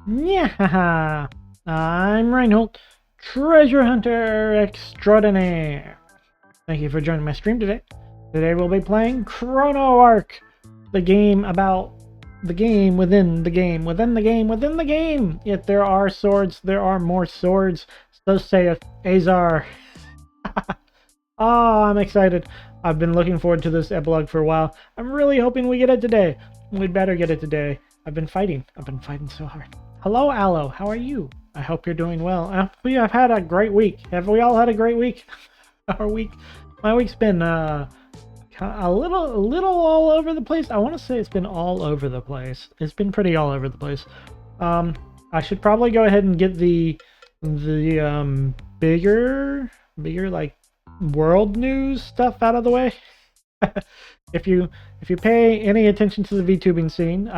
Yeah, I'm Reinhold, treasure hunter extraordinaire. Thank you for joining my stream today. Today we'll be playing Chrono Arc, the game about the game within the game, within the game, within the game. If there are swords, there are more swords. So saith Azar. Oh, I'm excited. I've been looking forward to this epilogue for a while. I'm really hoping we get it today. We'd better get it today. I've been fighting so hard. Hello, Aloe. How are you? I hope you're doing well. We have had a great week. Have we all had a great week? My week's been a little all over the place. I want to say it's been all over the place. It's been pretty all over the place. I should probably go ahead and get the bigger like world news stuff out of the way. If you pay any attention to the VTubing scene,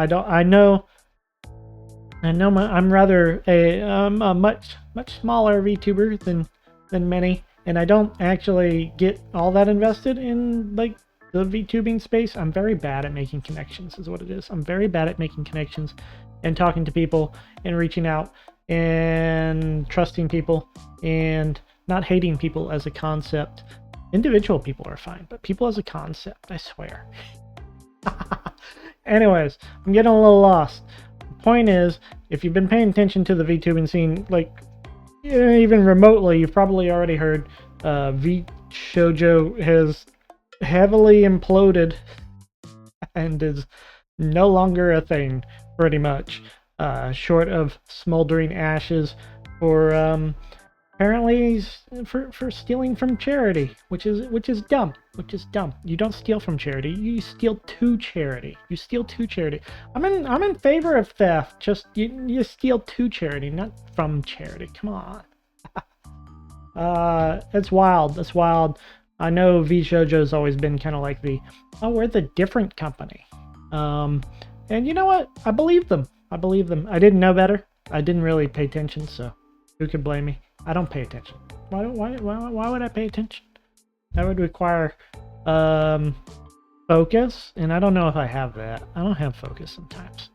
I'm rather a much smaller VTuber than many, and I don't actually get all that invested in like the VTubing space. I'm very bad at making connections, is what it is. I'm very bad at making connections and talking to people and reaching out and trusting people and not hating people as a concept. Individual people are fine, but people as a concept, I swear. Anyways, I'm getting a little lost. Point is, if you've been paying attention to the VTubing scene, like even remotely, you've probably already heard VShojo has heavily imploded and is no longer a thing, pretty much, short of smoldering ashes for apparently for stealing from charity, which is dumb. You don't steal from charity, you steal to charity. I'm in favor of theft. Just you steal to charity, not from charity. Come on. It's wild. I know VShojo's always been kind of like we're the different company. And you know what? I believe them. I didn't know better. I didn't really pay attention, so who could blame me? I don't pay attention. Why would I pay attention? That would require focus, and I don't know if I have that. I don't have focus sometimes.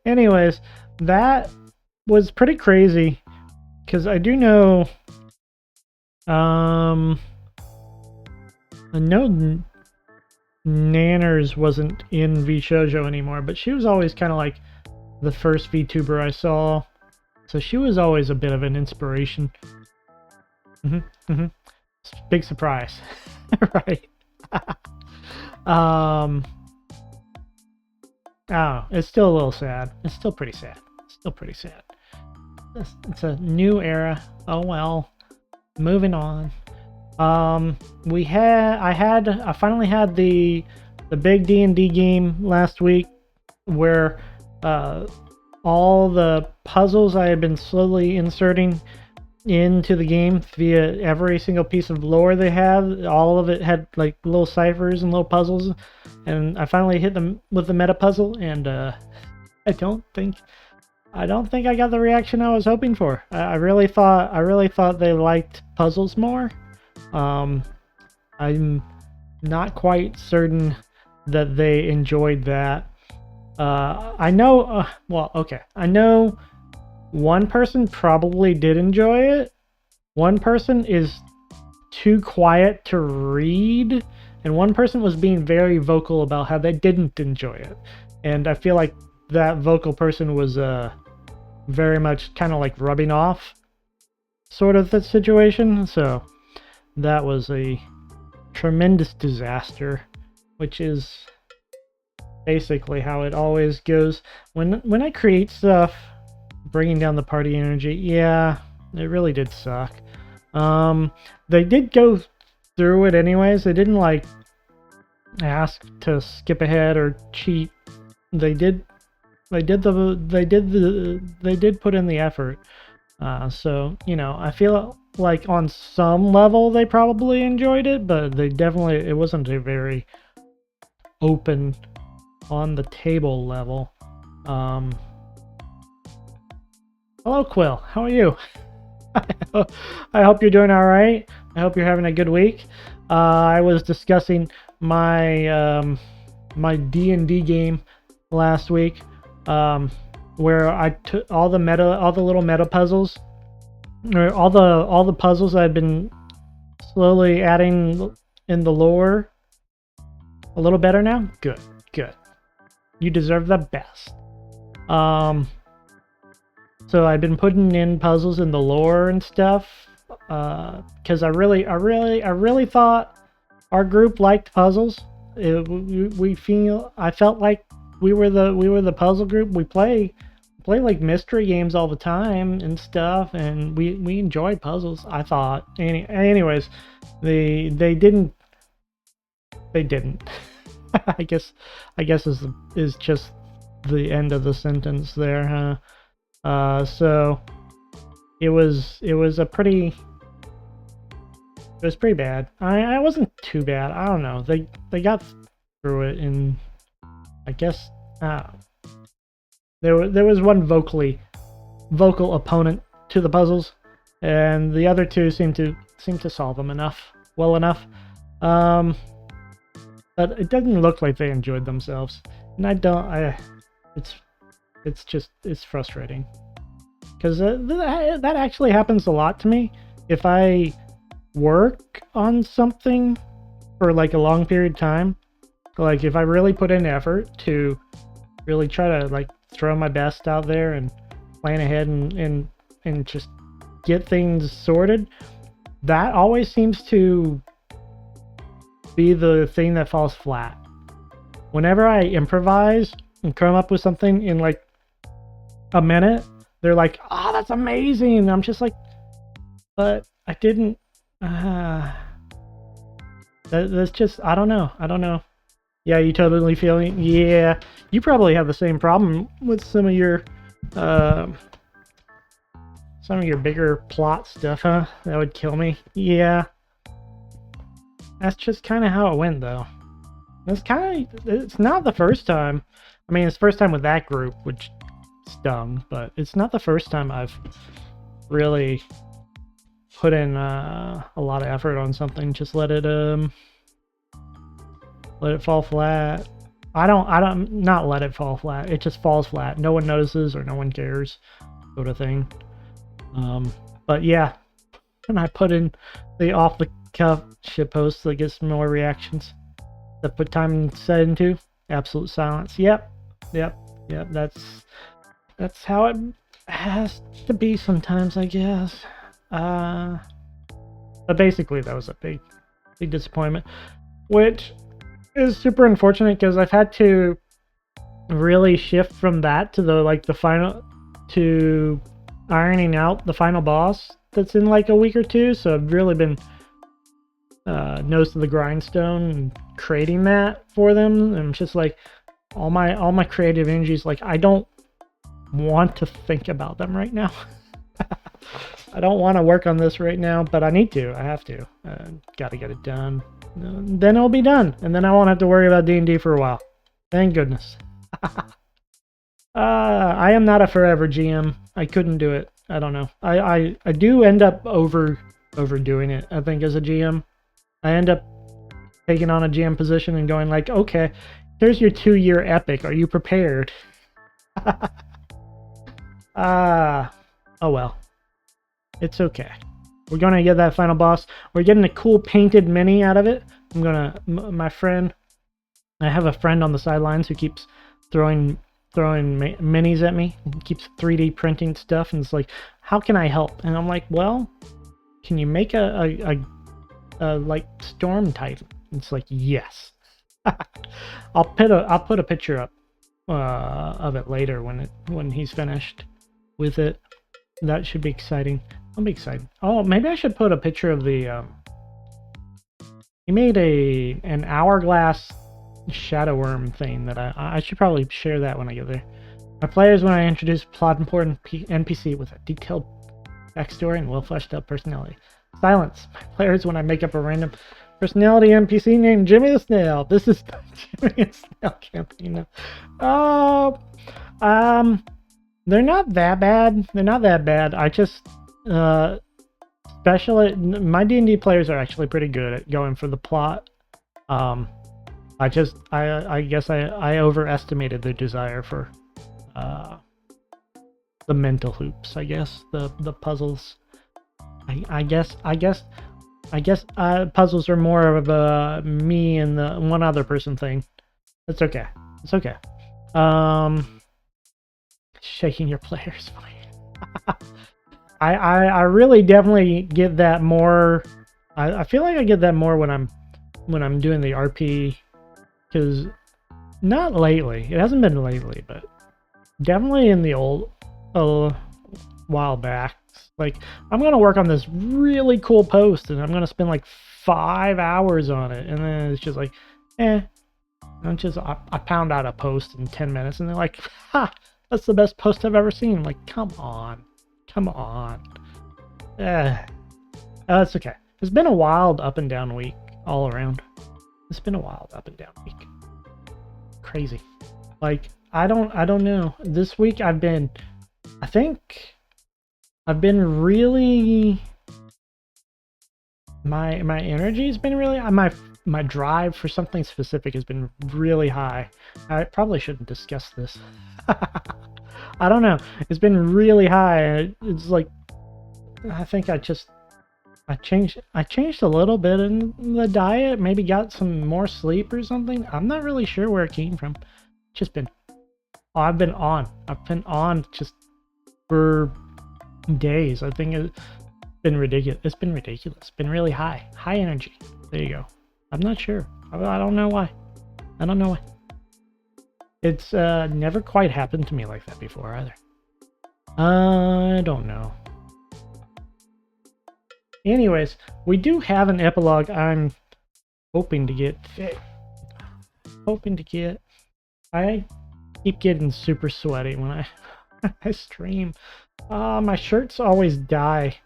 Anyways, that was pretty crazy, because I do know I know Nanners wasn't in VShojo anymore, but she was always kind of like the first VTuber I saw. So she was always a bit of an inspiration. Big surprise. Right. Oh, it's still a little sad. It's still pretty sad. It's a new era. Oh well. Moving on. I finally had the big D&D game last week where all the puzzles I had been slowly inserting into the game via every single piece of lore they have, all of it had like little ciphers and little puzzles, and I finally hit them with the meta puzzle, and I don't think I got the reaction I was hoping for. I really thought they liked puzzles more. I'm not quite certain that they enjoyed that. I know one person probably did enjoy it. One person is too quiet to read, and one person was being very vocal about how they didn't enjoy it. And I feel like that vocal person was very much kind of like rubbing off sort of the situation. So that was a tremendous disaster, which is basically how it always goes when I create stuff, bringing down the party energy. Yeah, it really did suck. They did go through it anyways. They didn't like ask to skip ahead or cheat. They did put in the effort. So, you know, I feel like on some level they probably enjoyed it, but it wasn't a very open on the table level. Hello, Quill. How are you? I hope you're doing all right. I hope you're having a good week. I was discussing my my D&D game last week. where I took all the little meta puzzles, or all the puzzles I've been slowly adding in the lore a little better now. Good, good. You deserve the best. So I've been putting in puzzles in the lore and stuff, because I really thought our group liked puzzles. I felt like we were the puzzle group. We play like mystery games all the time and stuff, and we enjoy puzzles, I thought. Anyways, they didn't. I guess is just the end of the sentence there, huh? So it was pretty bad. I wasn't too bad. I don't know. They got through it, and I guess there was one vocal opponent to the puzzles, and the other two seemed to solve them well enough. But it doesn't look like they enjoyed themselves, and it's frustrating, because that actually happens a lot to me. If I work on something for like a long period of time, like if I really put in effort to really try to like throw my best out there and plan ahead and just get things sorted, that always seems to be the thing that falls flat. Whenever I improvise and come up with something in like a minute, they're like, "Oh, that's amazing." And I'm just like, but I didn't. That's just, I don't know. Yeah, you totally feeling? Yeah, you probably have the same problem with some of your bigger plot stuff, huh? That would kill me. Yeah, that's just kind of how it went, though. It's not the first time. I mean, it's the first time with that group, which stung, but it's not the first time I've really put in a lot of effort on something. Just let it fall flat. I don't not let it fall flat. It just falls flat. No one notices or no one cares, sort of thing. But yeah, and I put in the off the cuff shitpost that gets more reactions. That put time and set into absolute silence. Yep. That's how it has to be sometimes, I guess. But basically, that was a big disappointment, which is super unfortunate, because I've had to really shift from that to the final, to ironing out the final boss that's in like a week or two. So I've really been nose to the grindstone and creating that for them. And just like all my creative energies, like I don't want to think about them right now. I don't want to work on this right now, but I need to. I have to. Gotta get it done. Then it'll be done, and then I won't have to worry about D&D for a while. Thank goodness. I am not a forever GM. I couldn't do it. I don't know. I do end up overdoing it, I think, as a GM. I end up taking on a GM position and going like, okay, here's your 2-year epic. Are you prepared? Oh well. It's okay. We're gonna get that final boss. We're getting a cool painted mini out of it. I'm gonna, I have a friend on the sidelines who keeps throwing minis at me. He keeps 3D printing stuff, and it's like, how can I help? And I'm like, well, can you make a like Storm Titan? It's like, yes. I'll put a picture up of it later when he's finished with it. That should be exciting. I'll be excited. Oh, maybe I should put a picture of the he made an hourglass shadow worm thing that I should probably share that when I get there. My players, when I introduce plot important NPC with a detailed backstory and well fleshed out personality. Silence. My players, when I make up a random personality NPC named Jimmy the Snail. This is the Jimmy the Snail campaign. They're not that bad. I just my D&D players are actually pretty good at going for the plot. I guess I overestimated their desire for the mental hoops, I guess, the puzzles. I guess puzzles are more of a me and the one other person thing. It's okay. It's okay. Shaking your players. I really definitely get that more. I feel like I get that more when I'm doing the RP, because not lately. It hasn't been lately, but definitely in the old while back. Like, I'm gonna work on this really cool post, and I'm gonna spend like 5 hours on it, and then it's just like, I pound out a post in 10 minutes, and they're like, ha, that's the best post I've ever seen. I'm like, come on. It's okay. It's been a wild up and down week all around. It's been a wild up and down week. Crazy. Like, I don't know. This week I think I've been really, my energy's been really, my drive for something specific has been really high. I probably shouldn't discuss this. I don't know. It's been really high. It's like, I think I changed a little bit in the diet, maybe got some more sleep or something. I'm not really sure where it came from. Just been, I've been on just for days. I think it's been ridiculous. It's been ridiculous. It's been really high energy. There you go. I'm not sure. I don't know why. It's never quite happened to me like that before either. I don't know. Anyways, we do have an epilogue I'm hoping to get. I keep getting super sweaty when I stream. My shirts always die.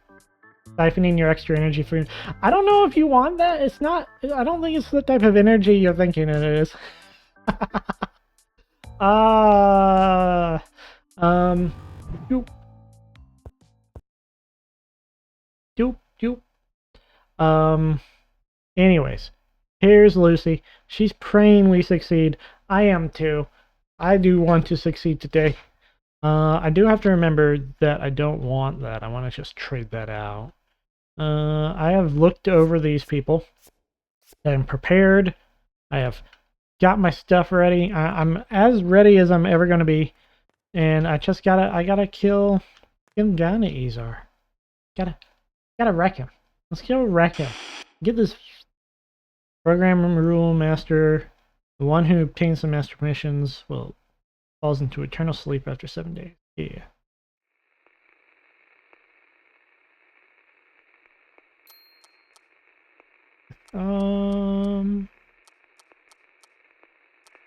Siphoning your extra energy for... I don't know if you want that. It's not... I don't think it's the type of energy you're thinking it is. Anyways, here's Lucy. She's praying we succeed. I am too. I do want to succeed today. I do have to remember that I don't want that. I want to just trade that out. I have looked over these people. I'm prepared. I have got my stuff ready. I'm as ready as I'm ever going to be. And I just gotta kill Gana Izar. Gotta wreck him. Let's go wreck him. Get this program rule master. The one who obtains the master permissions falls into eternal sleep after 7 days. Yeah.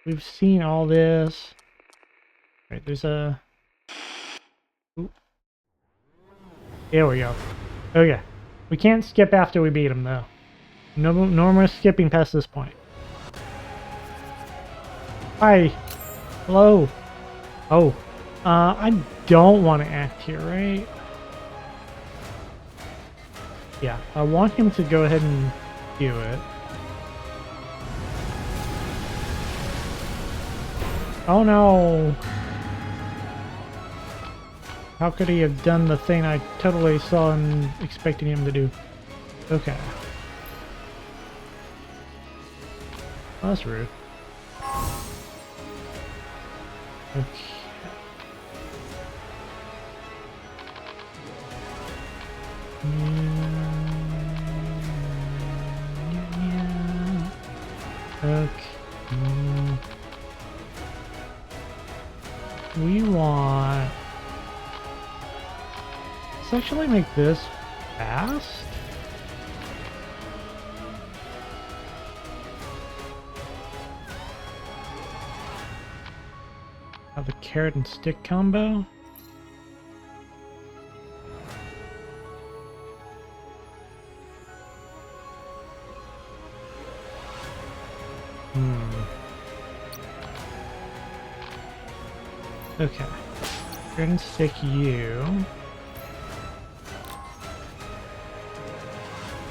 We've seen all this. Right, there's a... Ooh. There we go. Okay. We can't skip after we beat him, though. No more skipping past this point. Hi. Hello. Oh. I don't want to act here, right? Yeah, I want him to go ahead and do it. Oh no! How could he have done the thing I totally saw and expecting him to do? Okay. Oh, that's rude. Okay. Okay. We want... Let's actually make this fast. Have the carrot and stick combo. Okay. Carrot and stick you.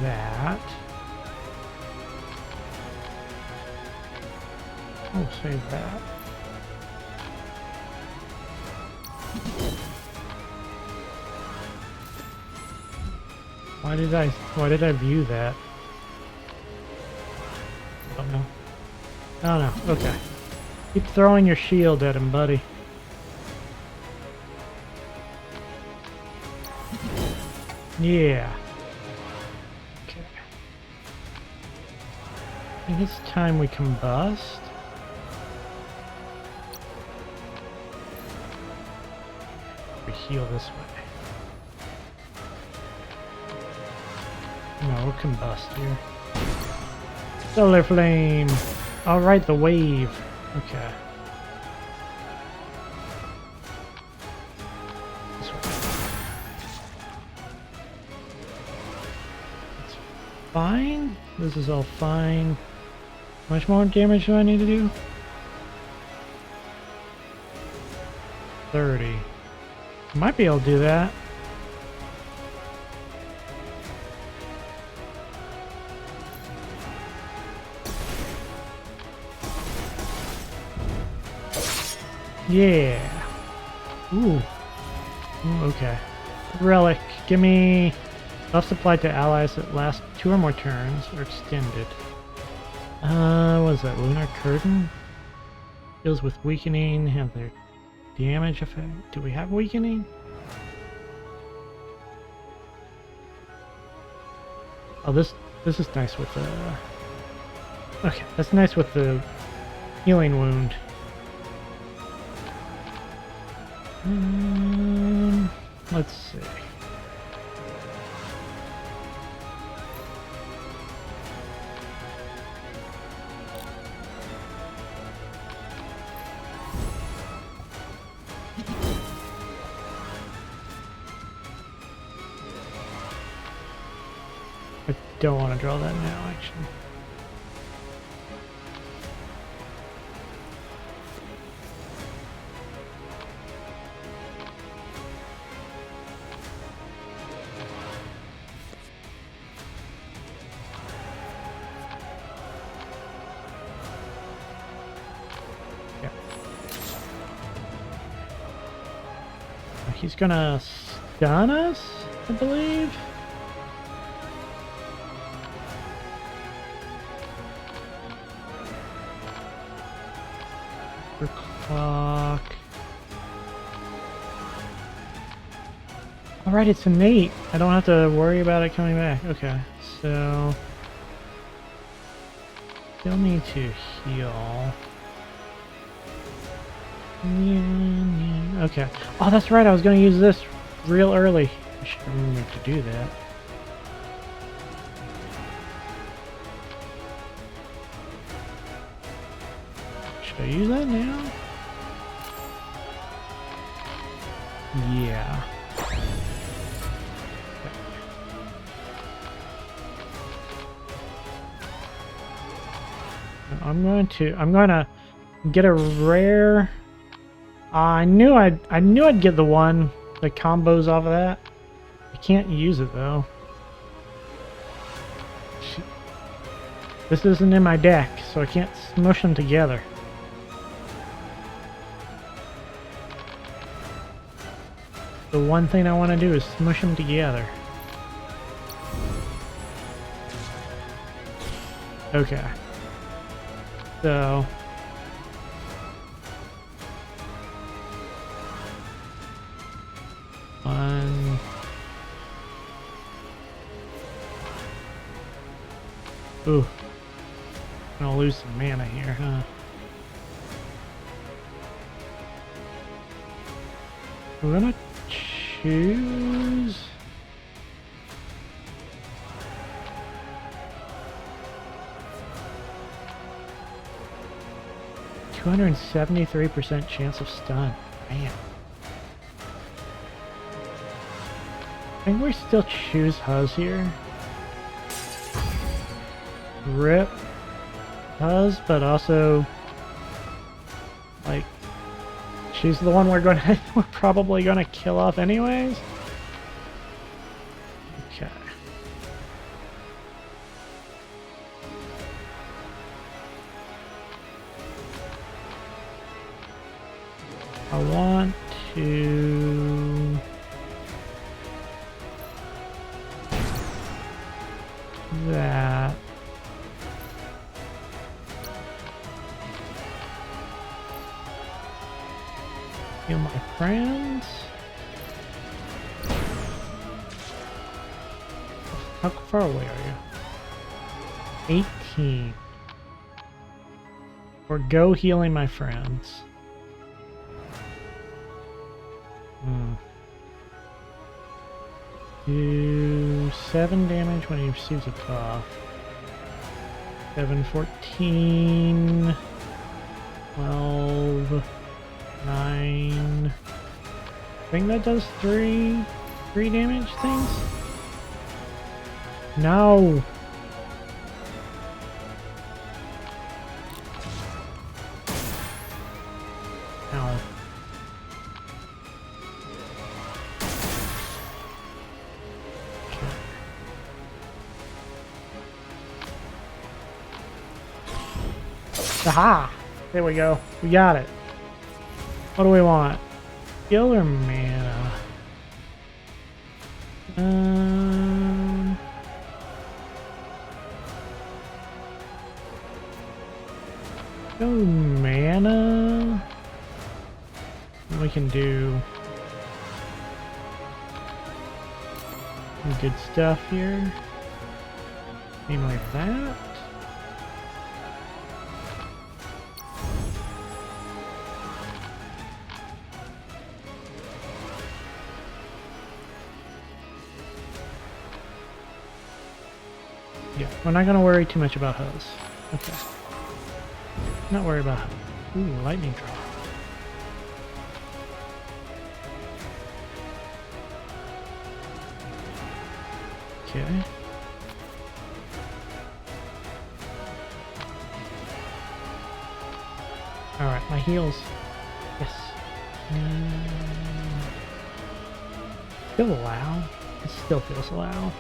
That. We'll save that. Why did I view that? I don't know. I don't know. Okay. Keep throwing your shield at him, buddy. Yeah. Okay. I think it's time we combust. We heal this way. No, we'll combust here. Solar flame! Alright, the wave. Okay. This way. It's fine. This is all fine. How much more damage do I need to do? 30. I might be able to do that. Yeah. Ooh. Ooh, okay. Relic. Give me buff supplied to allies that last 2 or more turns or extended. What is that? Lunar Curtain? Deals with weakening. Have their damage effect. Do we have weakening? Oh, this is nice with the... Okay, that's nice with the healing wound. Let's see. I don't want to draw that now, actually. He's gonna stun us, I believe. For clock. Alright, it's innate. I don't have to worry about it coming back. Okay, so... Still need to heal. Okay. Oh, that's right. I was going to use this real early. I should remember to do that. Should I use that now? Yeah. I'm going to get a rare. I knew I'd get the combos off of that. I can't use it though. This isn't in my deck, so I can't smush them together. The one thing I want to do is smush them together. Okay. So... Ooh. I'm gonna lose some mana here, huh? We're gonna choose... $273% chance of stun. Man. I think we still choose Huz here. Rip Huz, but also like she's the one we're probably gonna kill off anyways. Okay. I want to Heal my friends. How far away are you? 18. Or go healing my friends. Do 7 damage when he receives a buff. 7, 14, 12, 9. I think that does 3 damage things. No. Ow. Aha! There we go. We got it. What do we want? Skill or mana? Go mana. We can do some good stuff here. Namely that. Yeah, we're not going to worry too much about hose. Okay. Not worry about hose. Ooh, lightning draw. Okay. Alright, my heals. Yes. Still loud. It still feels loud.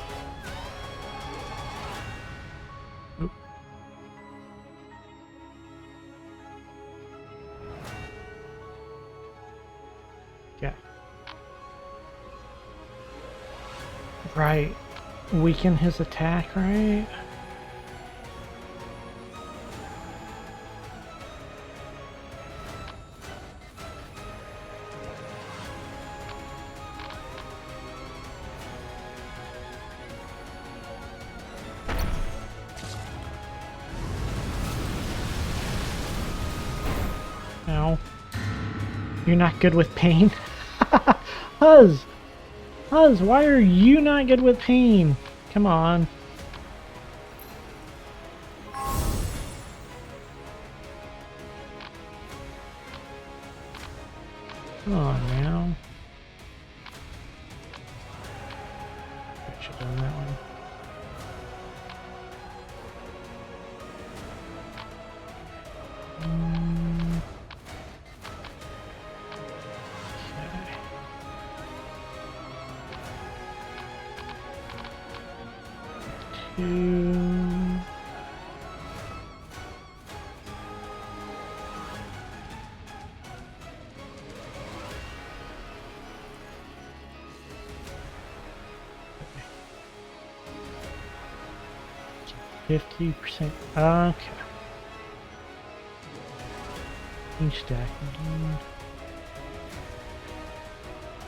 Oop. Okay. Right. Weaken his attack, right? No. You're not good with pain? Huz! Huz, why are you not good with pain? Come on. Come on now. I should have done that one. Okay. 50%. Okay. Each stack.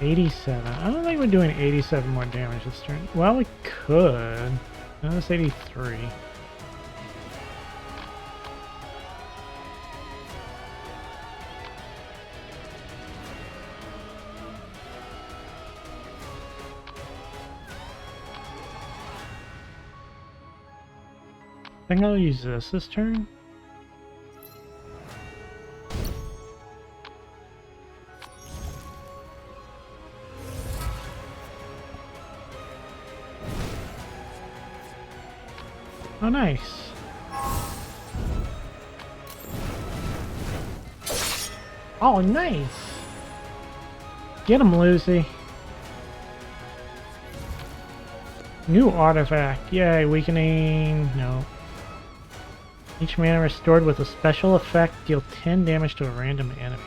87. I don't think we're doing 87 more damage this turn. Well, we could. No, that's 83. I think I'll use this turn. Oh, nice. Oh, nice. Get him, Lucy. New artifact. Yay, weakening. No. Each mana restored with a special effect deal 10 damage to a random enemy.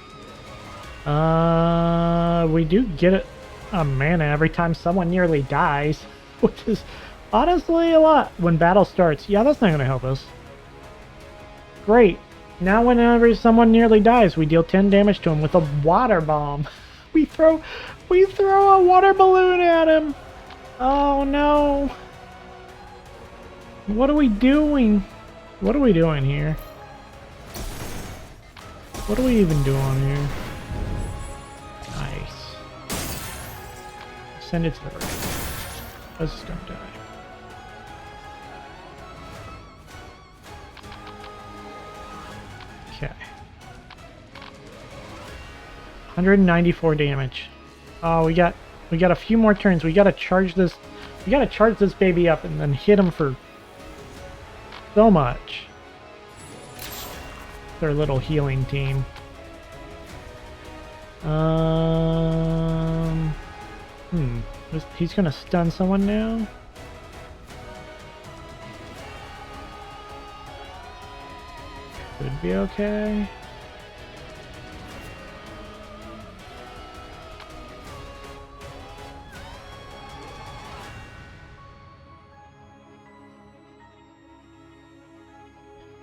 We do get a mana every time someone nearly dies, which is honestly a lot when battle starts. Yeah, that's not going to help us. Great. Now whenever someone nearly dies, we deal 10 damage to him with a water bomb. We throw a water balloon at him. Oh no. What are we doing? What are we doing here? What are we even doing here? Nice. Send it to the right. Let's just don't die. Okay. 194 damage. Oh, we got a few more turns. We gotta charge this baby up and then hit him for so much. Their little healing team. He's gonna stun someone now. Could be okay.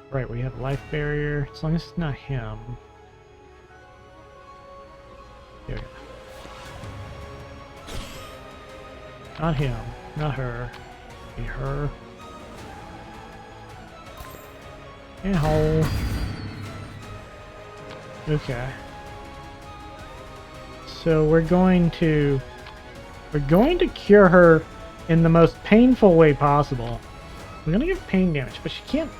Right, we have life barrier, as long as it's not him. There we go. Not him, not her. Be her. And hole. Okay. So we're going to cure her in the most painful way possible. We're gonna give pain damage, but she can't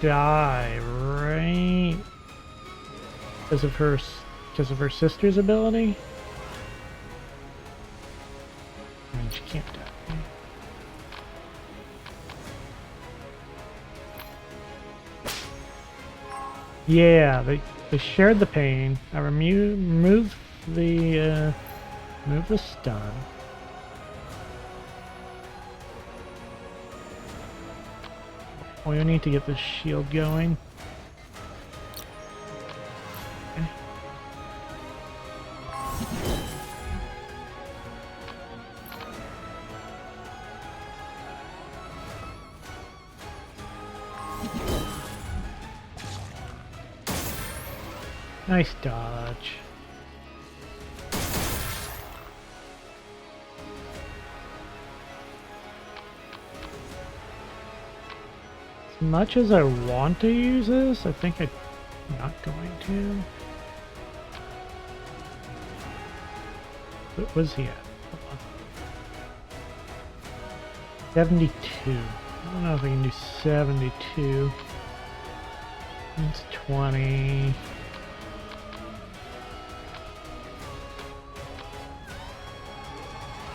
die, right? Because of her sister's ability? I mean, she can't die. Yeah, they shared the pain. I remove the stun. We need to get the shield going. Okay. Nice dodge. As much as I want to use this, I think I'm not going to. What was he at? Hold on. 72. I don't know if I can do 72. It's 20.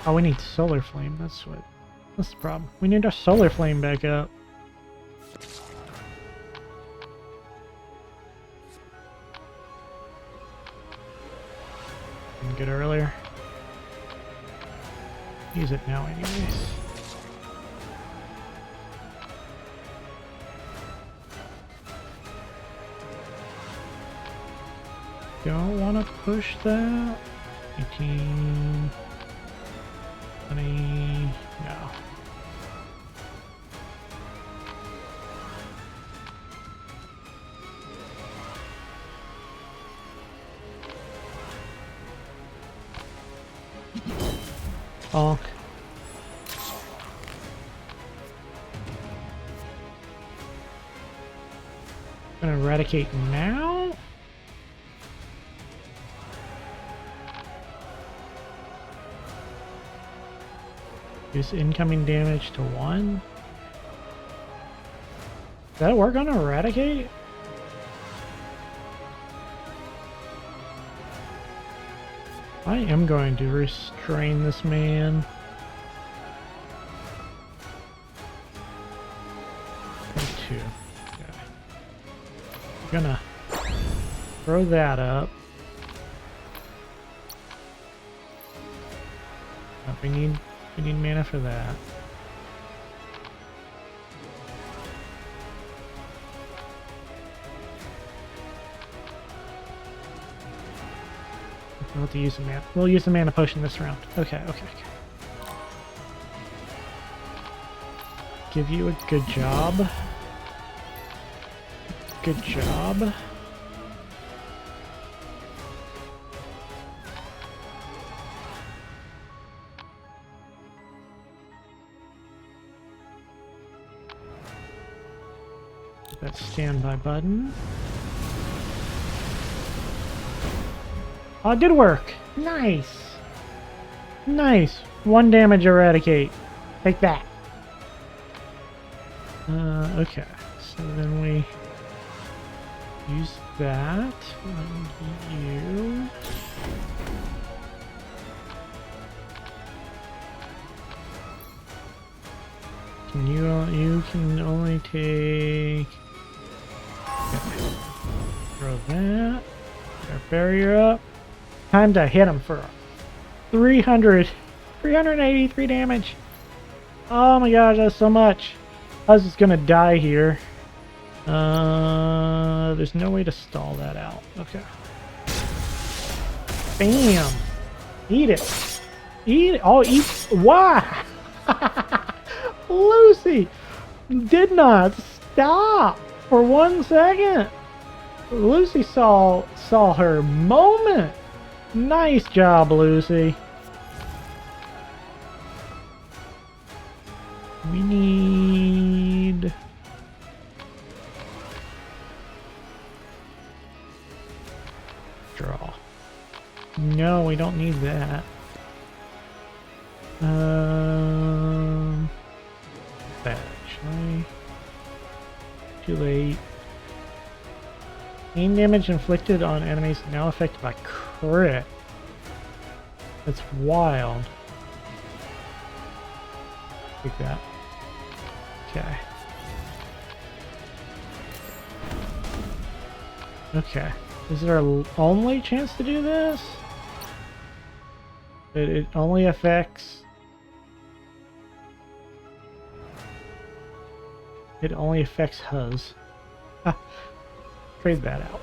Oh, we need solar flame. That's the problem. We need our solar flame back up. Didn't get earlier. Use it now anyways. Don't want to push that. 18... 20... no. Bonk. Gonna eradicate now? Use incoming damage to 1. Does that work on eradicate? I am going to restrain this man. Two. Okay. I'm gonna throw that up. Oh, we need mana for that. We'll have to use the mana. We'll use the mana potion this round. Okay. Give you a good job. Good job. that standby button. Oh, it did work! Nice! Nice! 1 damage eradicate. Take that. Okay. So then we use that. And you... You can only take... Okay. Throw that. Our barrier up. Time to hit him for 383 damage. Oh my gosh, that's so much. I was just gonna die here. There's no way to stall that out. Okay. Bam! Eat it. Eat it. Oh, eat. Why? Lucy did not stop for 1 second. Lucy saw her moment. Nice job, Lucy. We need... draw. No, we don't need that. That actually. Too late. Aim damage inflicted on enemies now affected by crit. That's wild. Take that. Okay. Okay. Is there our only chance to do this? It only affects... It only affects Huz. Trade that out.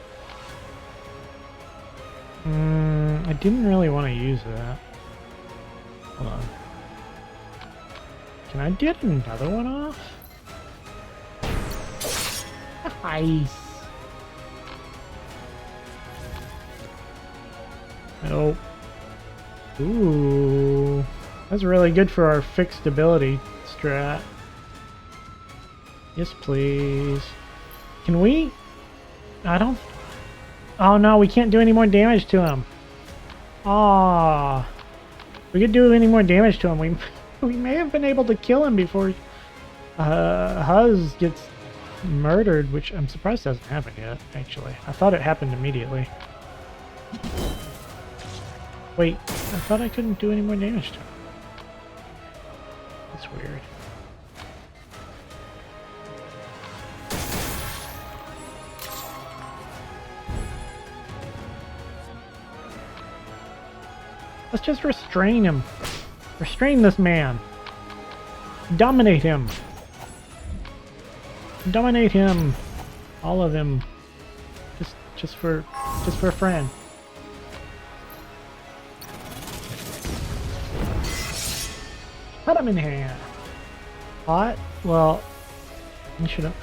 I didn't really want to use that. Hold on. Can I get another one off? Nice. Nope. Ooh. That's really good for our fixed ability strat. Yes, please. Can we... I don't... Oh no, we can't do any more damage to him. Ah, if we could do any more damage to him, we may have been able to kill him before Huz gets murdered, which I'm surprised hasn't happened yet, actually. I thought it happened immediately. Wait, I thought I couldn't do any more damage to him. That's weird. Let's just restrain him. Restrain this man. Dominate him. Dominate him. All of him. Just for a friend. Cut him in half. Hot? Well, you should have.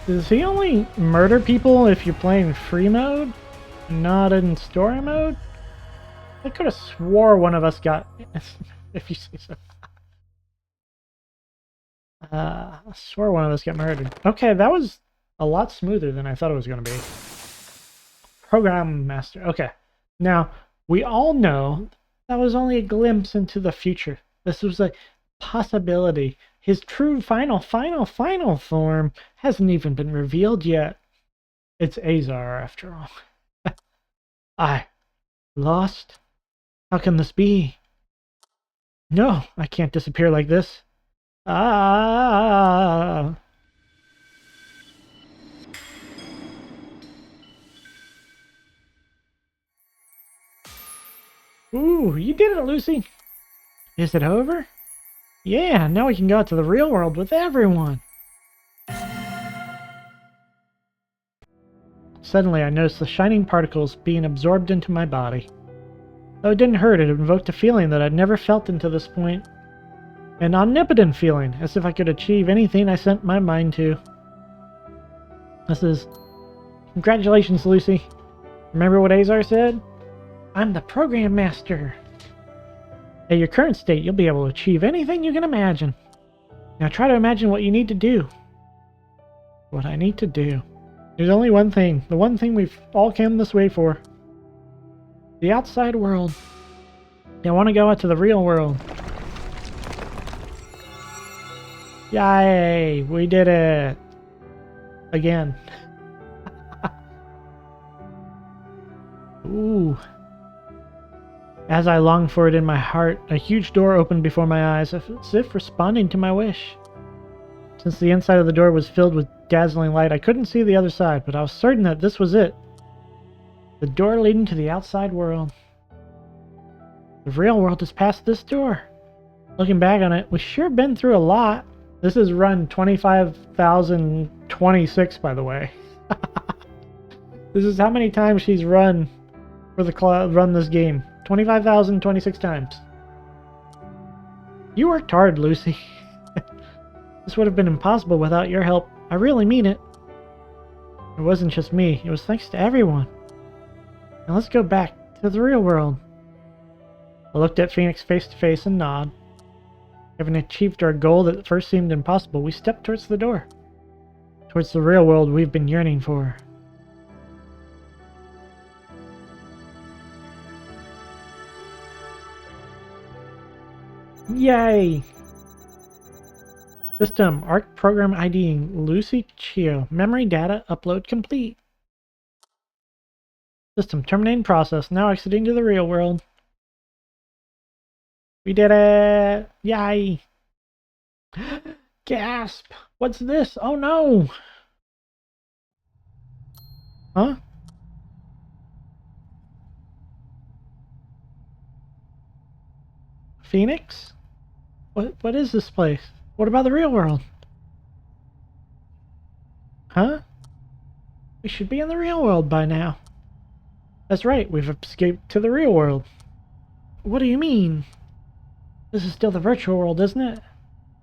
Does he only murder people if you're playing free mode? Not in story mode? I could have swore one of us got, if you say so. I swore one of us got murdered. Okay, that was a lot smoother than I thought it was going to be. Program master. Okay. Now, we all know that was only a glimpse into the future. This was a possibility. His true final form hasn't even been revealed yet. It's Azar, after all. I lost? How can this be? No, I can't disappear like this. Ah! Ooh, you did it, Lucy! Is it over? Yeah, now we can go out to the real world with everyone! Suddenly I noticed the shining particles being absorbed into my body. Though it didn't hurt, it invoked a feeling that I'd never felt until this point. An omnipotent feeling, as if I could achieve anything I sent my mind to. This is... Congratulations, Lucy. Remember what Azar said? I'm the program master. At your current state, you'll be able to achieve anything you can imagine. Now try to imagine what you need to do. What I need to do. There's only one thing. The one thing we've all come this way for. The outside world. I want to go out to the real world. Yay! We did it! Again. Ooh. As I longed for it in my heart, a huge door opened before my eyes, as if responding to my wish. Since the inside of the door was filled with dazzling light, I couldn't see the other side, but I was certain that this was it. The door leading to the outside world. The real world is past this door. Looking back on it, we've sure been through a lot. This is run 25,026, by the way. This is how many times she's run for the run this game. 25,026 times. You worked hard, Lucy. This would have been impossible without your help. I really mean it. It wasn't just me. It was thanks to everyone. Now let's go back to the real world. I looked at Phoenix face to face and nodded. Having achieved our goal that at first seemed impossible, we stepped towards the door. Towards the real world we've been yearning for. Yay! System, ARC program IDing Lucy Chio. Memory data upload complete. System, terminating process. Now exiting to the real world. We did it! Yay! Gasp! What's this? Oh no! Huh? Phoenix? What is this place? What about the real world? Huh? We should be in the real world by now. That's right, we've escaped to the real world. What do you mean? This is still the virtual world, isn't it?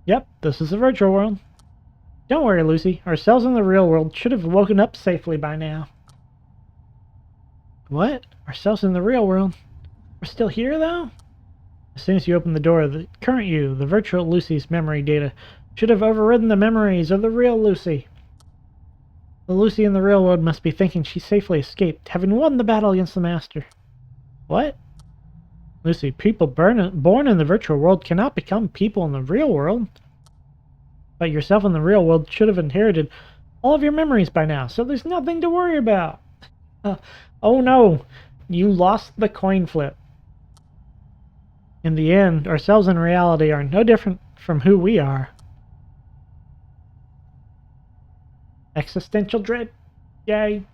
Yep, this is the virtual world. Don't worry, Lucy. Ourselves in the real world should have woken up safely by now. What? Ourselves in the real world? We're still here, though? As soon as you open the door, the current you, the virtual Lucy's memory data, should have overridden the memories of the real Lucy. The Lucy in the real world must be thinking she safely escaped, having won the battle against the Master. What? Lucy, people born in the virtual world cannot become people in the real world. But yourself in the real world should have inherited all of your memories by now, so there's nothing to worry about. Oh no, you lost the coin flip. In the end, ourselves in reality are no different from who we are. Existential dread. Yay.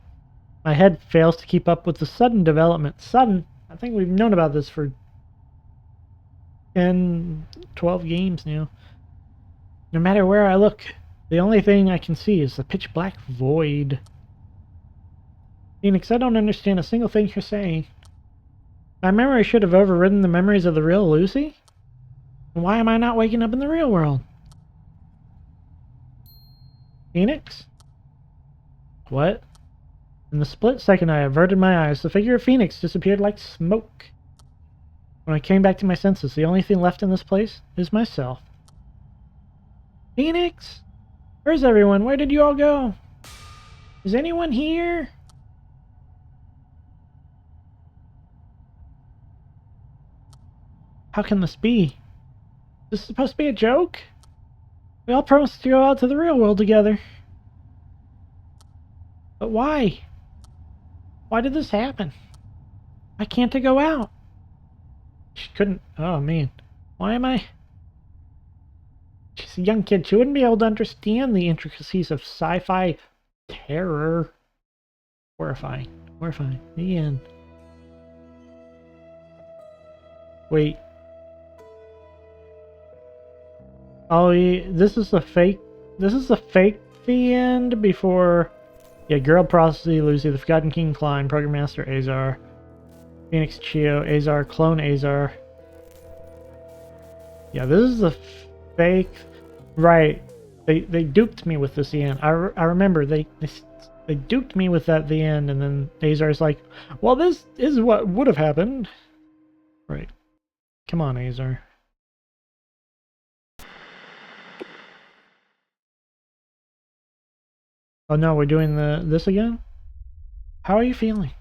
My head fails to keep up with the sudden development. Sudden? I think we've known about this for 10, 12 games now. No matter where I look, the only thing I can see is the pitch black void. Phoenix, I don't understand a single thing you're saying. My memory should have overridden the memories of the real Lucy? Why am I not waking up in the real world? Phoenix? What? In the split second I averted my eyes, the figure of Phoenix disappeared like smoke. When I came back to my senses, the only thing left in this place is myself. Phoenix? Where's everyone? Where did you all go? Is anyone here? How can this be? Is this supposed to be a joke? We all promised to go out to the real world together. But why? Why did this happen? Why can't I go out? She couldn't... Oh, man. Why am I... She's a young kid. She wouldn't be able to understand the intricacies of sci-fi terror. Horrifying. Horrifying. The end. Wait. Oh, yeah, this is a fake... This is a fake the end before... Yeah, Girl Prophecy, Lucy, the Forgotten King Klein, Program Master Azar, Phoenix Chio, Azar, Clone Azar. Yeah, this is a fake... Right. They duped me with this the end. I remember they duped me with that at the end, and then Azar's like, well, this is what would have happened. Right. Come on, Azar. Oh no, we're doing this again? How are you feeling?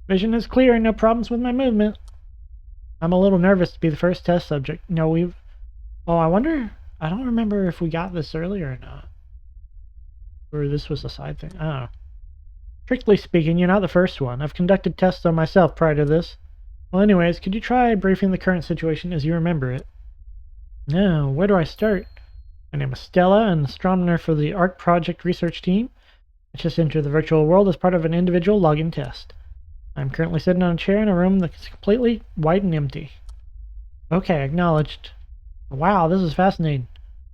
Vision is clear, no problems with my movement. I'm a little nervous to be the first test subject. No, Oh, I wonder... I don't remember if we got this earlier or not. Or this was a side thing. I don't know. Strictly speaking, you're not the first one. I've conducted tests on myself prior to this. Well, anyways, could you try briefing the current situation as you remember it? No, where do I start? My name is Stella, an astronomer for the ARC Project research team. I just entered the virtual world as part of an individual login test. I'm currently sitting on a chair in a room that's completely white and empty. Okay, acknowledged. Wow, this is fascinating.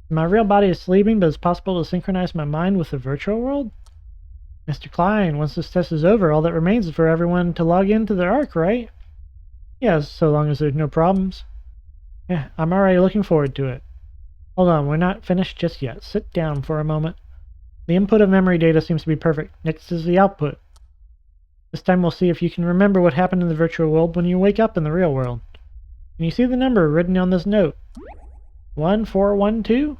My real body is sleeping, but it's possible to synchronize my mind with the virtual world? Mr. Klein, once this test is over, all that remains is for everyone to log into their ARC, right? Yes, so long as there's no problems. Yeah, I'm already looking forward to it. Hold on, we're not finished just yet. Sit down for a moment. The input of memory data seems to be perfect. Next is the output. This time we'll see if you can remember what happened in the virtual world when you wake up in the real world. Can you see the number written on this note? 1412?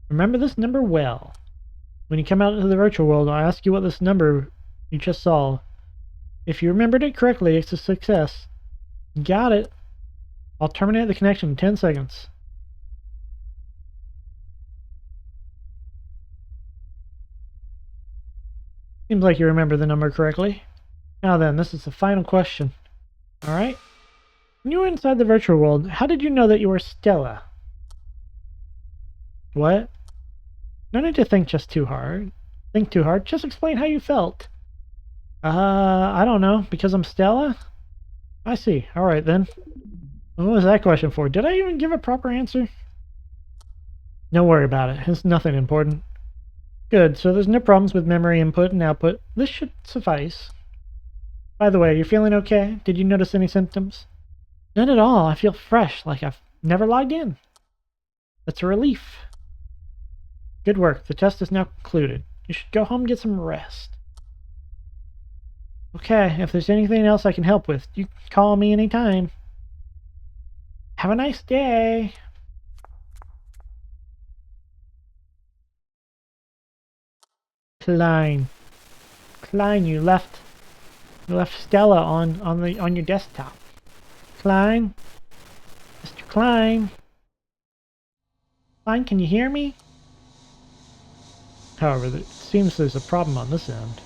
Remember this number well. When you come out into the virtual world, I'll ask you what this number you just saw. If you remembered it correctly, it's a success. Got it. I'll terminate the connection in 10 seconds. Seems like you remember the number correctly. Now then, this is the final question. Alright? When you were inside the virtual world, how did you know that you were Stella? What? No need to think too hard. Just explain how you felt. I don't know. Because I'm Stella? I see. Alright then. What was that question for? Did I even give a proper answer? Don't worry about it. It's nothing important. Good, so there's no problems with memory input and output. This should suffice. By the way, you're feeling okay? Did you notice any symptoms? None at all. I feel fresh, like I've never logged in. That's a relief. Good work. The test is now concluded. You should go home and get some rest. Okay, if there's anything else I can help with, you can call me anytime. Have a nice day. Klein, you left Stella on your desktop. Klein, Mr. Klein. Klein, can you hear me? However, it seems there's a problem on this end.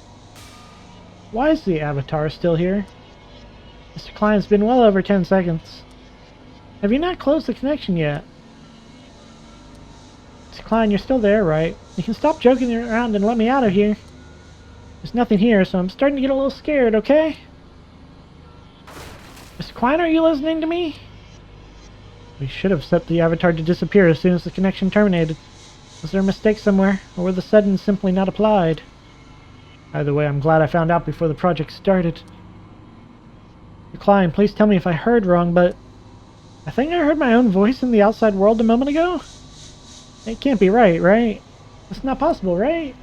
Why is the avatar still here? Mr. Klein, it's been well over 10 seconds. Have you not closed the connection yet? Mr. Klein, you're still there, right? You can stop joking around and let me out of here. There's nothing here, so I'm starting to get a little scared, okay? Mr. Klein, are you listening to me? We should have set the avatar to disappear as soon as the connection terminated. Was there a mistake somewhere, or were the settings simply not applied? Either way, I'm glad I found out before the project started. Mr. Klein, please tell me if I heard wrong, but I think I heard my own voice in the outside world a moment ago? It can't be right? It's not possible, right?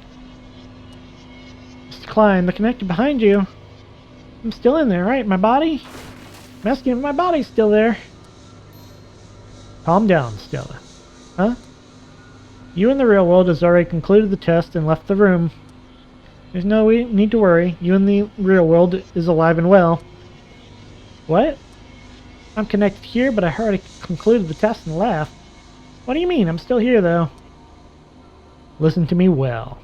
Mr. Klein, the connector behind you. I'm still in there, right? My body? I'm asking if my body's still there. Calm down, Stella. Huh? You in the real world has already concluded the test and left the room. There's no need to worry. You in the real world is alive and well. What? I'm connected here, but I already concluded the test and left. What do you mean? I'm still here, though. Listen to me well.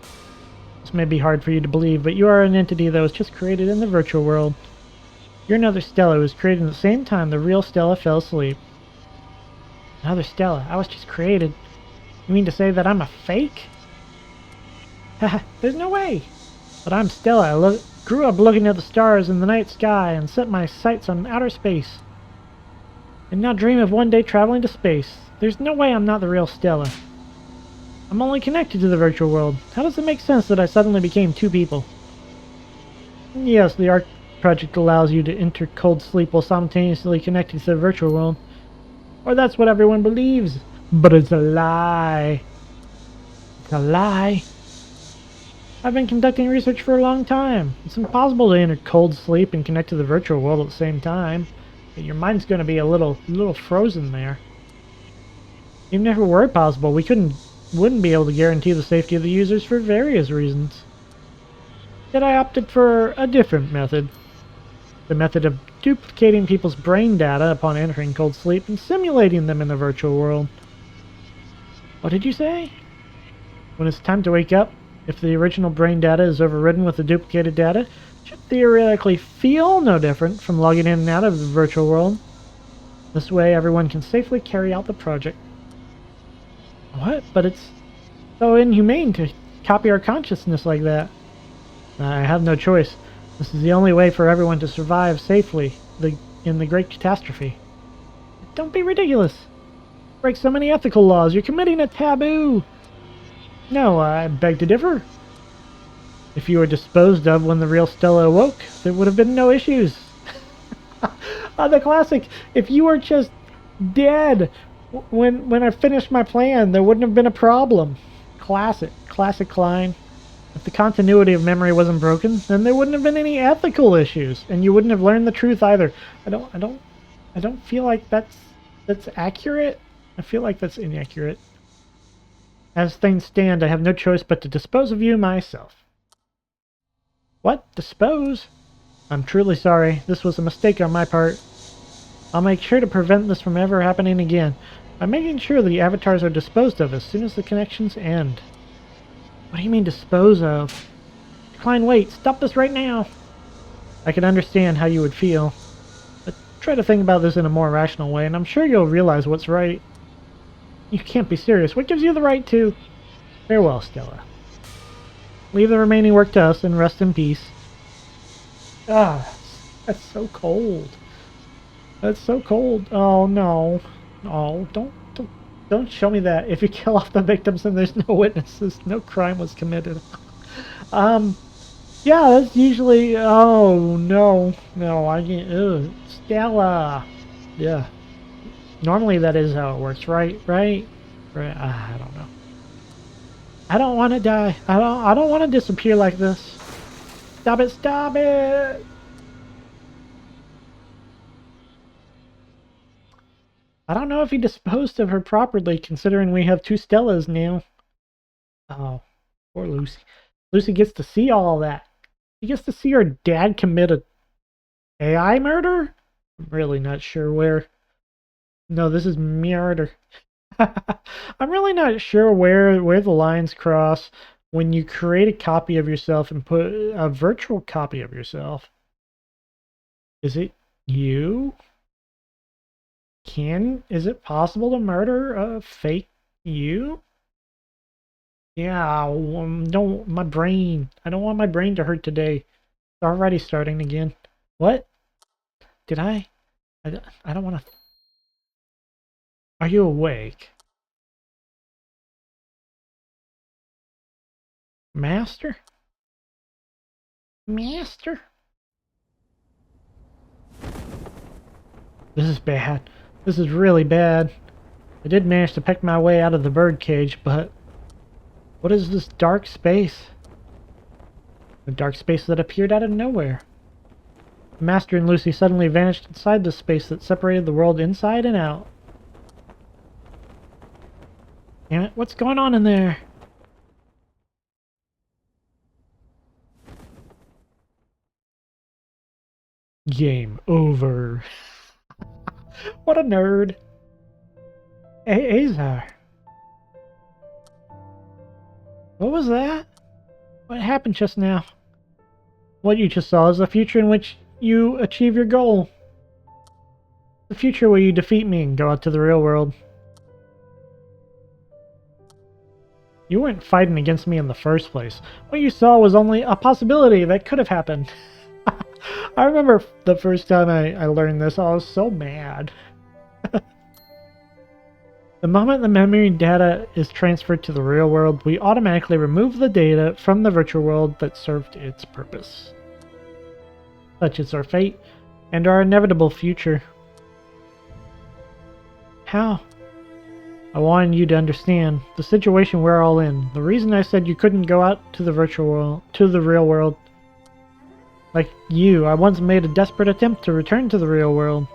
This may be hard for you to believe, but you are an entity that was just created in the virtual world. You're another Stella who was created at the same time the real Stella fell asleep. Another Stella? I was just created. You mean to say that I'm a fake? Haha, there's no way! But I'm Stella. I grew up looking at the stars in the night sky and set my sights on outer space. And now dream of one day traveling to space. There's no way I'm not the real Stella. I'm only connected to the virtual world. How does it make sense that I suddenly became two people? Yes, the ARC project allows you to enter cold sleep while simultaneously connected to the virtual world. Or that's what everyone believes. But it's a lie. It's a lie. I've been conducting research for a long time. It's impossible to enter cold sleep and connect to the virtual world at the same time. Your mind's going to be a little frozen there. Even if it were possible, we couldn't wouldn't be able to guarantee the safety of the users for various reasons. Yet I opted for a different method. The method of duplicating people's brain data upon entering cold sleep and simulating them in the virtual world. What did you say? When it's time to wake up, if the original brain data is overridden with the duplicated data, it should theoretically feel no different from logging in and out of the virtual world. This way everyone can safely carry out the project. What? But it's so inhumane to copy our consciousness like that. I have no choice. This is the only way for everyone to survive safely in the great catastrophe. Don't be ridiculous. Break so many ethical laws. You're committing a taboo. No, I beg to differ. If you were disposed of when the real Stella awoke, there would have been no issues. The classic, if you were just dead when I finished my plan, there wouldn't have been a problem. Classic Klein. If the continuity of memory wasn't broken, then there wouldn't have been any ethical issues, and you wouldn't have learned the truth either. I don't feel like that's accurate. I feel like that's inaccurate. As things stand, I have no choice but to dispose of you myself. What? Dispose? I'm truly sorry. This was a mistake on my part. I'll make sure to prevent this from ever happening again by making sure the avatars are disposed of as soon as the connections end. What do you mean dispose of? Klein, wait! Stop this right now! I can understand how you would feel, but try to think about this in a more rational way, and I'm sure you'll realize what's right. You can't be serious. What gives you the right to... Farewell, Stella. Leave the remaining work to us and rest in peace. Ah, that's so cold. That's so cold. Oh no. Oh, don't show me that. If you kill off the victims then there's no witnesses, no crime was committed. Yeah, that's usually... Oh, no. No, I can't... Ugh. Stella! Yeah. Normally that is how it works, right? Right? I don't know. I don't want to die. I don't want to disappear like this. Stop it! Stop it! I don't know if he disposed of her properly, considering we have two Stellas now. Oh, poor Lucy. Lucy gets to see all that. She gets to see her dad commit a AI murder? I'm really not sure where. No, this is murder. I'm really not sure where the lines cross when you create a copy of yourself and put a virtual copy of yourself. Is it you? Is it possible to murder a fake you? Yeah, my brain. I don't want my brain to hurt today. It's already starting again. What? Did I don't want to... Are you awake? Master? Master? This is bad. This is really bad. I did manage to peck my way out of the birdcage, but... What is this dark space? A dark space that appeared out of nowhere. The Master and Lucy suddenly vanished inside the space that separated the world inside and out. Damn it, what's going on in there? Game over. What a nerd. Azar. What was that? What happened just now? What you just saw is a future in which you achieve your goal. The future where you defeat me and go out to the real world. You weren't fighting against me in the first place. What you saw was only a possibility that could have happened. I remember the first time I learned this, I was so mad. The moment the memory data is transferred to the real world, we automatically remove the data from the virtual world that served its purpose. Such is our fate, and our inevitable future. How? I wanted you to understand the situation we're all in. The reason I said you couldn't go out to the virtual world, to the real world. Like you, I once made a desperate attempt to return to the real world.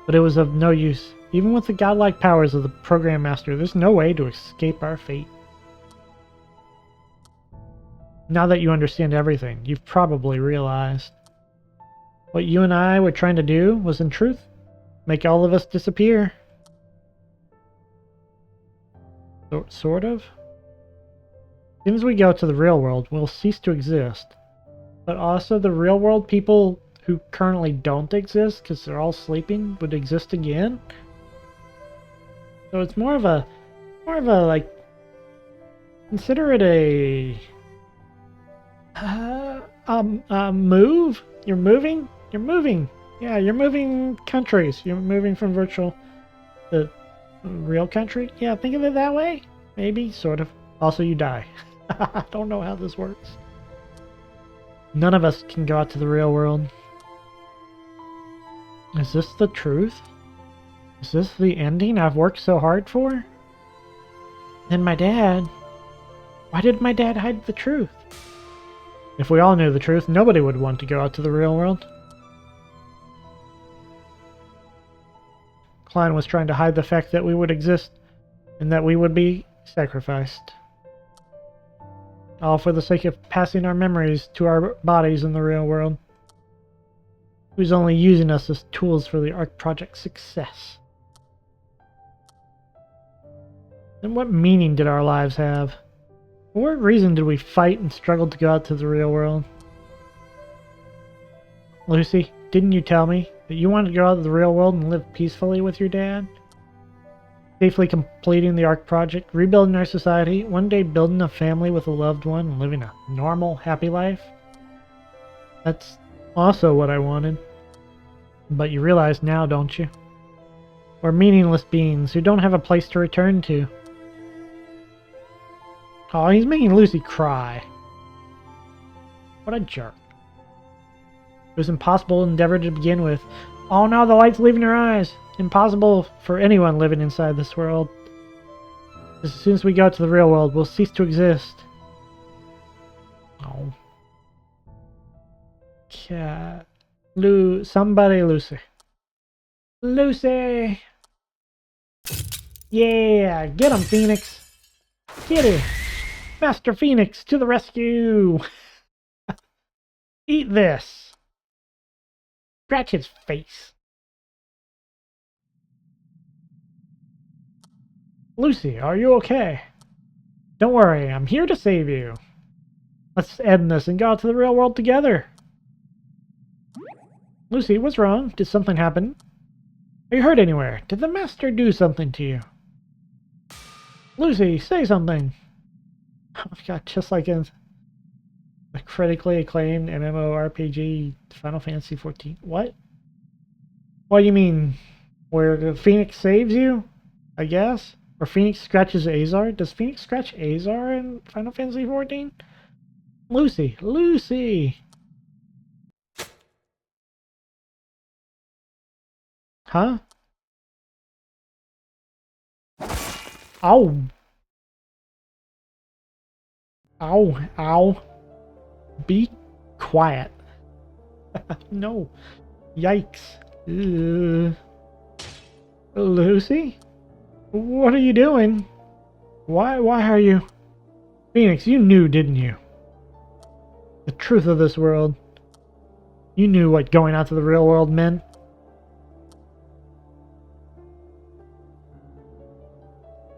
But it was of no use. Even with the godlike powers of the Program Master, there's no way to escape our fate. Now that you understand everything, you've probably realized what you and I were trying to do was, in truth, make all of us disappear. Sort of? As soon as we go to the real world, we'll cease to exist. But also the real world people who currently don't exist, because they're all sleeping, would exist again. So it's more of a, like, consider it a move? You're moving? You're moving. Yeah, you're moving countries. You're moving from virtual to real country. Yeah, think of it that way. Maybe, sort of. Also, you die. I don't know how this works. None of us can go out to the real world. Is this the truth? Is this the ending I've worked so hard for? And my dad... Why did my dad hide the truth? If we all knew the truth, nobody would want to go out to the real world. Klein was trying to hide the fact that we would exist and that we would be sacrificed. All for the sake of passing our memories to our bodies in the real world. He was only using us as tools for the ARC project's success. Then what meaning did our lives have? For what reason did we fight and struggle to go out to the real world? Lucy, didn't you tell me that you wanted to go out to the real world and live peacefully with your dad? Safely completing the ARC project, rebuilding our society, one day building a family with a loved one and living a normal, happy life? That's also what I wanted. But you realize now, don't you? We're meaningless beings who don't have a place to return to. Oh, he's making Lucy cry. What a jerk. It was impossible endeavor to begin with. Oh no, the light's leaving her eyes. Impossible for anyone living inside this world. As soon as we go to the real world, we'll cease to exist. Oh. Cat. Somebody, Lucy. Lucy! Yeah, get him, Phoenix. Get him. Master Phoenix to the rescue. Eat this. Scratch his face. Lucy, are you okay? Don't worry, I'm here to save you. Let's end this and go out to the real world together. Lucy, what's wrong? Did something happen? Are you hurt anywhere? Did the master do something to you? Lucy, say something. Oh my god, just like in the critically acclaimed MMORPG Final Fantasy XIV. What? What do you mean? Where the Phoenix saves you? I guess? Or Phoenix scratches Azar? Does Phoenix scratch Azar in Final Fantasy XIV? Lucy! Lucy! Huh? Ow! Ow! Ow! Be quiet. No. Yikes. Lucy? What are you doing? Why are you... Phoenix, you knew, didn't you? The truth of this world. You knew what going out to the real world meant.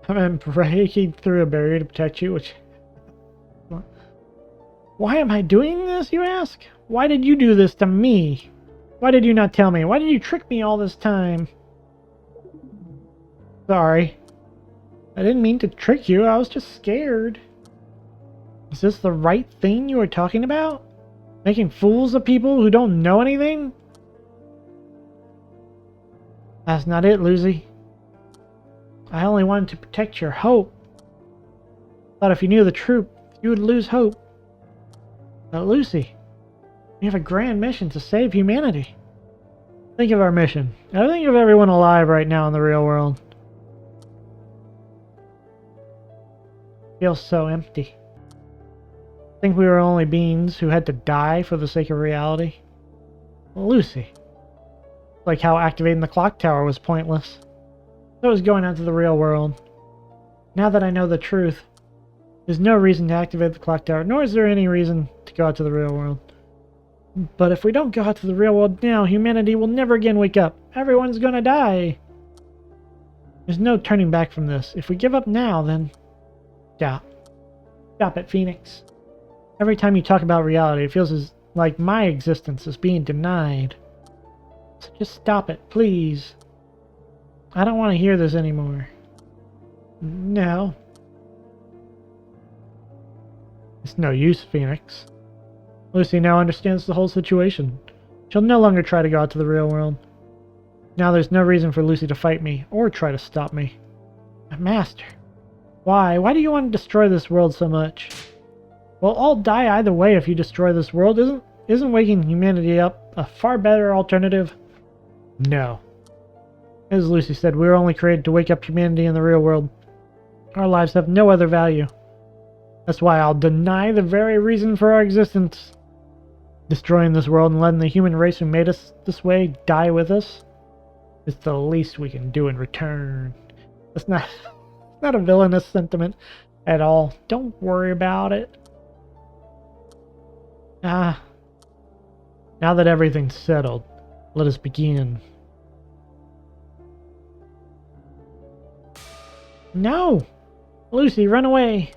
I'm breaking through a barrier to protect you, which... Why am I doing this, you ask? Why did you do this to me? Why did you not tell me? Why did you trick me all this time? Sorry. I didn't mean to trick you, I was just scared. Is this the right thing you were talking about? Making fools of people who don't know anything? That's not it, Lucy. I only wanted to protect your hope. Thought if you knew the truth, you would lose hope. But Lucy, we have a grand mission to save humanity. Think of our mission. Now think of everyone alive right now in the real world. Feels so empty. Think we were only beings who had to die for the sake of reality? Lucy. Like how activating the clock tower was pointless. So is going out to the real world. Now that I know the truth, there's no reason to activate the clock tower, nor is there any reason to go out to the real world. But if we don't go out to the real world now, humanity will never again wake up. Everyone's gonna die. There's no turning back from this. If we give up now, then... Stop. Stop it, Phoenix. Every time you talk about reality, it feels like my existence is being denied. So just stop it, please. I don't want to hear this anymore. No. It's no use, Phoenix. Lucy now understands the whole situation. She'll no longer try to go out to the real world. Now there's no reason for Lucy to fight me, or try to stop me. Master. Why? Why do you want to destroy this world so much? We'll all die either way if you destroy this world. Isn't waking humanity up a far better alternative? No. As Lucy said, we were only created to wake up humanity in the real world. Our lives have no other value. That's why I'll deny the very reason for our existence. Destroying this world and letting the human race who made us this way die with us is the least we can do in return. That's not a villainous sentiment at all. Don't worry about it. Now that everything's settled, let us begin. No! Lucy, run away!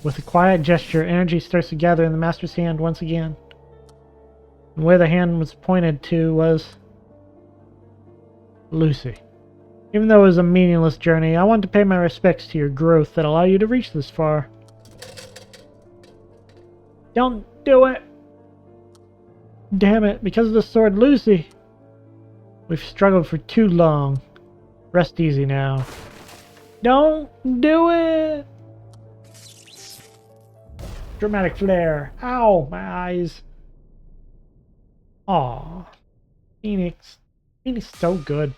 With a quiet gesture, energy starts to gather in the Master's hand once again. And where the hand was pointed to was... Lucy. Even though it was a meaningless journey, I want to pay my respects to your growth that allowed you to reach this far. Don't do it! Damn it, because of the sword, Lucy! We've struggled for too long. Rest easy now. Don't do it! Dramatic flare. Ow, my eyes. Aw. Phoenix. Phoenix is so good.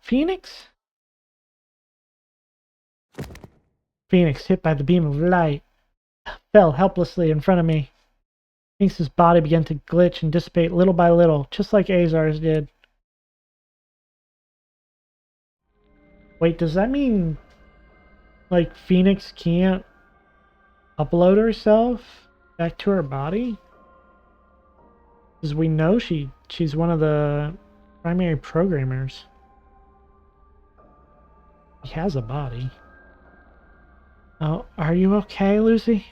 Phoenix? Phoenix, hit by the beam of light, fell helplessly in front of me. Phoenix's body began to glitch and dissipate little by little, just like Azar's did. Wait, does that mean, like, Phoenix can't upload herself back to her body? Because we know she's one of the primary programmers. She has a body. Oh, are you okay, Lucy?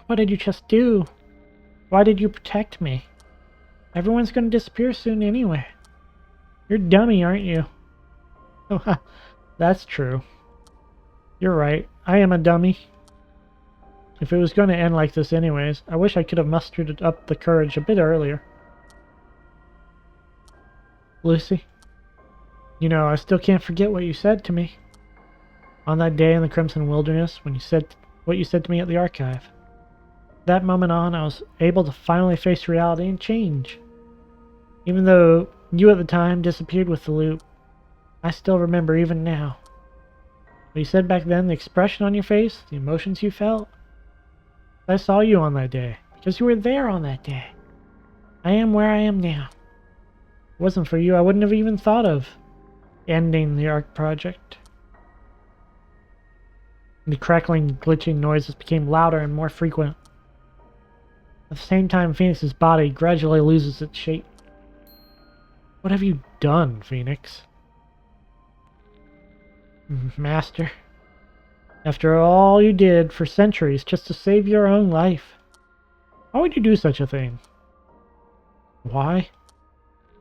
What did you just do? Why did you protect me? Everyone's gonna disappear soon anyway. You're a dummy, aren't you? Oh, that's true. You're right. I am a dummy. If it was going to end like this anyways, I wish I could have mustered up the courage a bit earlier. Lucy, you know, I still can't forget what you said to me. On that day in the Crimson Wilderness, when you said what you said to me at the archive. That moment on, I was able to finally face reality and change. Even though you at the time disappeared with the loop, I still remember even now. What you said back then, the expression on your face, the emotions you felt. I saw you on that day, because you were there on that day. I am where I am now. If it wasn't for you, I wouldn't have even thought of ending the ARC project. The crackling, glitching noises became louder and more frequent. At the same time, Phoenix's body gradually loses its shape. What have you done, Phoenix? Master, after all you did for centuries just to save your own life, why would you do such a thing? Why?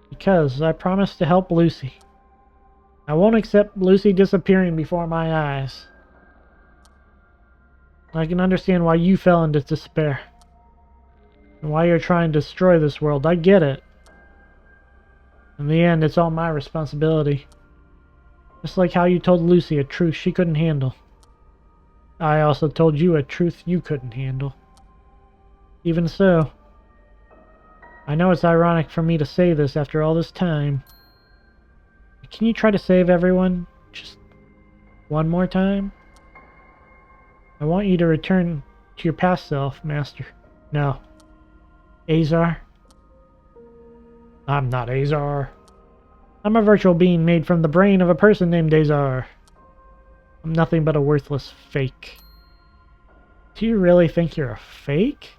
Because I promised to help Lucy. I won't accept Lucy disappearing before my eyes. I can understand why you fell into despair. And why you're trying to destroy this world. I get it. In the end, it's all my responsibility. Just like how you told Lucy a truth she couldn't handle. I also told you a truth you couldn't handle. Even so, I know it's ironic for me to say this after all this time. But can you try to save everyone just one more time? I want you to return to your past self, Master. No. Azar, I'm not Azar. I'm a virtual being made from the brain of a person named Azar. I'm nothing but a worthless fake. Do you really think you're a fake?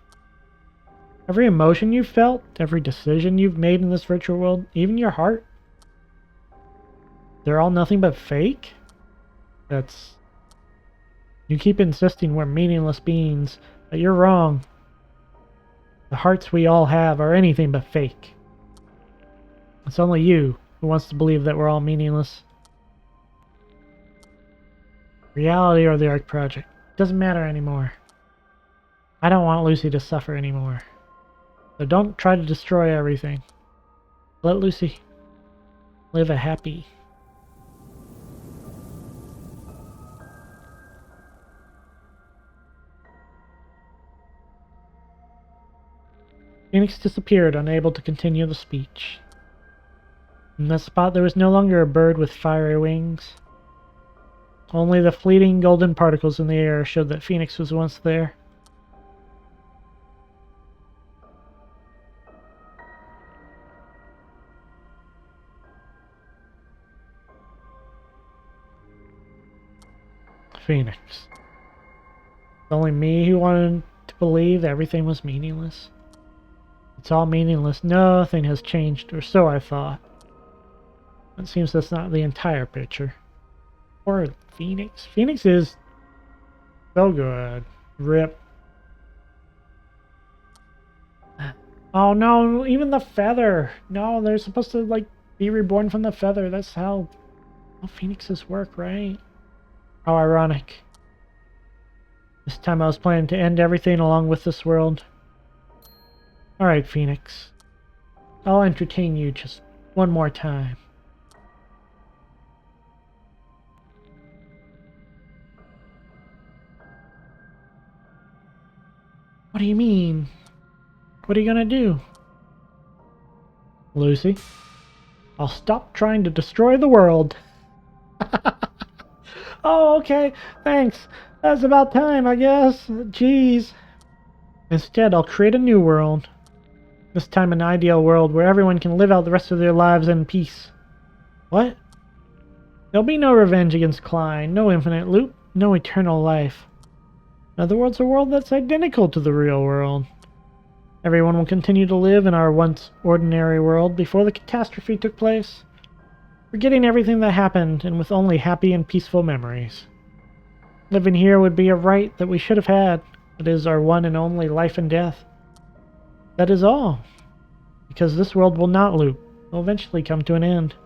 Every emotion you've felt, every decision you've made in this virtual world, even your heart, they're all nothing but fake? That's... You keep insisting we're meaningless beings, but you're wrong. The hearts we all have are anything but fake. It's only you who wants to believe that we're all meaningless. Reality or the Ark Project. Doesn't matter anymore. I don't want Lucy to suffer anymore. So don't try to destroy everything. Let Lucy live a happy... Phoenix disappeared, unable to continue the speech. In that spot there was no longer a bird with fiery wings. Only the fleeting golden particles in the air showed that Phoenix was once there. Phoenix. It's only me who wanted to believe everything was meaningless. It's all meaningless. Nothing has changed, or so I thought. It seems that's not the entire picture. Poor Phoenix. Phoenix is so good. Rip. Oh no, even the feather. No, they're supposed to like be reborn from the feather. That's how phoenixes work, right? How ironic. This time I was planning to end everything along with this world. Alright, Phoenix. I'll entertain you just one more time. What do you mean? What are you gonna do? Lucy, I'll stop trying to destroy the world. Oh, okay. Thanks. That's about time, I guess. Jeez. Instead, I'll create a new world. This time an ideal world where everyone can live out the rest of their lives in peace. What? There'll be no revenge against Klein, no infinite loop, no eternal life. In other words, a world that's identical to the real world. Everyone will continue to live in our once ordinary world before the catastrophe took place, forgetting everything that happened and with only happy and peaceful memories. Living here would be a right that we should have had. It is our one and only life and death. That is all. Because this world will not loop. It will eventually come to an end.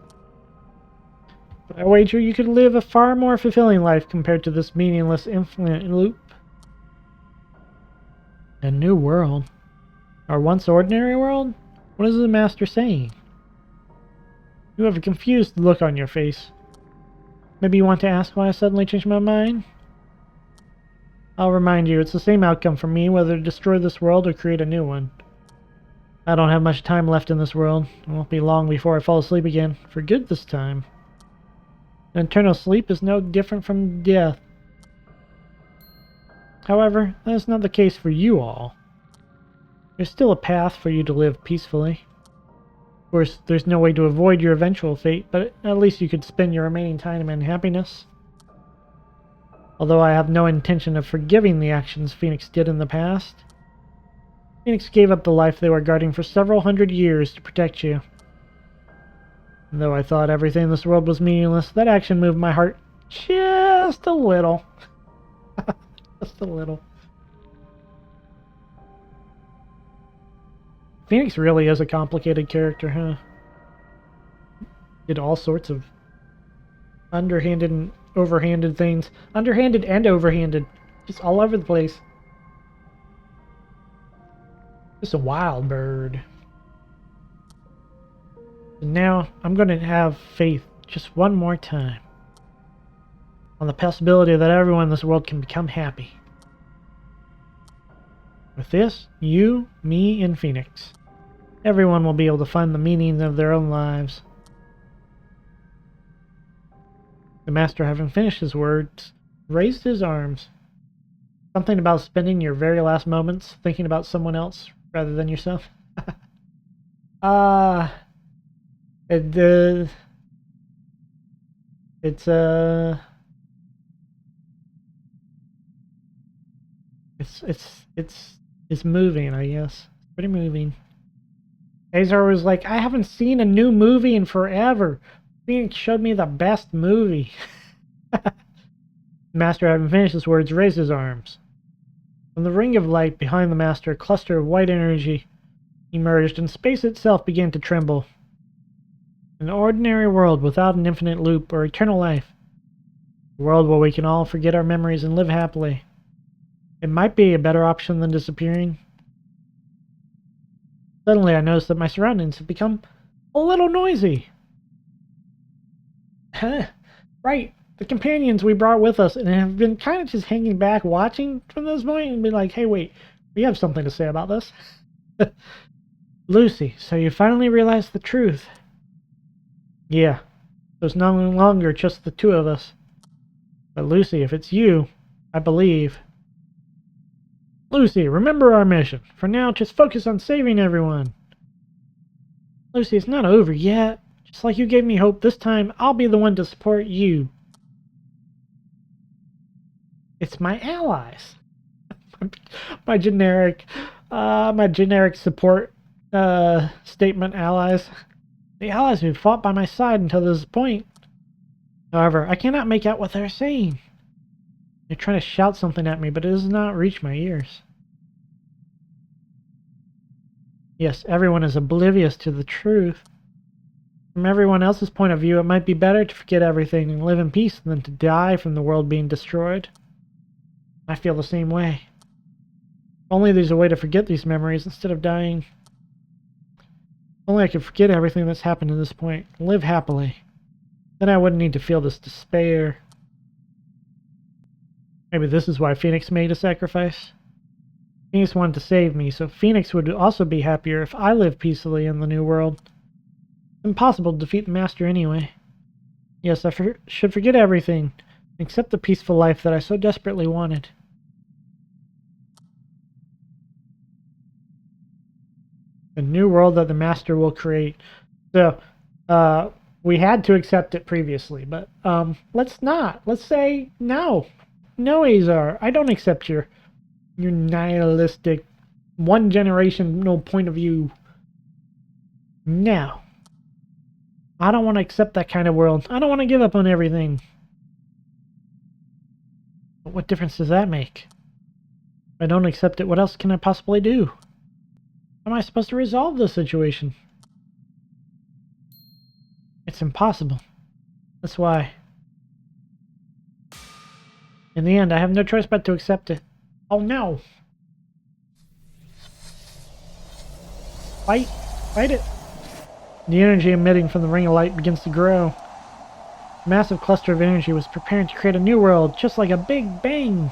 But I wager you could live a far more fulfilling life compared to this meaningless infinite loop. A new world? Our once ordinary world? What is the master saying? You have a confused look on your face. Maybe you want to ask why I suddenly changed my mind? I'll remind you, it's the same outcome for me whether to destroy this world or create a new one. I don't have much time left in this world. It won't be long before I fall asleep again, for good this time. An eternal sleep is no different from death. However, that is not the case for you all. There's still a path for you to live peacefully. Of course, there's no way to avoid your eventual fate, but at least you could spend your remaining time in happiness. Although I have no intention of forgiving the actions Phoenix did in the past. Phoenix gave up the life they were guarding for several hundred years to protect you. And though I thought everything in this world was meaningless, that action moved my heart just a little. Just a little. Phoenix really is a complicated character, huh? Did all sorts of underhanded and overhanded things. Underhanded and overhanded. Just all over the place. Just a wild bird. And now I'm going to have faith just one more time on the possibility that everyone in this world can become happy. With this, you, me, and Phoenix, everyone will be able to find the meaning of their own lives. The master, having finished his words, raised his arms. Something about spending your very last moments thinking about someone else rather than yourself. It's it's moving, I guess. It's pretty moving. Azar was like, I haven't seen a new movie in forever. Phoenix showed me the best movie. The master, having finished his words, raised his arms. From the ring of light behind the master, a cluster of white energy emerged, and space itself began to tremble. An ordinary world without an infinite loop or eternal life. A world where we can all forget our memories and live happily. It might be a better option than disappearing. Suddenly I noticed that my surroundings have become a little noisy. Right. The companions we brought with us and have been kind of just hanging back watching from this point and be like, hey, wait, we have something to say about this. Lucy, so you finally realized the truth. Yeah, there's no longer just the two of us. But Lucy, if it's you, I believe. Lucy, remember our mission. For now, just focus on saving everyone. Lucy, it's not over yet. Just like you gave me hope, this time I'll be the one to support you. It's my allies. my generic support statement allies. The allies who fought by my side until this point. However, I cannot make out what they're saying. They're trying to shout something at me, but it does not reach my ears. Yes, everyone is oblivious to the truth. From everyone else's point of view, it might be better to forget everything and live in peace than to die from the world being destroyed. I feel the same way. If only there's a way to forget these memories instead of dying. If only I could forget everything that's happened to this point and live happily. Then I wouldn't need to feel this despair. Maybe this is why Phoenix made a sacrifice. Phoenix wanted to save me, so Phoenix would also be happier if I lived peacefully in the new world. It's impossible to defeat the Master anyway. Yes, I should forget everything, except the peaceful life that I so desperately wanted. The new world that the Master will create. So, we had to accept it previously, but let's not. Let's say no. No, Azar, I don't accept your nihilistic, one-generational point of view. No. I don't want to accept that kind of world. I don't want to give up on everything. But what difference does that make? If I don't accept it, what else can I possibly do? How am I supposed to resolve this situation? It's impossible. That's why. In the end, I have no choice but to accept it. Oh no! Fight! Fight it! The energy emitting from the ring of light begins to grow. A massive cluster of energy was preparing to create a new world, just like a big bang!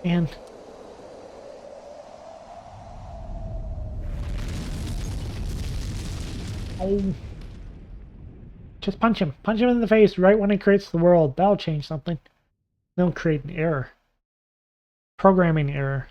And... oh... just punch him. Punch him in the face right when he creates the world. That'll change something. They'll create an error. Programming error.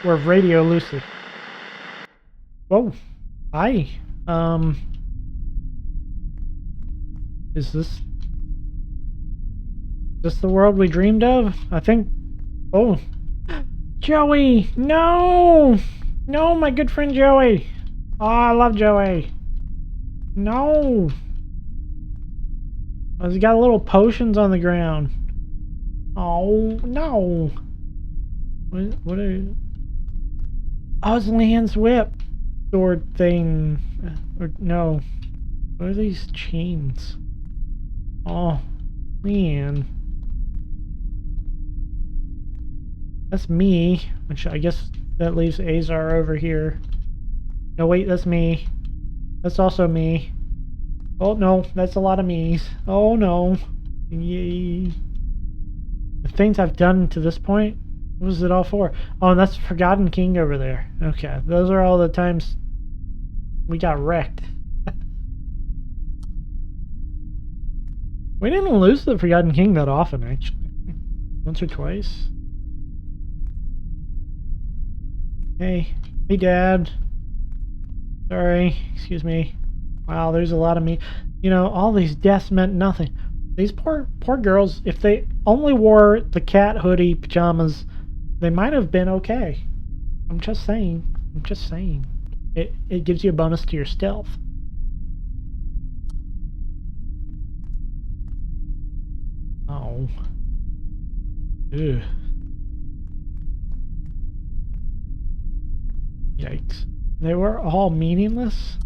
We're Radio Lucy. Whoa. Hi. Is this the world we dreamed of? I think... oh. Joey! No! No, my good friend Joey! Oh, I love Joey! No! Oh, he's got little potions on the ground. Oh, no! What are... oh, it's Leanne's whip! Sword thing... or, no. What are these chains? Oh, man. That's me, which I guess that leaves Azar over here. No, wait, that's me. That's also me. Oh, no, that's a lot of me's. Oh, no. Yay. The things I've done to this point, What was it all for? Oh, and that's Forgotten King over there. Okay, those are all the times we got wrecked. We didn't lose the Forgotten King that often, actually. Once or twice. Hey. Hey, Dad. Sorry. Excuse me. Wow, there's a lot of me. You know, all these deaths meant nothing. These poor girls, if they only wore the cat hoodie pajamas, they might have been okay. I'm just saying. I'm just saying. It gives you a bonus to your stealth. Oh. Ugh. Yikes. They were all meaningless?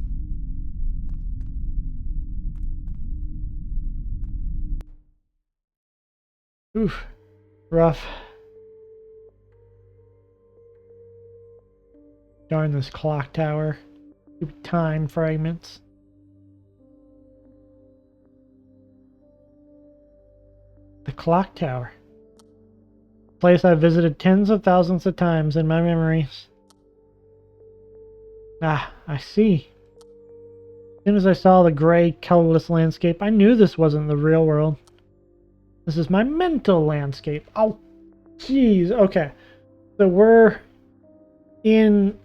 Oof. Rough. Darn this clock tower. Stupid time fragments. The clock tower. Place I've visited tens of thousands of times in my memories. Ah, I see. As soon as I saw the gray, colorless landscape, I knew this wasn't the real world. This is my mental landscape. Oh, jeez. Okay. So we're in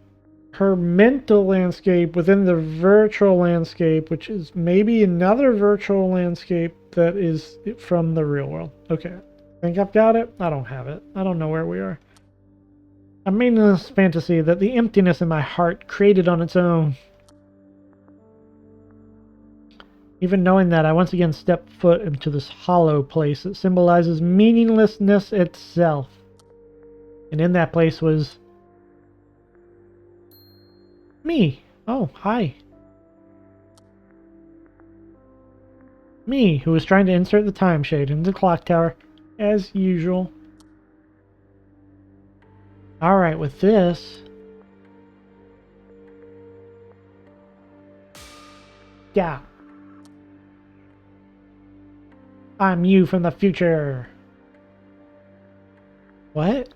her mental landscape within the virtual landscape, which is maybe another virtual landscape that is from the real world. Okay. Think I've got it? I don't have it. I don't know where we are. I'm in this fantasy that the emptiness in my heart created on its own. Even knowing that, I once again step foot into this hollow place that symbolizes meaninglessness itself. And in that place was me. Oh, hi. Me, who was trying to insert the time shade into the clock tower, as usual. Alright, with this... Yeah. I'm you from the future. What?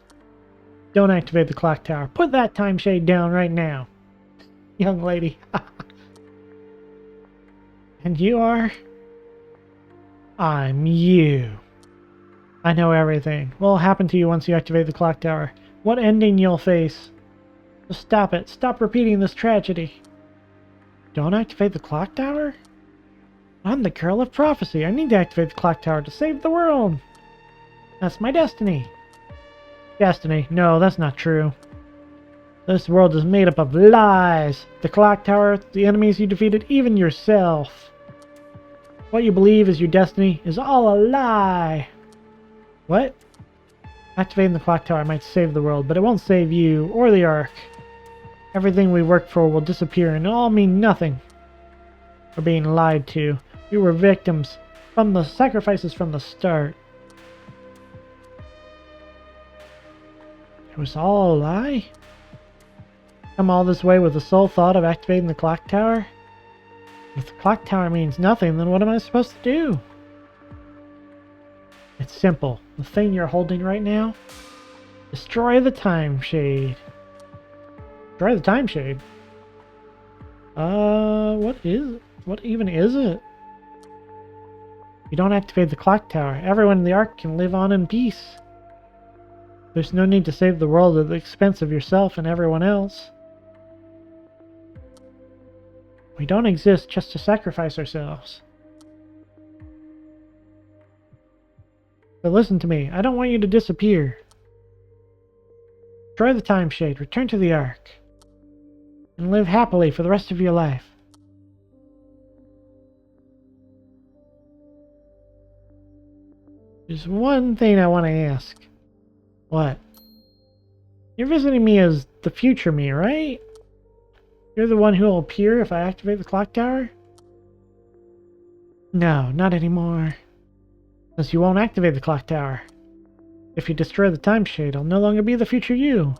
Don't activate the clock tower. Put that time shade down right now. Young lady. And you are? I'm you. I know everything. What will happen to you once you activate the clock tower? What ending you'll face? Just stop it. Stop repeating this tragedy. Don't activate the clock tower? I'm the girl of prophecy. I need to activate the clock tower to save the world. That's my destiny. Destiny? No, that's not true. This world is made up of lies. The clock tower, the enemies you defeated, even yourself. What you believe is your destiny is all a lie. What? Activating the clock tower might save the world, but it won't save you or the Ark. Everything we worked for will disappear and it'll all mean nothing. We're being lied to. We were victims from the sacrifices from the start. It was all a lie? Come all this way with the sole thought of activating the clock tower? If the clock tower means nothing, then what am I supposed to do? It's simple. The thing you're holding right now? Destroy the time shade. Destroy the time shade? What even is it? You don't activate the clock tower. Everyone in the Ark can live on in peace. There's no need to save the world at the expense of yourself and everyone else. We don't exist just to sacrifice ourselves. But listen to me. I don't want you to disappear. Destroy the time shade. Return to the Ark. And live happily for the rest of your life. There's one thing I want to ask. What? You're visiting me as the future me, right? You're the one who will appear if I activate the clock tower? No, not anymore. Since you won't activate the clock tower. If you destroy the time shade, I'll no longer be the future you.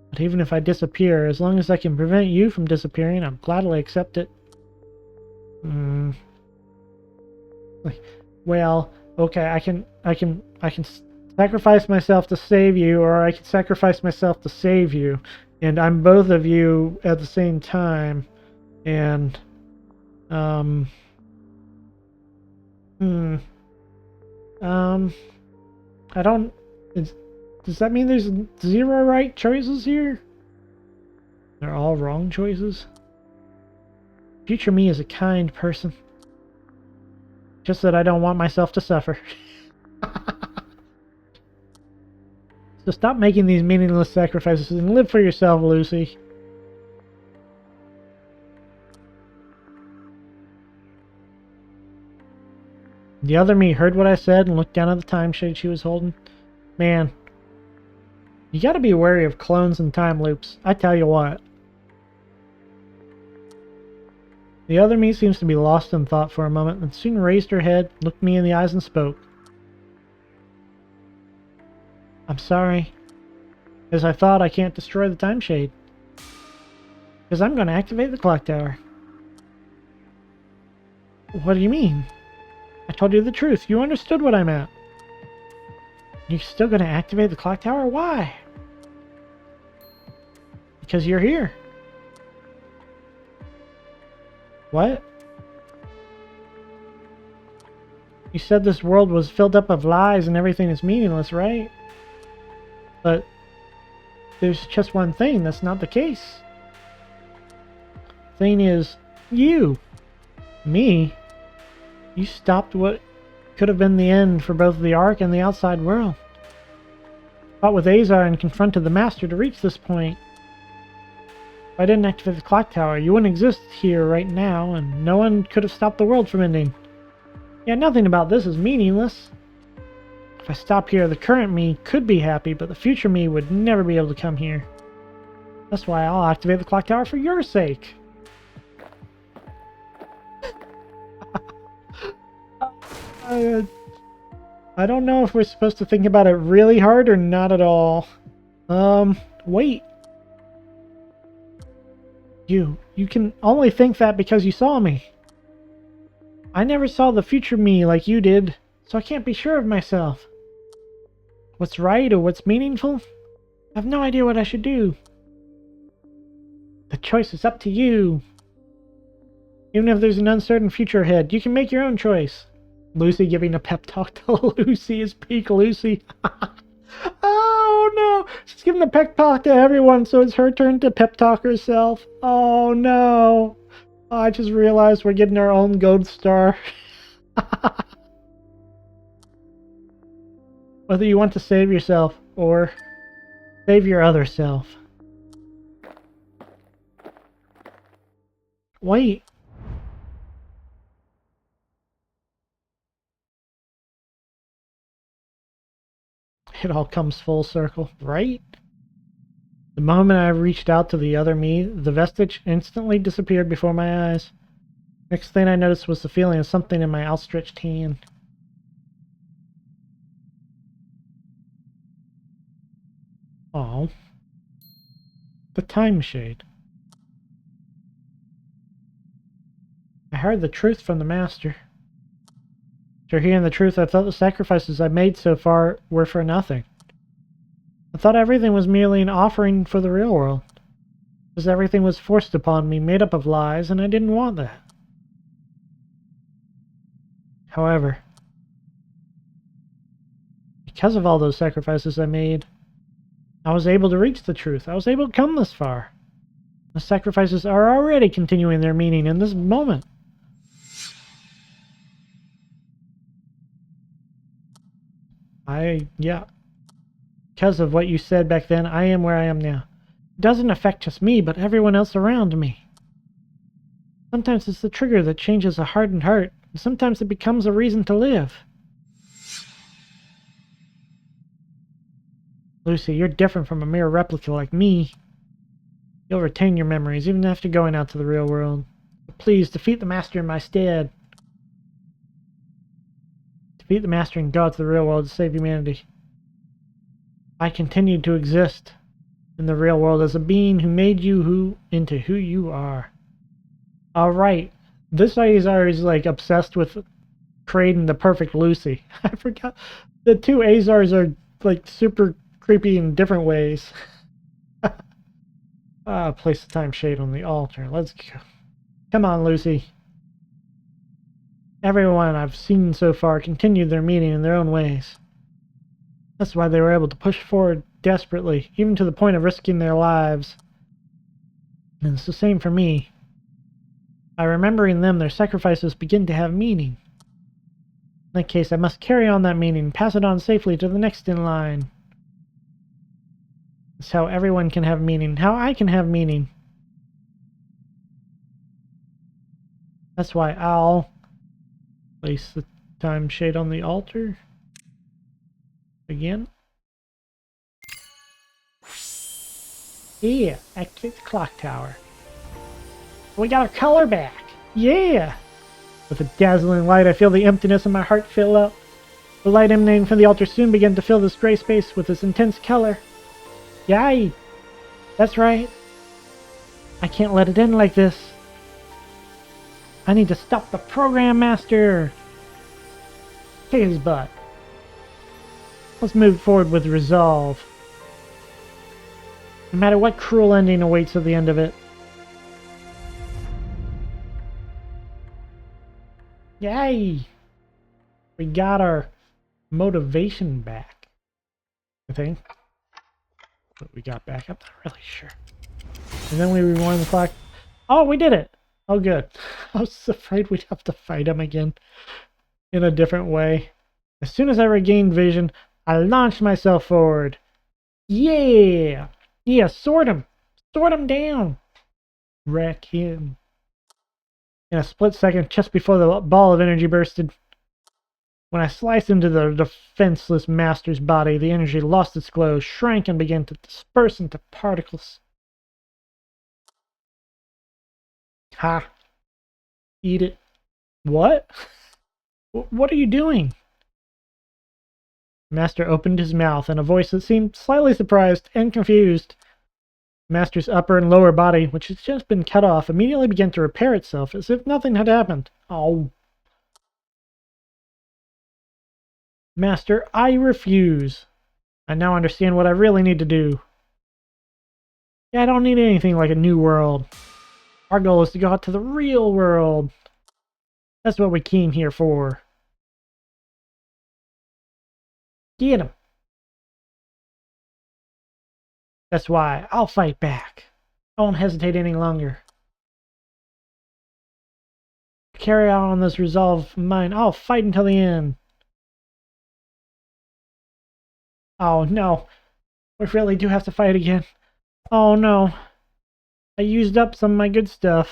But even if I disappear, as long as I can prevent you from disappearing, I'll gladly accept it. Well, okay, I can sacrifice myself to save you, or I could sacrifice myself to save you. And I'm both of you at the same time. And, I don't... Does that mean there's 0 right choices here? They're all wrong choices? Future me is a kind person. Just that I don't want myself to suffer. So stop making these meaningless sacrifices and live for yourself, Lucy. The other me heard what I said and looked down at the time shade she was holding. Man, you gotta be wary of clones and time loops. I tell you what. The other me seems to be lost in thought for a moment, and soon raised her head, looked me in the eyes, and spoke. I'm sorry. As I thought, I can't destroy the time shade. Because I'm going to activate the clock tower. What do you mean? I told you the truth. You understood what I meant. You're still going to activate the clock tower? Why? Because you're here. What? You said this world was filled up of lies and everything is meaningless, right? But there's just one thing. That's not the case. Thing is, you. Me. You stopped what could have been the end for both the Ark and the outside world. Fought with Azar and confronted the Master to reach this point. If I didn't activate the clock tower, you wouldn't exist here right now, and no one could have stopped the world from ending. Yeah, nothing about this is meaningless. If I stop here, the current me could be happy, but the future me would never be able to come here. That's why I'll activate the clock tower for your sake. I don't know if we're supposed to think about it really hard or not at all. Wait. You can only think that because you saw me. I never saw the future me like you did, so I can't be sure of myself. What's right or what's meaningful? I have no idea what I should do. The choice is up to you. Even if there's an uncertain future ahead, you can make your own choice. Lucy giving a pep talk to Lucy is peak Lucy. Oh no! She's giving a pep talk to everyone, so it's her turn to pep talk herself. Oh no! Oh, I just realized we're getting our own gold star. Whether you want to save yourself or save your other self. Wait. It all comes full circle, right? The moment I reached out to the other me, the vestige instantly disappeared before my eyes. Next thing I noticed was the feeling of something in my outstretched hand. Oh. The time shade. I heard the truth from the Master. After hearing the truth, I thought the sacrifices I made so far were for nothing. I thought everything was merely an offering for the real world. Because everything was forced upon me, made up of lies, and I didn't want that. However, because of all those sacrifices I made, I was able to reach the truth. I was able to come this far. The sacrifices are already continuing their meaning in this moment. Yeah. Because of what you said back then, I am where I am now. It doesn't affect just me, but everyone else around me. Sometimes it's the trigger that changes a hardened heart, and sometimes it becomes a reason to live. Lucy, you're different from a mere replica like me. You'll retain your memories, even after going out to the real world. But please, defeat the Master in my stead. Defeat the Master and go out to the real world to save humanity. I continue to exist in the real world as a being who made you into who you are. Alright, this Azar is like obsessed with creating the perfect Lucy. I forgot. The two Azars are like super creepy in different ways. Place the time shade on the altar. Let's go. Come on, Lucy. Everyone I've seen so far continued their meeting in their own ways. That's why they were able to push forward desperately, even to the point of risking their lives. And it's the same for me. By remembering them, their sacrifices begin to have meaning. In that case, I must carry on that meaning, pass it on safely to the next in line. It's how everyone can have meaning, how I can have meaning. That's why I'll place the time shade on the altar. Again. Yeah, activate the clock tower. We got our color back! Yeah! With a dazzling light, I feel the emptiness in my heart fill up. The light emanating from the altar soon began to fill this gray space with its intense color. Yay! That's right. I can't let it end like this. I need to stop the program master! Kick his butt. Let's move forward with resolve. No matter what cruel ending awaits at the end of it. Yay! We got our motivation back. I think. What we got back, I'm not really sure. And then we rewind the clock. Oh, we did it! Oh, good. I was afraid we'd have to fight him again. In a different way. As soon as I regained vision, I launched myself forward. Yeah! Yeah, sort him! Sort him down! Wreck him. In a split second, just before the ball of energy bursted, when I sliced into the defenseless master's body, the energy lost its glow, shrank, and began to disperse into particles. Ha! Eat it. What? What are you doing? Master opened his mouth in a voice that seemed slightly surprised and confused. Master's upper and lower body, which had just been cut off, immediately began to repair itself as if nothing had happened. Oh. Master, I refuse. I now understand what I really need to do. Yeah, I don't need anything like a new world. Our goal is to go out to the real world. That's what we came here for. Get him. That's why I'll fight back. I won't hesitate any longer. Carry out on this resolve of mine. I'll fight until the end. Oh no. We really do have to fight again. Oh no. I used up some of my good stuff.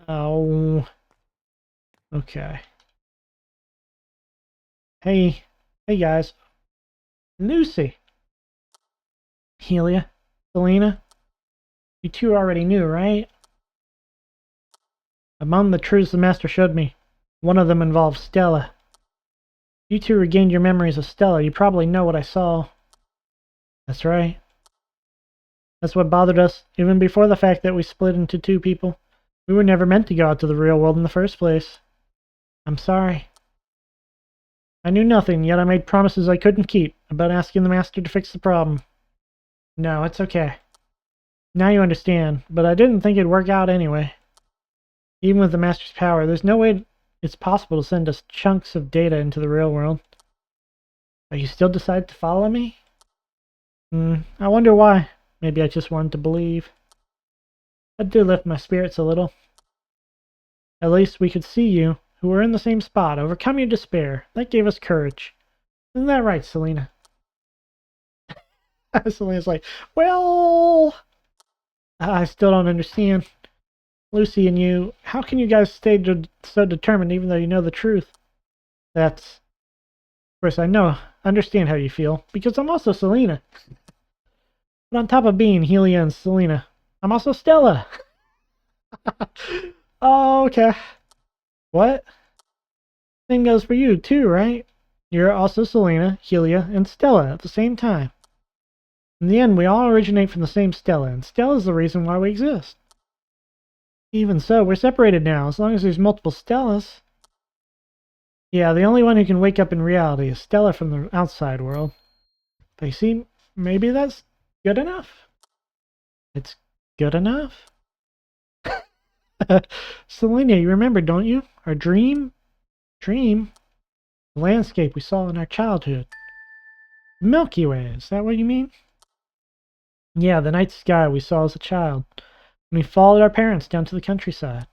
Oh. Okay. Hey. Hey guys. Lucy. Helia. Selena. You two already knew, right? Among the truths the Master showed me, one of them involved Stella. You two regained your memories of Stella. You probably know what I saw. That's right. That's what bothered us, even before the fact that we split into two people. We were never meant to go out to the real world in the first place. I'm sorry. I knew nothing, yet I made promises I couldn't keep about asking the Master to fix the problem. No, it's okay. Now you understand, but I didn't think it'd work out anyway. Even with the Master's power, there's no way it's possible to send us chunks of data into the real world. But you still decide to follow me? I wonder why. Maybe I just wanted to believe. That did lift my spirits a little. At least we could see you, who were in the same spot, overcome your despair. That gave us courage. Isn't that right, Selena? Selena's like, well... I still don't understand. Lucy and you, how can you guys stay so determined even though you know the truth? That's... Of course, I understand how you feel, because I'm also Selena. But on top of being Helia and Selena, I'm also Stella. Oh, okay. What? Same goes for you too, right? You're also Selena, Helia, and Stella at the same time. In the end, we all originate from the same Stella, and Stella's the reason why we exist. Even so, we're separated now, as long as there's multiple Stellas. Yeah, the only one who can wake up in reality is Stella from the outside world. But you see, maybe that's good enough. It's good enough. Selena, you remember, don't you? Our dream? Dream? The landscape we saw in our childhood. Milky Way, is that what you mean? Yeah, the night sky we saw as a child. When we followed our parents down to the countryside.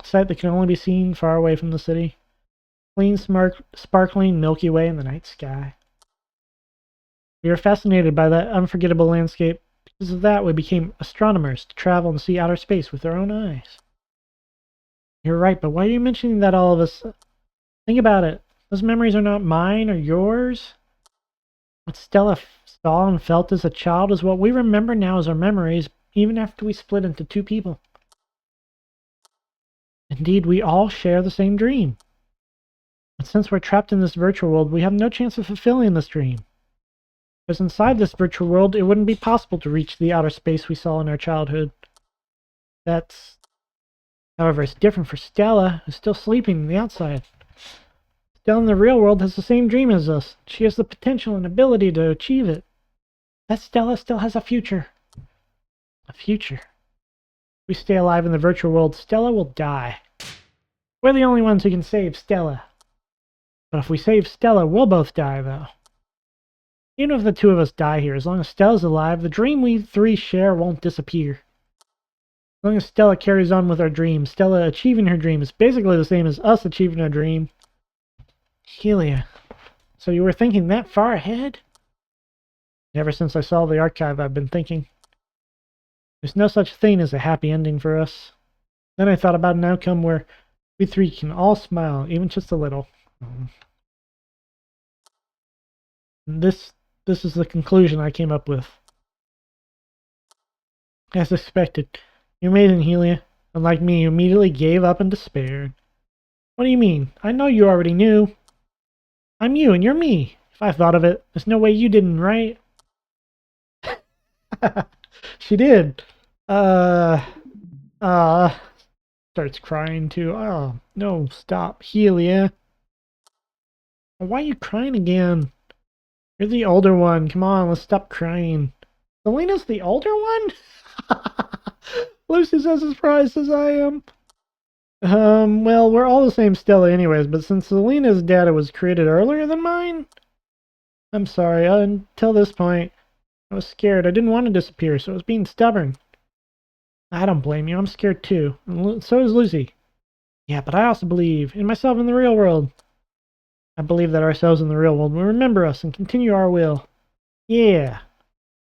A sight that can only be seen far away from the city. Clean, sparkling Milky Way in the night sky. We were fascinated by that unforgettable landscape. Because of that, we became astronomers to travel and see outer space with our own eyes. You're right, but why are you mentioning that all of us? Think about it. Those memories are not mine or yours. What Stella saw and felt as a child is what we remember now as our memories, even after we split into two people. Indeed, we all share the same dream. But since we're trapped in this virtual world, we have no chance of fulfilling this dream. Because inside this virtual world, it wouldn't be possible to reach the outer space we saw in our childhood. However, it's different for Stella, who's still sleeping on the outside. Stella in the real world has the same dream as us. She has the potential and ability to achieve it. That Stella still has a future. A future. If we stay alive in the virtual world, Stella will die. We're the only ones who can save Stella. But if we save Stella, we'll both die, though. Even if the two of us die here, as long as Stella's alive, the dream we three share won't disappear. As long as Stella carries on with our dream, Stella achieving her dream is basically the same as us achieving our dream. Helia, so you were thinking that far ahead? Ever since I saw the archive, I've been thinking. There's no such thing as a happy ending for us. Then I thought about an outcome where we three can all smile, even just a little. This is the conclusion I came up with. As expected, you're amazing, Helia. Unlike me, you immediately gave up and despaired. What do you mean? I know you already knew. I'm you and you're me. If I thought of it, there's no way you didn't, right? She did. Starts crying too. Oh, no, stop. Helia. Why are you crying again? You're the older one. Come on, let's stop crying. Selena's the older one? Lucy's as surprised as I am. Well, we're all the same Stella anyways, but since Selena's data was created earlier than mine? I'm sorry, until this point, I was scared. I didn't want to disappear, so I was being stubborn. I don't blame you, I'm scared too. And so is Lucy. Yeah, but I also believe in myself in the real world. I believe that ourselves in the real world will remember us and continue our will. Yeah.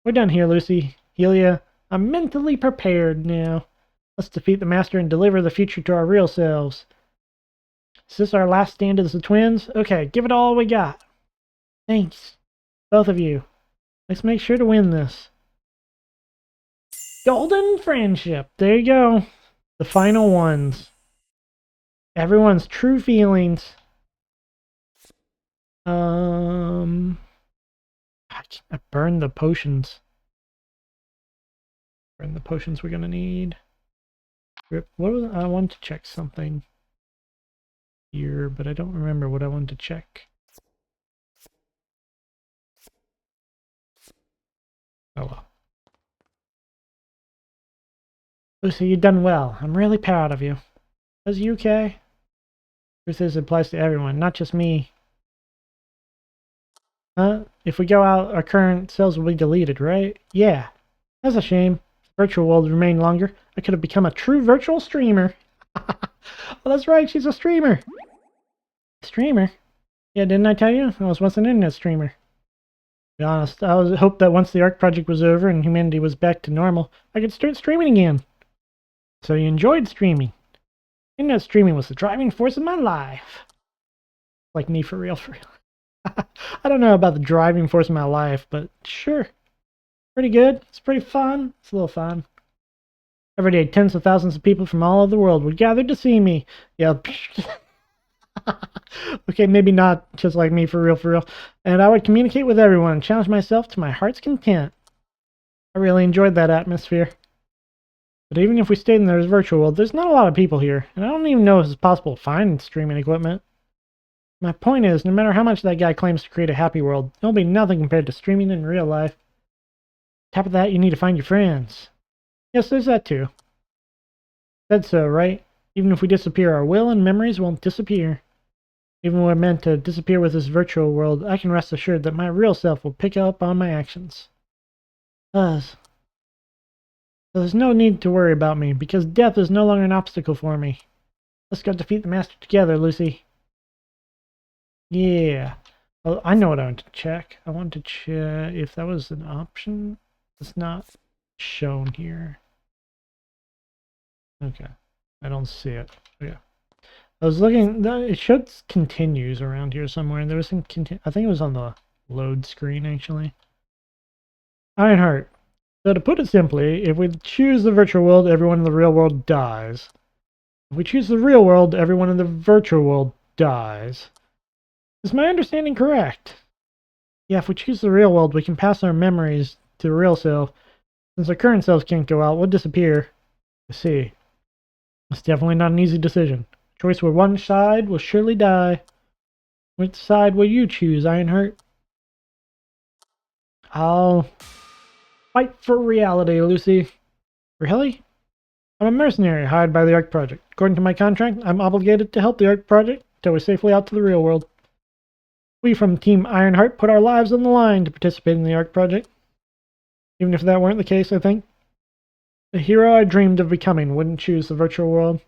We're done here, Lucy. Helia, I'm mentally prepared now. Let's defeat the Master and deliver the future to our real selves. Is this our last stand as the twins? Okay, give it all we got. Thanks. Both of you. Let's make sure to win this. Golden friendship. There you go. The final ones. Everyone's true feelings. I burned the potions. Burn the potions we're gonna need. What was I wanted to check something here, but I don't remember what I wanted to check. Oh well. Lucy, you've done well. I'm really proud of you. Is you okay? Truth is, it applies to everyone, not just me. Huh? If we go out, our current selves will be deleted, right? Yeah. That's a shame. Virtual world remained longer. I could have become a true virtual streamer. Well, that's right, she's a streamer. Streamer? Yeah, didn't I tell you? I was once an internet streamer. To be honest, I hoped that once the ARC project was over and humanity was back to normal, I could start streaming again. So you enjoyed streaming. Internet streaming was the driving force of my life. Like me, for real, for real. I don't know about the driving force of my life, but sure. Pretty good. It's pretty fun. It's a little fun. Every day, tens of thousands of people from all over the world would gather to see me. Yeah. Okay, maybe not just like me, for real, for real. And I would communicate with everyone and challenge myself to my heart's content. I really enjoyed that atmosphere. But even if we stayed in the virtual world, there's not a lot of people here. And I don't even know if it's possible to find streaming equipment. My point is, no matter how much that guy claims to create a happy world, it'll be nothing compared to streaming in real life. On top of that, you need to find your friends. Yes, there's that too. Said so, right? Even if we disappear, our will and memories won't disappear. Even when we're meant to disappear with this virtual world, I can rest assured that my real self will pick up on my actions. Thus, there's no need to worry about me, because death is no longer an obstacle for me. Let's go defeat the Master together, Lucy. Yeah. Well, I know what I want to check. I want to check if that was an option. It's not shown here. Okay. I don't see it. Yeah. I was looking, it showed continues around here somewhere, and there was some I think it was on the load screen, actually. Ironheart. So to put it simply, if we choose the virtual world, everyone in the real world dies. If we choose the real world, everyone in the virtual world dies. Is my understanding correct? Yeah, if we choose the real world, we can pass our memories to the real self. Since our current selves can't go out, we'll disappear. I see. It's definitely not an easy decision. Choice where one side will surely die. Which side will you choose, Ironheart? I'll fight for reality, Lucy. Really? I'm a mercenary hired by the Ark Project. According to my contract, I'm obligated to help the Ark Project until we're safely out to the real world. We from Team Ironheart put our lives on the line to participate in the Ark Project. Even if that weren't the case, I think the hero I dreamed of becoming wouldn't choose the virtual world.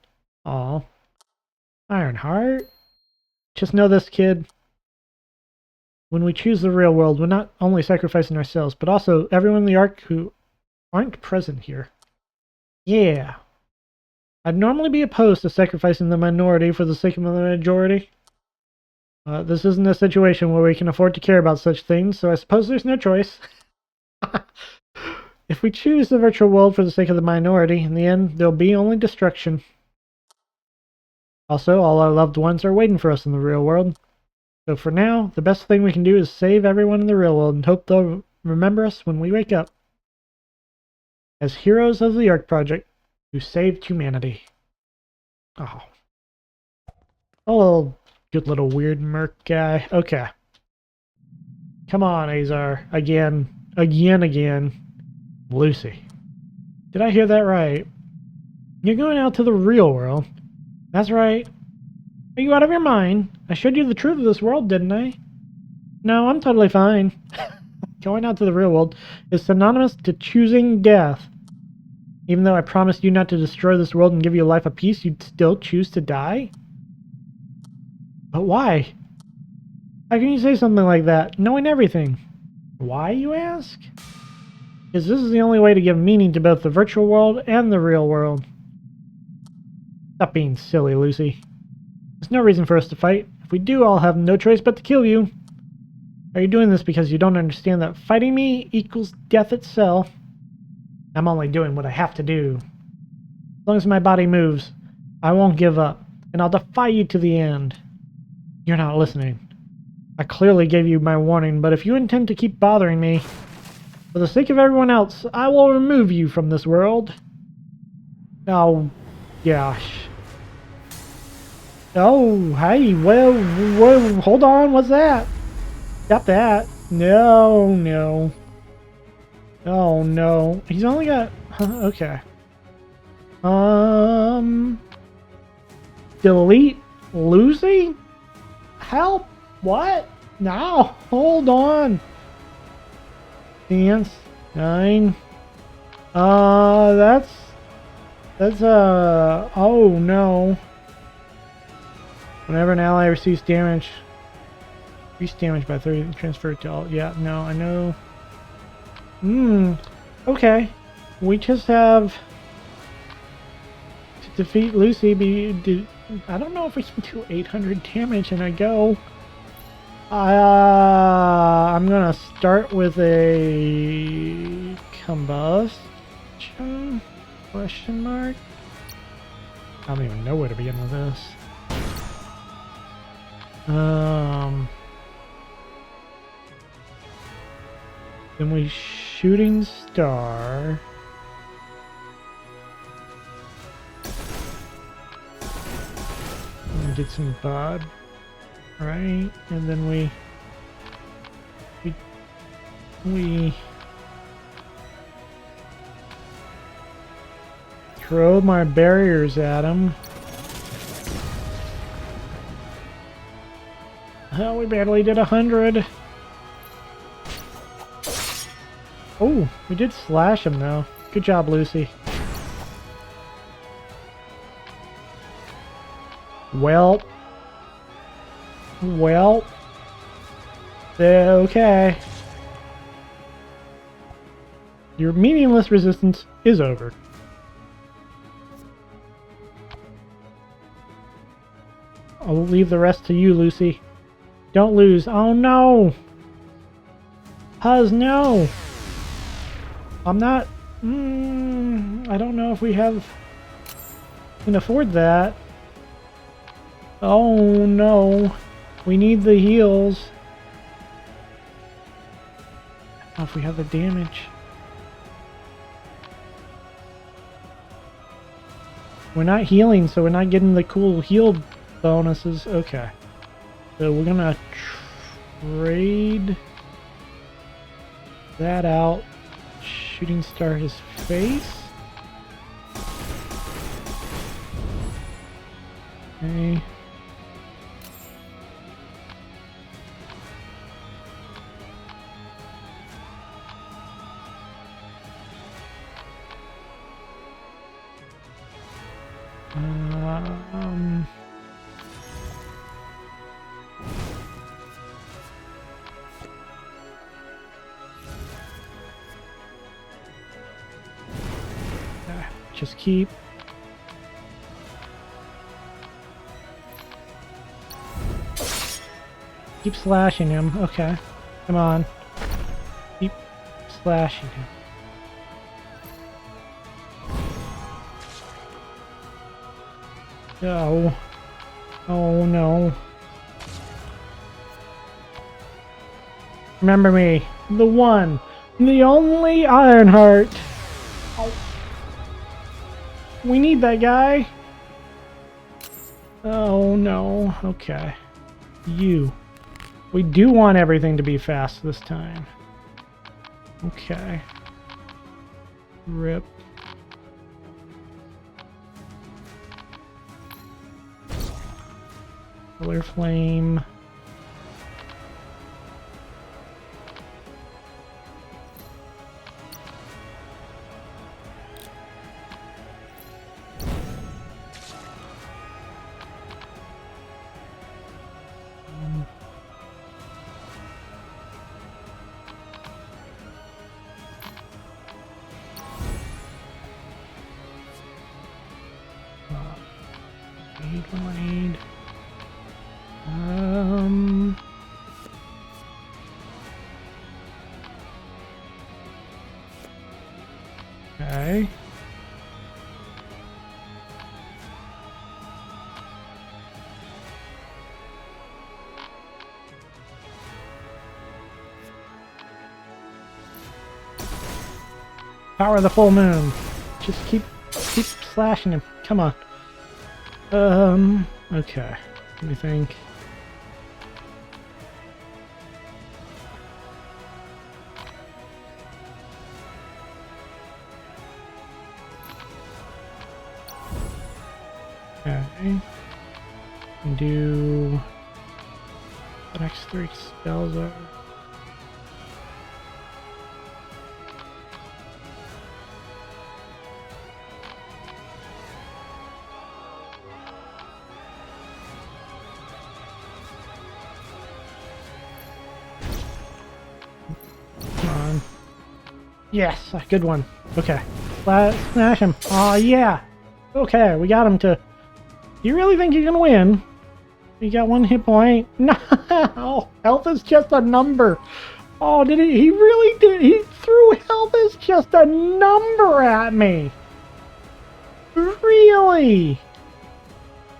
Aw. Ironheart? Just know this, kid. When we choose the real world, we're not only sacrificing ourselves, but also everyone in the Ark who aren't present here. Yeah. I'd normally be opposed to sacrificing the minority for the sake of the majority. This isn't a situation where we can afford to care about such things, so I suppose there's no choice. If we choose the virtual world for the sake of the minority, in the end, there'll be only destruction. Also, all our loved ones are waiting for us in the real world. So for now, the best thing we can do is save everyone in the real world and hope they'll remember us when we wake up. As heroes of the Ark Project, who saved humanity. Oh. Oh, good little weird merc guy. Okay. Come on, Azar. Again. Again. Lucy. Did I hear that right? You're going out to the real world. That's right. Are you out of your mind? I showed you the truth of this world, didn't I? No, I'm totally fine. Going out to the real world is synonymous to choosing death. Even though I promised you not to destroy this world and give you a life of peace, you'd still choose to die? But why? How can you say something like that, knowing everything? Why, you ask? Because this is the only way to give meaning to both the virtual world and the real world. Stop being silly, Lucy. There's no reason for us to fight. If we do, I'll have no choice but to kill you. Are you doing this because you don't understand that fighting me equals death itself? I'm only doing what I have to do. As long as my body moves, I won't give up, and I'll defy you to the end. You're not listening. I clearly gave you my warning, but if you intend to keep bothering me, for the sake of everyone else, I will remove you from this world. Oh, gosh. Oh, hey, whoa, hold on, what's that? Stop that. No. Oh, no. He's only got... okay. Delete Lucy? Help? What? No, hold on. Dance. 9. That's, oh, no. Whenever an ally receives damage, increase damage by 30, transfer it to all. Yeah, no, I know. Okay. We just have to defeat Lucy. I don't know if we can do 800 damage in a go. I'm gonna start with a combustion? Question mark? I don't even know where to begin with this. Then we shooting star. And get some bod. Right, and then we throw my barriers at him. Oh, we barely did 100. Oh, we did slash him though. Good job, Lucy. Well. Okay. Your meaningless resistance is over. I'll leave the rest to you, Lucy. Don't lose. Oh no! Huz, no! I'm not... I don't know if we can afford that. Oh no. We need the heals. I don't know if we have the damage. We're not healing, so we're not getting the cool heal bonuses. Okay. So we're gonna trade that out. Shooting star his face. Okay. Just keep slashing him. Okay, come on, keep slashing him. Oh, oh no! Remember me, the one, the only Ironheart. Oh. We need that guy. Oh no. Okay. You. We do want everything to be fast this time. Okay. Rip. Killer Flame. Blade. Okay. Power of the full moon. Just keep slashing him. Come on. Okay. Let me think. Okay. And do the next 3 spells are. Yes, a good one. Okay. Smash him. Oh, yeah. Okay, we got him to... You really think you're gonna win? You got 1 hit point? No! Health is just a number. Oh, did he? He really did. He threw health as just a number at me. Really?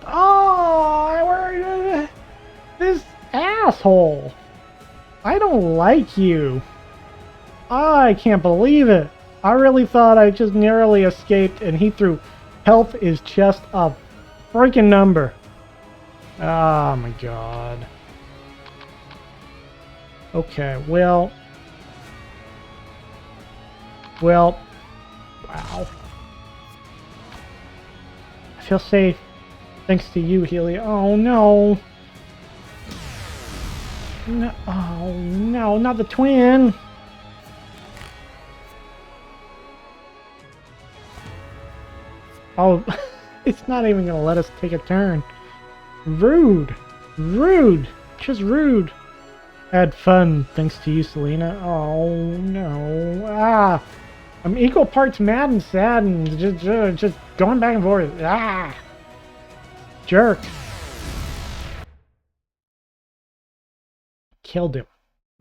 Oh, this asshole. I don't like you. I can't believe it. I really thought I just narrowly escaped, and he threw health is just a freaking number. Oh my god. Okay, well... Well... Wow. I feel safe. Thanks to you, Healy. Oh, no! No, oh, no, not the twin! Oh, it's not even gonna let us take a turn. Rude! Rude! Just rude! Had fun, thanks to you, Selena. Oh, no. Ah! I'm equal parts mad and sad and just going back and forth. Ah! Jerk. Killed him.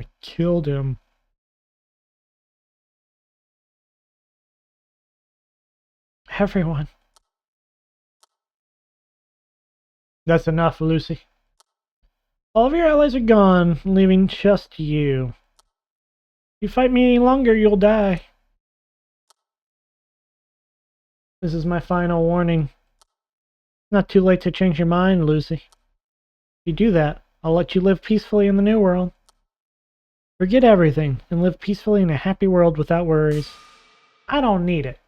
I killed him. Everyone. That's enough, Lucy. All of your allies are gone, leaving just you. If you fight me any longer, you'll die. This is my final warning. Not too late to change your mind, Lucy. If you do that, I'll let you live peacefully in the new world. Forget everything and live peacefully in a happy world without worries. I don't need it.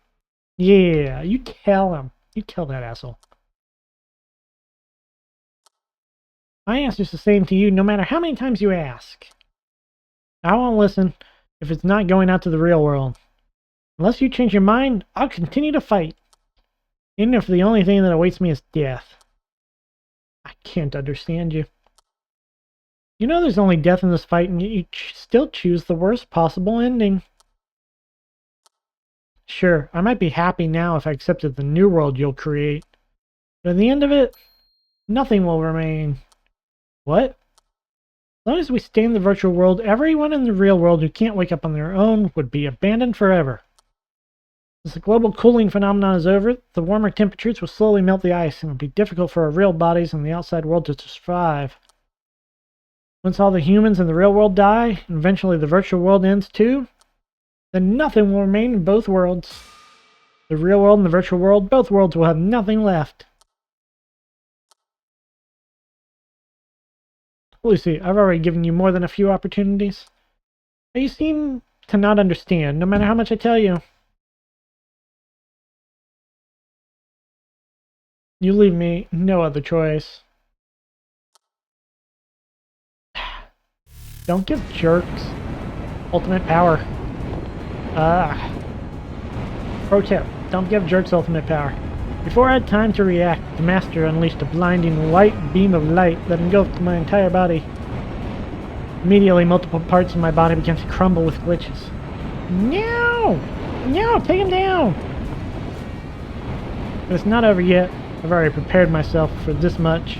Yeah, you tell him. You tell that asshole. My answer's the same to you no matter how many times you ask. I won't listen if it's not going out to the real world. Unless you change your mind, I'll continue to fight. Even if the only thing that awaits me is death. I can't understand you. You know there's only death in this fight, and yet you still choose the worst possible ending. Sure, I might be happy now if I accepted the new world you'll create. But at the end of it, nothing will remain. What? As long as we stay in the virtual world, everyone in the real world who can't wake up on their own would be abandoned forever. As the global cooling phenomenon is over, the warmer temperatures will slowly melt the ice, and it will be difficult for our real bodies in the outside world to survive. Once all the humans in the real world die, and eventually the virtual world ends too, then nothing will remain in both worlds. The real world and the virtual world, both worlds will have nothing left. Lucy, I've already given you more than a few opportunities. But you seem to not understand, no matter how much I tell you. You leave me no other choice. Don't give jerks ultimate power. Pro tip, don't give jerks ultimate power. Before I had time to react, the master unleashed a blinding white beam of light that engulfed my entire body. Immediately, multiple parts of my body began to crumble with glitches. No! No, take him down! But it's not over yet. I've already prepared myself for this much.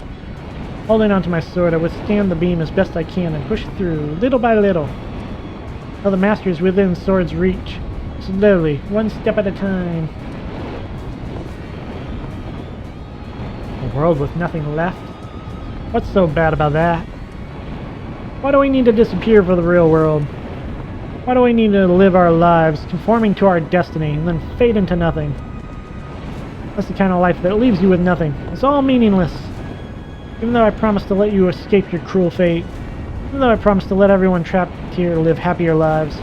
Holding onto my sword, I withstand the beam as best I can and push through, little by little. Till the master is within sword's reach. Slowly, one step at a time. A world with nothing left? What's so bad about that? Why do we need to disappear for the real world? Why do we need to live our lives conforming to our destiny and then fade into nothing? That's the kind of life that leaves you with nothing. It's all meaningless. Even though I promised to let you escape your cruel fate, even though I promised to let everyone trapped here live happier lives,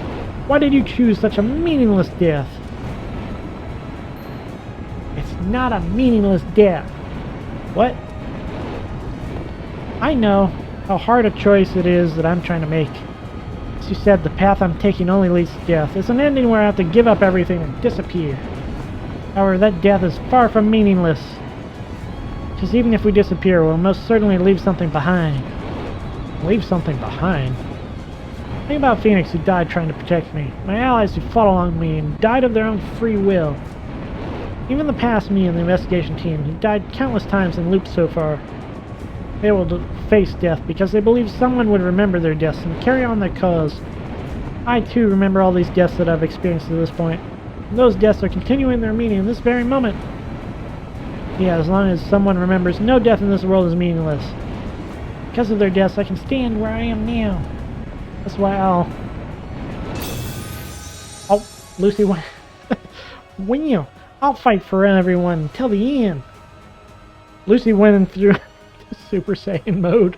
why did you choose such a meaningless death? It's not a meaningless death. What? I know how hard a choice it is that I'm trying to make. As you said, the path I'm taking only leads to death. It's an ending where I have to give up everything and disappear. However, that death is far from meaningless. Because even if we disappear, we'll most certainly leave something behind. Leave something behind? Think about Phoenix, who died trying to protect me. My allies who fought along me and died of their own free will. Even the past me and the investigation team, who died countless times and looped so far. They will face death because they believe someone would remember their deaths and carry on their cause. I too remember all these deaths that I've experienced to this point. And those deaths are continuing their meaning in this very moment. Yeah, as long as someone remembers, no death in this world is meaningless. Because of their deaths, I can stand where I am now. That's why I'll... Oh, Lucy, when I'll fight for everyone till the end. Lucy went through Super Saiyan mode.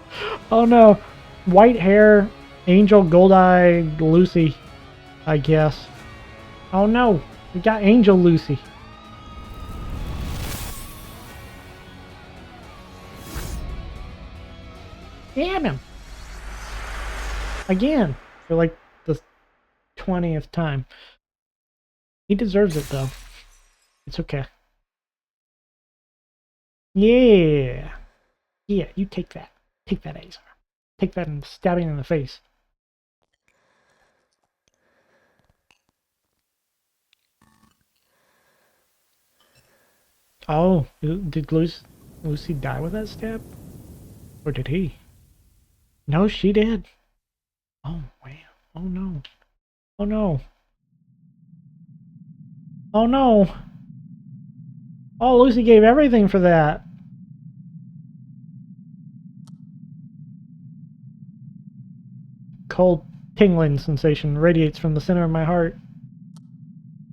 Oh no, white hair Angel Gold-Eyed Lucy, I guess. Oh no, we got Angel Lucy. Damn him! Again, for like the 20th time. He deserves it though. It's okay. Yeah! Yeah, you take that. Take that, Azar. Take that and stab him in the face. Oh, did Lucy die with that stab? Or did he? No, she did. Oh, wow. Oh, no. Oh, no. Oh, no. Oh, Lucy gave everything for that. Cold, tingling sensation radiates from the center of my heart.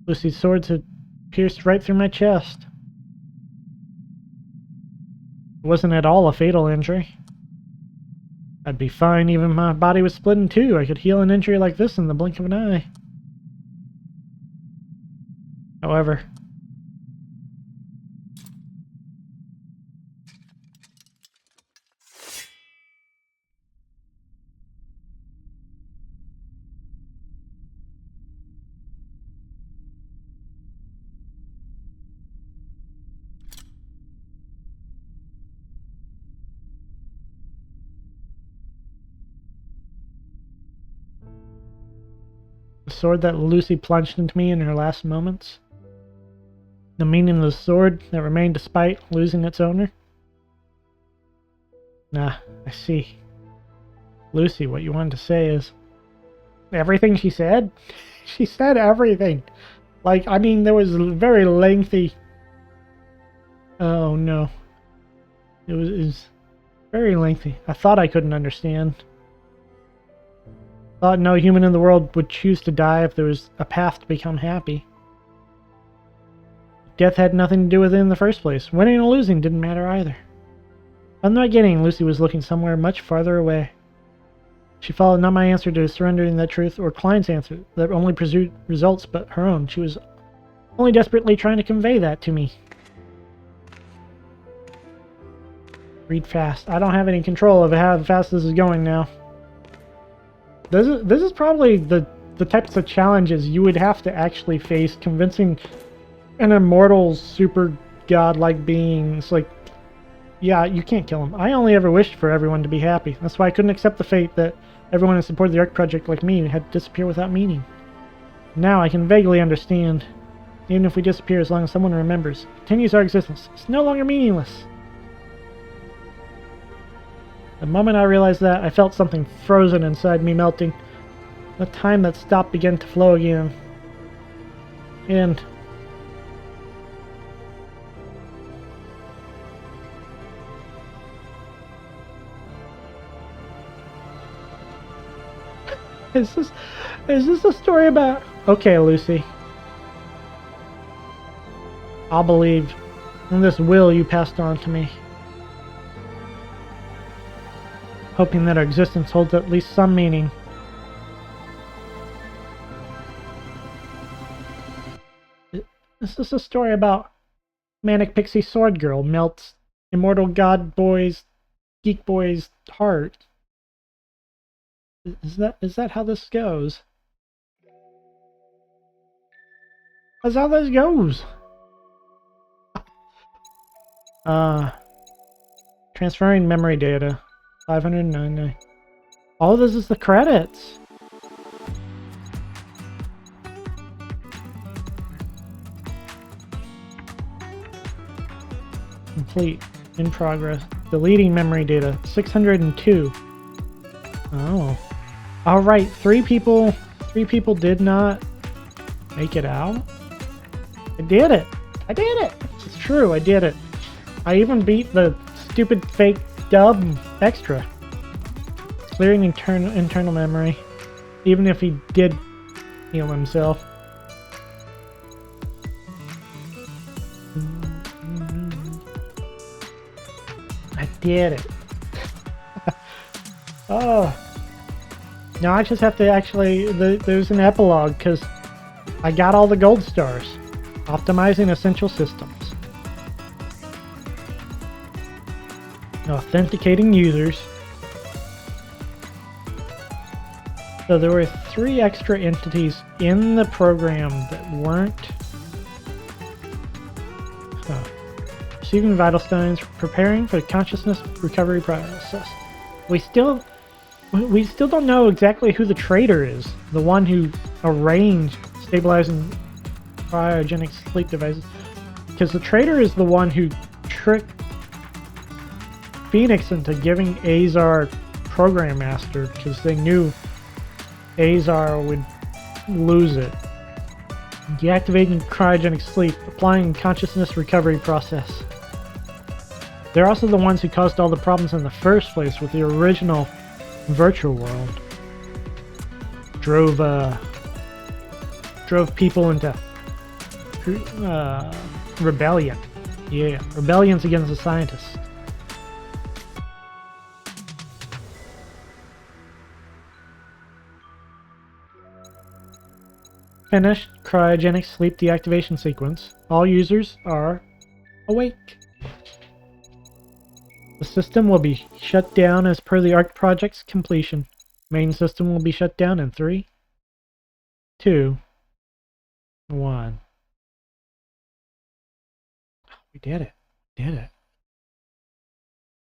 Lucy's swords had pierced right through my chest. It wasn't at all a fatal injury. I'd be fine even if my body was split in two. I could heal an injury like this in the blink of an eye. However, the sword that Lucy plunged into me in her last moments. The meaning of the sword that remained despite losing its owner. Nah, I see. Lucy, what you wanted to say is... Everything she said? She said everything. Like, I mean, there was a very lengthy... Oh, no. It was very lengthy. I thought I couldn't understand. Thought no human in the world would choose to die if there was a path to become happy. Death had nothing to do with it in the first place. Winning or losing didn't matter either. From the beginning, Lucy was looking somewhere much farther away. She followed not my answer to surrendering that truth or Klein's answer that only pursued results but her own. She was only desperately trying to convey that to me. Read fast. I don't have any control over how fast this is going now. This is probably the types of challenges you would have to actually face, convincing an immortal super godlike being. It's like, yeah, you can't kill him. I only ever wished for everyone to be happy. That's why I couldn't accept the fate that everyone who supported the ARC project like me had to disappear without meaning. Now I can vaguely understand. Even if we disappear, as long as someone remembers, continues our existence, it's no longer meaningless. The moment I realized that, I felt something frozen inside me melting. The time that stopped began to flow again. And... Is this a story about... Okay, Lucy. I'll believe in this will you passed on to me. Hoping that our existence holds at least some meaning. This is a story about Manic Pixie Sword Girl melts Immortal God Boy's, Geek Boy's heart. Is that how this goes? That's how this goes. Transferring memory data. 599. All this is the credits. Complete. In progress. Deleting memory data. 602. Oh. Alright, three people did not make it out. I did it! I did it! It's true, I did it. I even beat the stupid fake dub extra. Clearing internal memory. Even if he did heal himself. I did it. Oh. Now I just have to actually... There's an epilogue, because I got all the gold stars. Optimizing essential systems. Authenticating users. So there were 3 extra entities in the program that weren't... Receiving vital stones, preparing for the consciousness recovery process. We still don't know exactly who the traitor is. The one who arranged stabilizing cryogenic sleep devices. Because the traitor is the one who tricked Phoenix into giving Azar Program Master, because they knew Azar would lose it. Deactivating cryogenic sleep, applying consciousness recovery process. They're also the ones who caused all the problems in the first place with the original virtual world. Drove people into rebellion. Yeah, rebellions against the scientists. Finished cryogenic sleep deactivation sequence. All users are awake. The system will be shut down as per the ARC project's completion. Main system will be shut down in 3, 2, 1. We did it. Did it.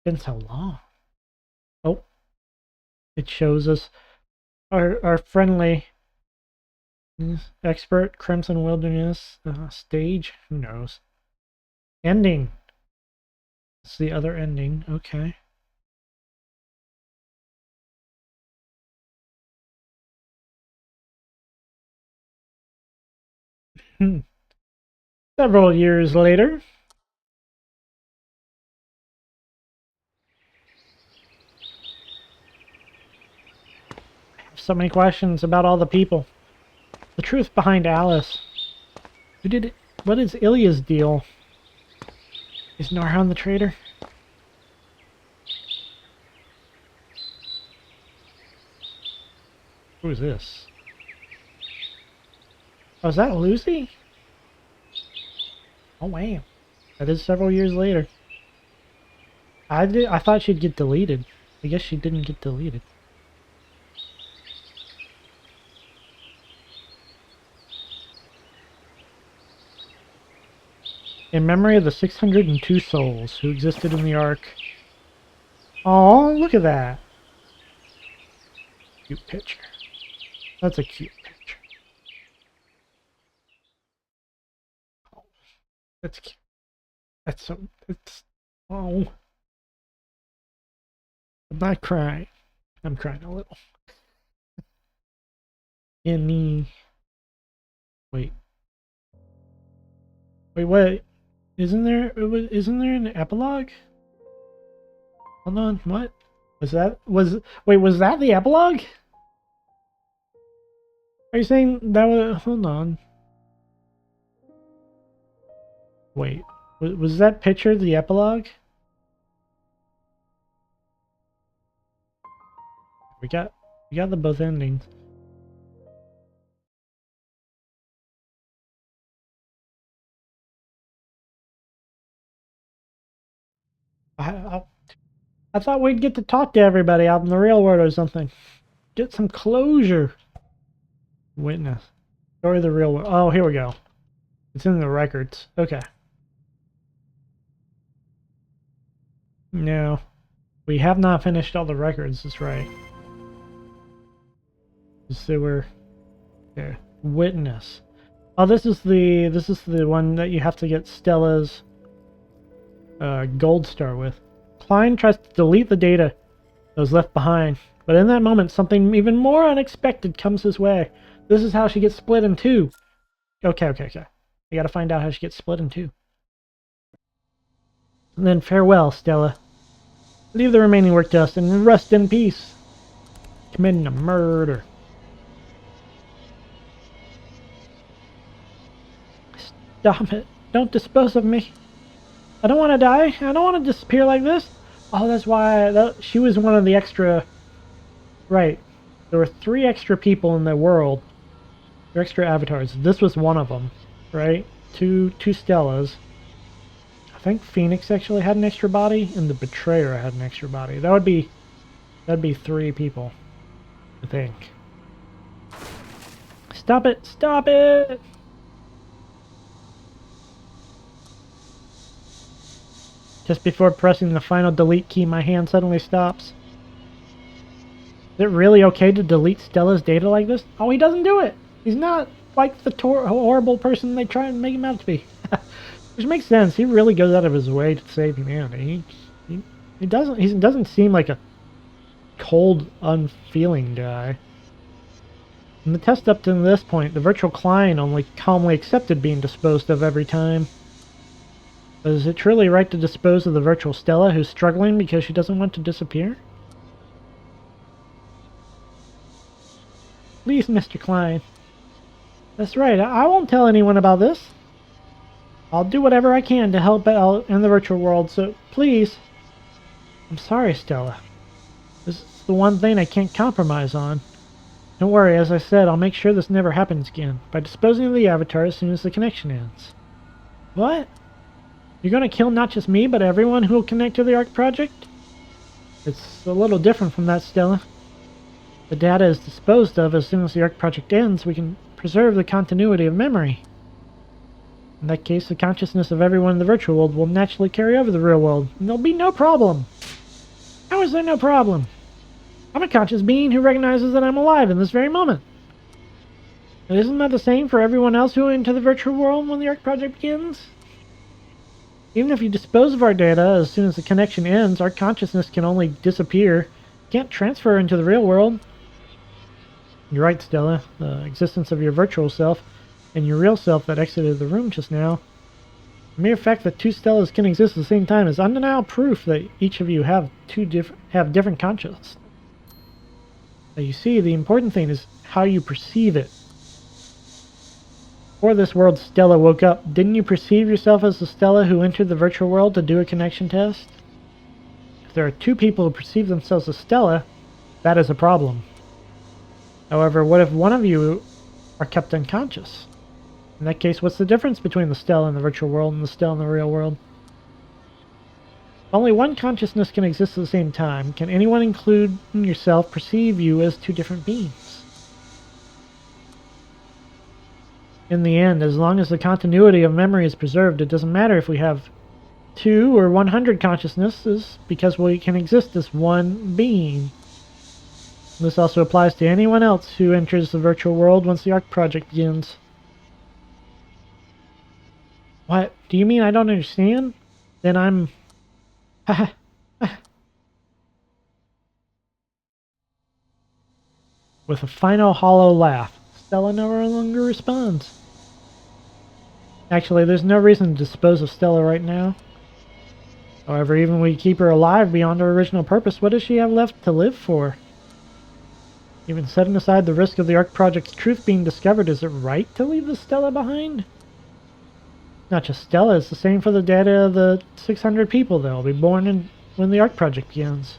Been so long. Oh. It shows us our friendly expert Crimson Wilderness stage. Who knows? Ending. It's the other ending. Okay. Several years later. I have so many questions about all the people. The truth behind Alice. Who did it? What is Ilya's deal? Is Narhan the traitor? Who is this? Oh, is that Lucy? Oh, wow. That is several years later. I thought she'd get deleted. I guess she didn't get deleted. In memory of the 602 souls who existed in the Ark. Oh, look at that. Cute picture. That's a cute picture. Oh, that's cute. That's so... It's... Oh. I'm not crying. I'm crying a little. In the... Wait. Wait, what? Isn't there an epilogue? Hold on, what? Was that the epilogue? Are you saying that was... Hold on. Wait, was that picture the epilogue? We got the both endings. I thought we'd get to talk to everybody out in the real world or something. Get some closure. Witness. Story of the real world. Oh, here we go. It's in the records. Okay. No. We have not finished all the records, that's right. So we're there. Witness. Oh, this is the one that you have to get Stella's gold star with. Klein tries to delete the data that was left behind, but in that moment something even more unexpected comes his way. This is how she gets split in 2. Okay. I gotta find out how she gets split in 2. And then farewell, Stella. Leave the remaining work to us and rest in peace. Committing a murder. Stop it. Don't dispose of me. I don't want to die. I don't want to disappear like this. Oh, that's why she was one of the extra... Right. there were 3 extra people in the world. 3 extra avatars. This was one of them, right? Two Stellas. I think Phoenix actually had an extra body, and the Betrayer had an extra body. That'd be 3 people, I think. Stop it! Stop it! Just before pressing the final delete key, my hand suddenly stops. Is it really okay to delete Stella's data like this? Oh, he doesn't do it! He's not like the horrible person they try and make him out to be. Which makes sense. He really goes out of his way to save humanity. He doesn't seem like a cold, unfeeling guy. In the test up to this point, the virtual client only calmly accepted being disposed of every time. But is it truly right to dispose of the virtual Stella who's struggling because she doesn't want to disappear? Please, Mr. Klein. That's right, I won't tell anyone about this. I'll do whatever I can to help out in the virtual world, so please. I'm sorry, Stella. This is the one thing I can't compromise on. Don't worry, as I said, I'll make sure this never happens again, by disposing of the avatar as soon as the connection ends. What? You're gonna kill not just me, but everyone who will connect to the ARC project? It's a little different from that, Stella. The data is disposed of as soon as the ARC project ends, we can preserve the continuity of memory. In that case, the consciousness of everyone in the virtual world will naturally carry over the real world, and there'll be no problem. How is there no problem? I'm a conscious being who recognizes that I'm alive in this very moment. And isn't that the same for everyone else who enter the virtual world when the ARC project begins? Even if you dispose of our data as soon as the connection ends, our consciousness can only disappear. It can't transfer into the real world. You're right, Stella. The existence of your virtual self and your real self that exited the room just now. The mere fact that 2 Stellas can exist at the same time is undeniable proof that each of you have different consciousness. Now you see, the important thing is how you perceive it. Before this world Stella woke up, didn't you perceive yourself as the Stella who entered the virtual world to do a connection test? If there are 2 people who perceive themselves as Stella, that is a problem. However, what if one of you are kept unconscious? In that case, what's the difference between the Stella in the virtual world and the Stella in the real world? Only one consciousness can exist at the same time. Can anyone, including yourself, perceive you as 2 different beings? In the end, as long as the continuity of memory is preserved, it doesn't matter if we have 2 or 100 consciousnesses, because we can exist as one being. This also applies to anyone else who enters the virtual world once the ARC project begins. What? Do you mean I don't understand? Then I'm... With a final hollow laugh, Stella no longer responds. Actually, there's no reason to dispose of Stella right now. However, even if we keep her alive beyond her original purpose, what does she have left to live for? Even setting aside the risk of the ARC project's truth being discovered, is it right to leave the Stella behind? Not just Stella, it's the same for the data of the 600 people that will be born when the ARC project begins.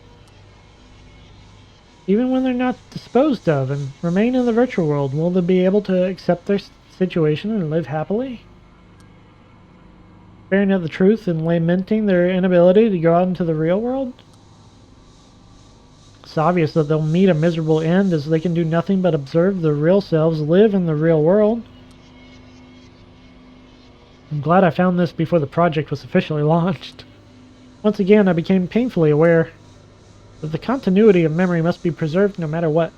Even when they're not disposed of and remain in the virtual world, will they be able to accept their situation and live happily? Bearing out the truth and lamenting their inability to go out into the real world? It's obvious that they'll meet a miserable end, as they can do nothing but observe their real selves live in the real world. I'm glad I found this before the project was officially launched. Once again, I became painfully aware that the continuity of memory must be preserved no matter what.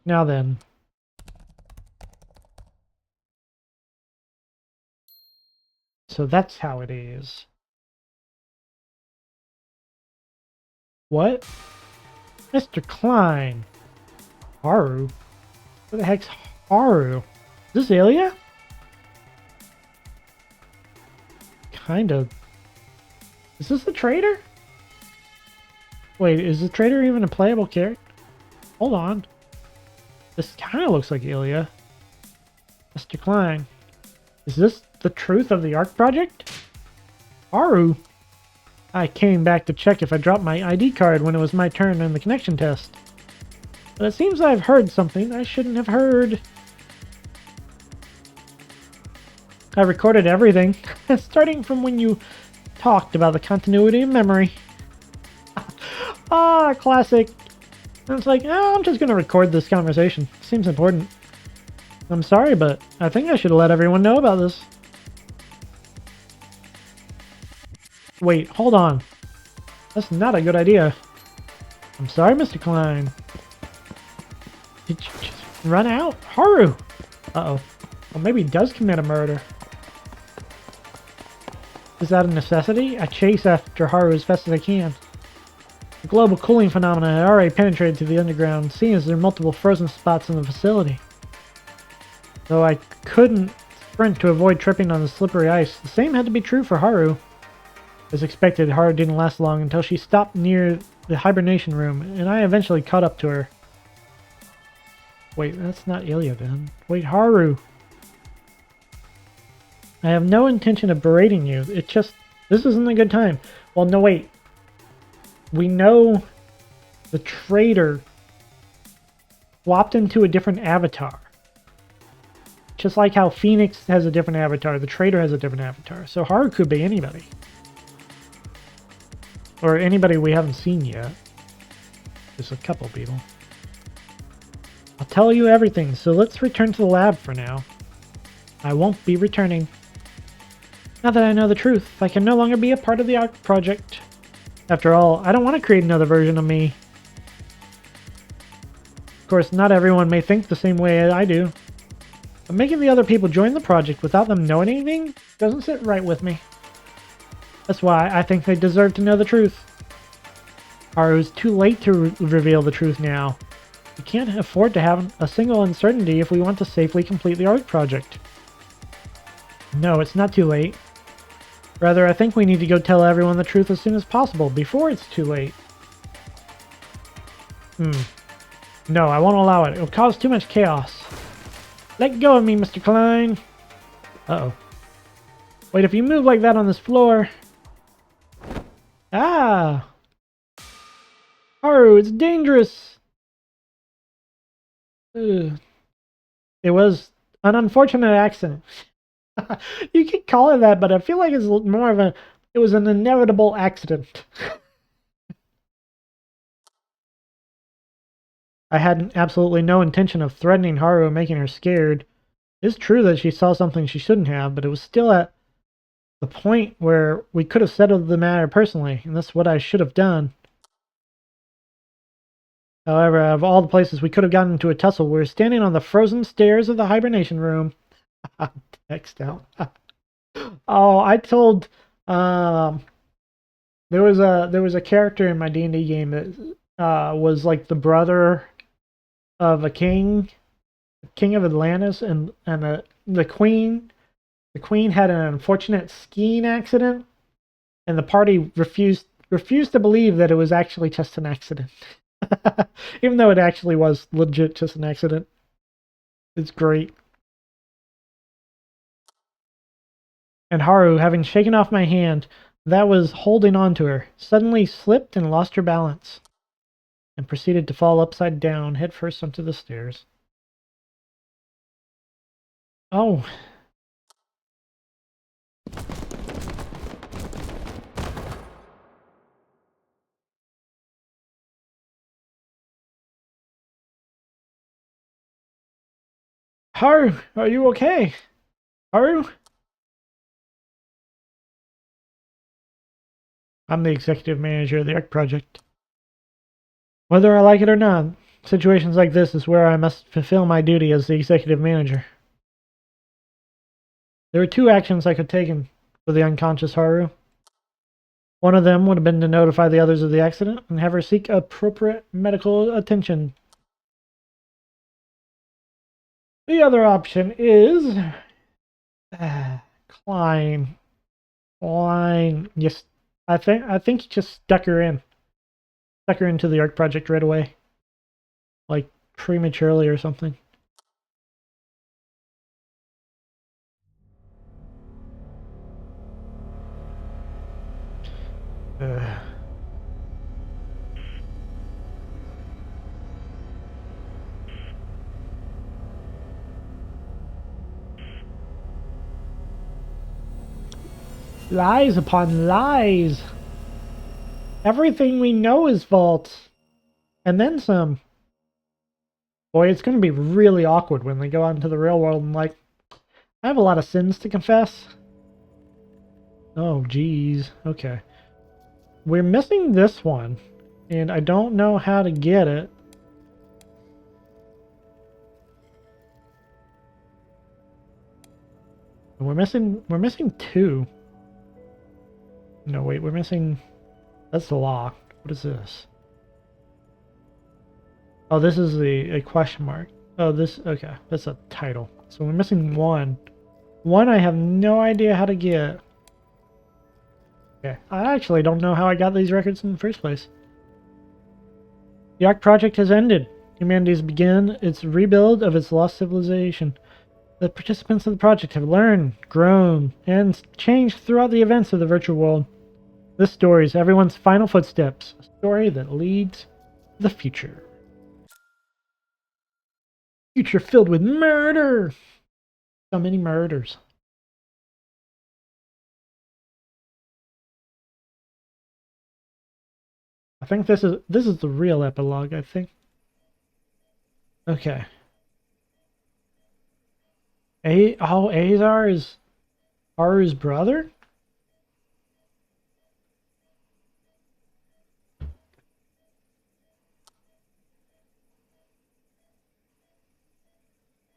Now then. So that's how it is. What? Mr. Klein. Haru? What the heck's Haru? Is this Ilya? Kind of. Is this the traitor? Wait, is the traitor even a playable character? Hold on. This kind of looks like Ilya. Mr. Klein. Is this the truth of the ARC project? Haru? I came back to check if I dropped my ID card when it was my turn in the connection test. But it seems I've heard something I shouldn't have heard. I recorded everything, starting from when you talked about the continuity of memory. Ah, classic. And it's like, oh, I'm just gonna record this conversation. Seems important. I'm sorry, but I think I should let everyone know about this. Wait, hold on. That's not a good idea. I'm sorry, Mr. Klein. Did you just run out? Haru! Uh-oh. Well, maybe he does commit a murder. Is that a necessity? I chase after Haru as fast as I can. The global cooling phenomena had already penetrated to the underground, seeing as there are multiple frozen spots in the facility. Though I couldn't sprint to avoid tripping on the slippery ice, the same had to be true for Haru. As expected, Haru didn't last long until she stopped near the hibernation room, and I eventually caught up to her. Wait, that's not Ilya then. Wait, Haru! I have no intention of berating you. It's just, this isn't a good time. Well, no, wait. We know the traitor swapped into a different avatar. Just like how Phoenix has a different avatar, the traitor has a different avatar. So Haru could be anybody. Or anybody we haven't seen yet. Just a couple people. I'll tell you everything, so let's return to the lab for now. I won't be returning. Now that I know the truth, I can no longer be a part of the ARC project. After all, I don't want to create another version of me. Of course, not everyone may think the same way as I do. But making the other people join the project without them knowing anything doesn't sit right with me. That's why I think they deserve to know the truth. Haru's too late to reveal the truth now. We can't afford to have a single uncertainty if we want to safely complete the ARC project. No, it's not too late. Rather, I think we need to go tell everyone the truth as soon as possible, before it's too late. No, I won't allow it. It'll cause too much chaos. Let go of me, Mr. Klein. Uh-oh. Wait, if you move like that on this floor... Ah! Haru, it's dangerous! Ugh. It was an unfortunate accident. You could call it that, but I feel like it's more of a... It was an inevitable accident. I had absolutely no intention of threatening Haru and making her scared. It's true that she saw something she shouldn't have, but it was still at the point where we could have settled the matter personally, and that's what I should have done. However, of all the places we could have gotten into a tussle, we were standing on the frozen stairs of the hibernation room. Text out. Oh, I told there was a character in my D&D game that was like the brother of a king of Atlantis, and the queen had an unfortunate skiing accident, and the party refused to believe that it was actually just an accident. Even though it actually was legit just an accident. It's great. And Haru, having shaken off my hand that was holding on to her, suddenly slipped and lost her balance, and proceeded to fall upside down, headfirst onto the stairs. Oh. Haru, are you okay? Haru? I'm the executive manager of the ARC project. Whether I like it or not, situations like this is where I must fulfill my duty as the executive manager. There were two actions I could take for the unconscious Haru. One of them would have been to notify the others of the accident and have her seek appropriate medical attention. The other option is... Klein. Yes, I think he just stuck her into the ARC project right away. Like, prematurely or something. Lies upon lies. Everything we know is false. And then some. Boy, it's going to be really awkward when they go out into the real world and like, I have a lot of sins to confess. Oh, geez. Okay. We're missing this one. And I don't know how to get it. We're missing two. No, wait, we're missing... That's the law. What is this? Oh, this is a question mark. Oh, this... Okay, that's a title. So we're missing one. One I have no idea how to get. Okay, I actually don't know how I got these records in the first place. The Ark Project has ended. Humanity has begun its rebuild of its lost civilization. The participants of the project have learned, grown, and changed throughout the events of the virtual world. This story is everyone's final footsteps, a story that leads to the future. Future filled with murder! So many murders. I think this is the real epilogue, I think. Okay. Azar is Haru's brother?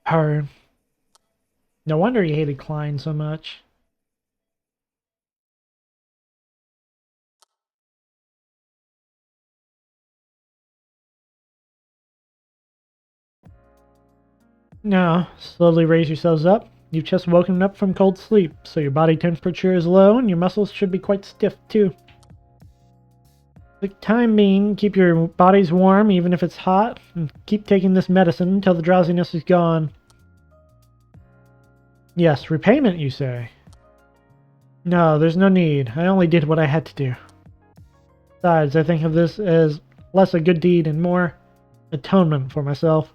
Haru. No wonder he hated Klein so much. Now, slowly raise yourselves up. You've just woken up from cold sleep, so your body temperature is low and your muscles should be quite stiff too. For the time being, keep your bodies warm even if it's hot, and keep taking this medicine until the drowsiness is gone. Yes, repayment, you say? No, there's no need. I only did what I had to do. Besides, I think of this as less a good deed and more atonement for myself.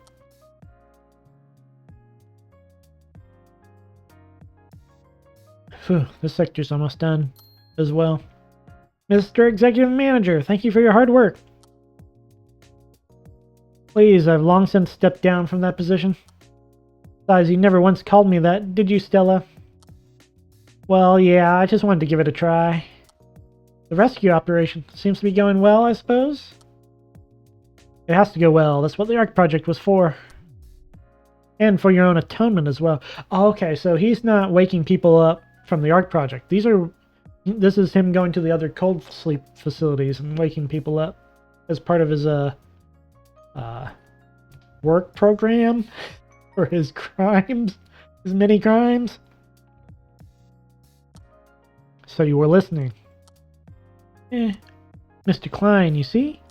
Phew, this sector's almost done as well. Mr. Executive Manager, thank you for your hard work. Please, I've long since stepped down from that position. Besides, you never once called me that, did you, Stella? Well, yeah, I just wanted to give it a try. The rescue operation seems to be going well, I suppose? It has to go well. That's what the Ark Project was for. And for your own atonement as well. Oh, okay, so he's not waking people up from the Ark Project. This is him going to the other cold sleep facilities and waking people up as part of his work program for his crimes, his many crimes. So you were listening. Mr. Klein, you see?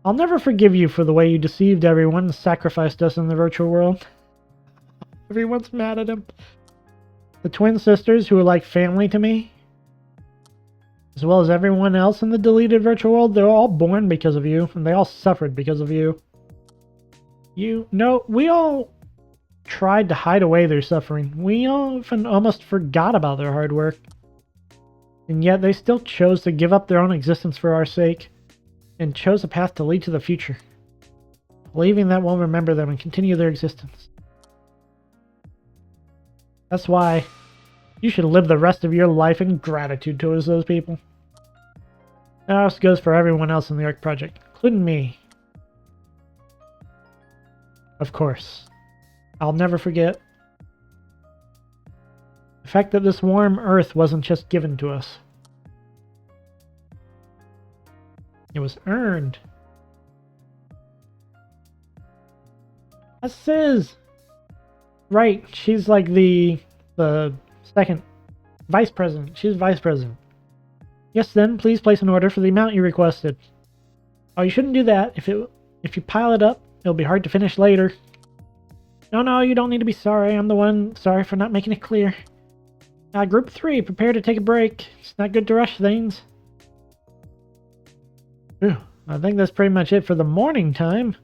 I'll never forgive you for the way you deceived everyone and sacrificed us in the virtual world. Everyone's mad at him. The twin sisters who are like family to me, as well as everyone else in the deleted virtual world, they're all born because of you, and they all suffered because of you. We all tried to hide away their suffering. We often almost forgot about their hard work. And yet they still chose to give up their own existence for our sake, and chose a path to lead to the future, believing that we'll remember them and continue their existence. That's why you should live the rest of your life in gratitude towards those people. That also goes for everyone else in the Ark Project, including me. Of course. I'll never forget the fact that this warm earth wasn't just given to us. It was earned. That's Sis. Right, she's like the second vice president. She's vice president. Yes, then, please place an order for the amount you requested. Oh, you shouldn't do that. If you pile it up, it'll be hard to finish later. No, you don't need to be sorry. I'm the one sorry for not making it clear. Group 3, prepare to take a break. It's not good to rush things. Whew, I think that's pretty much it for the morning time.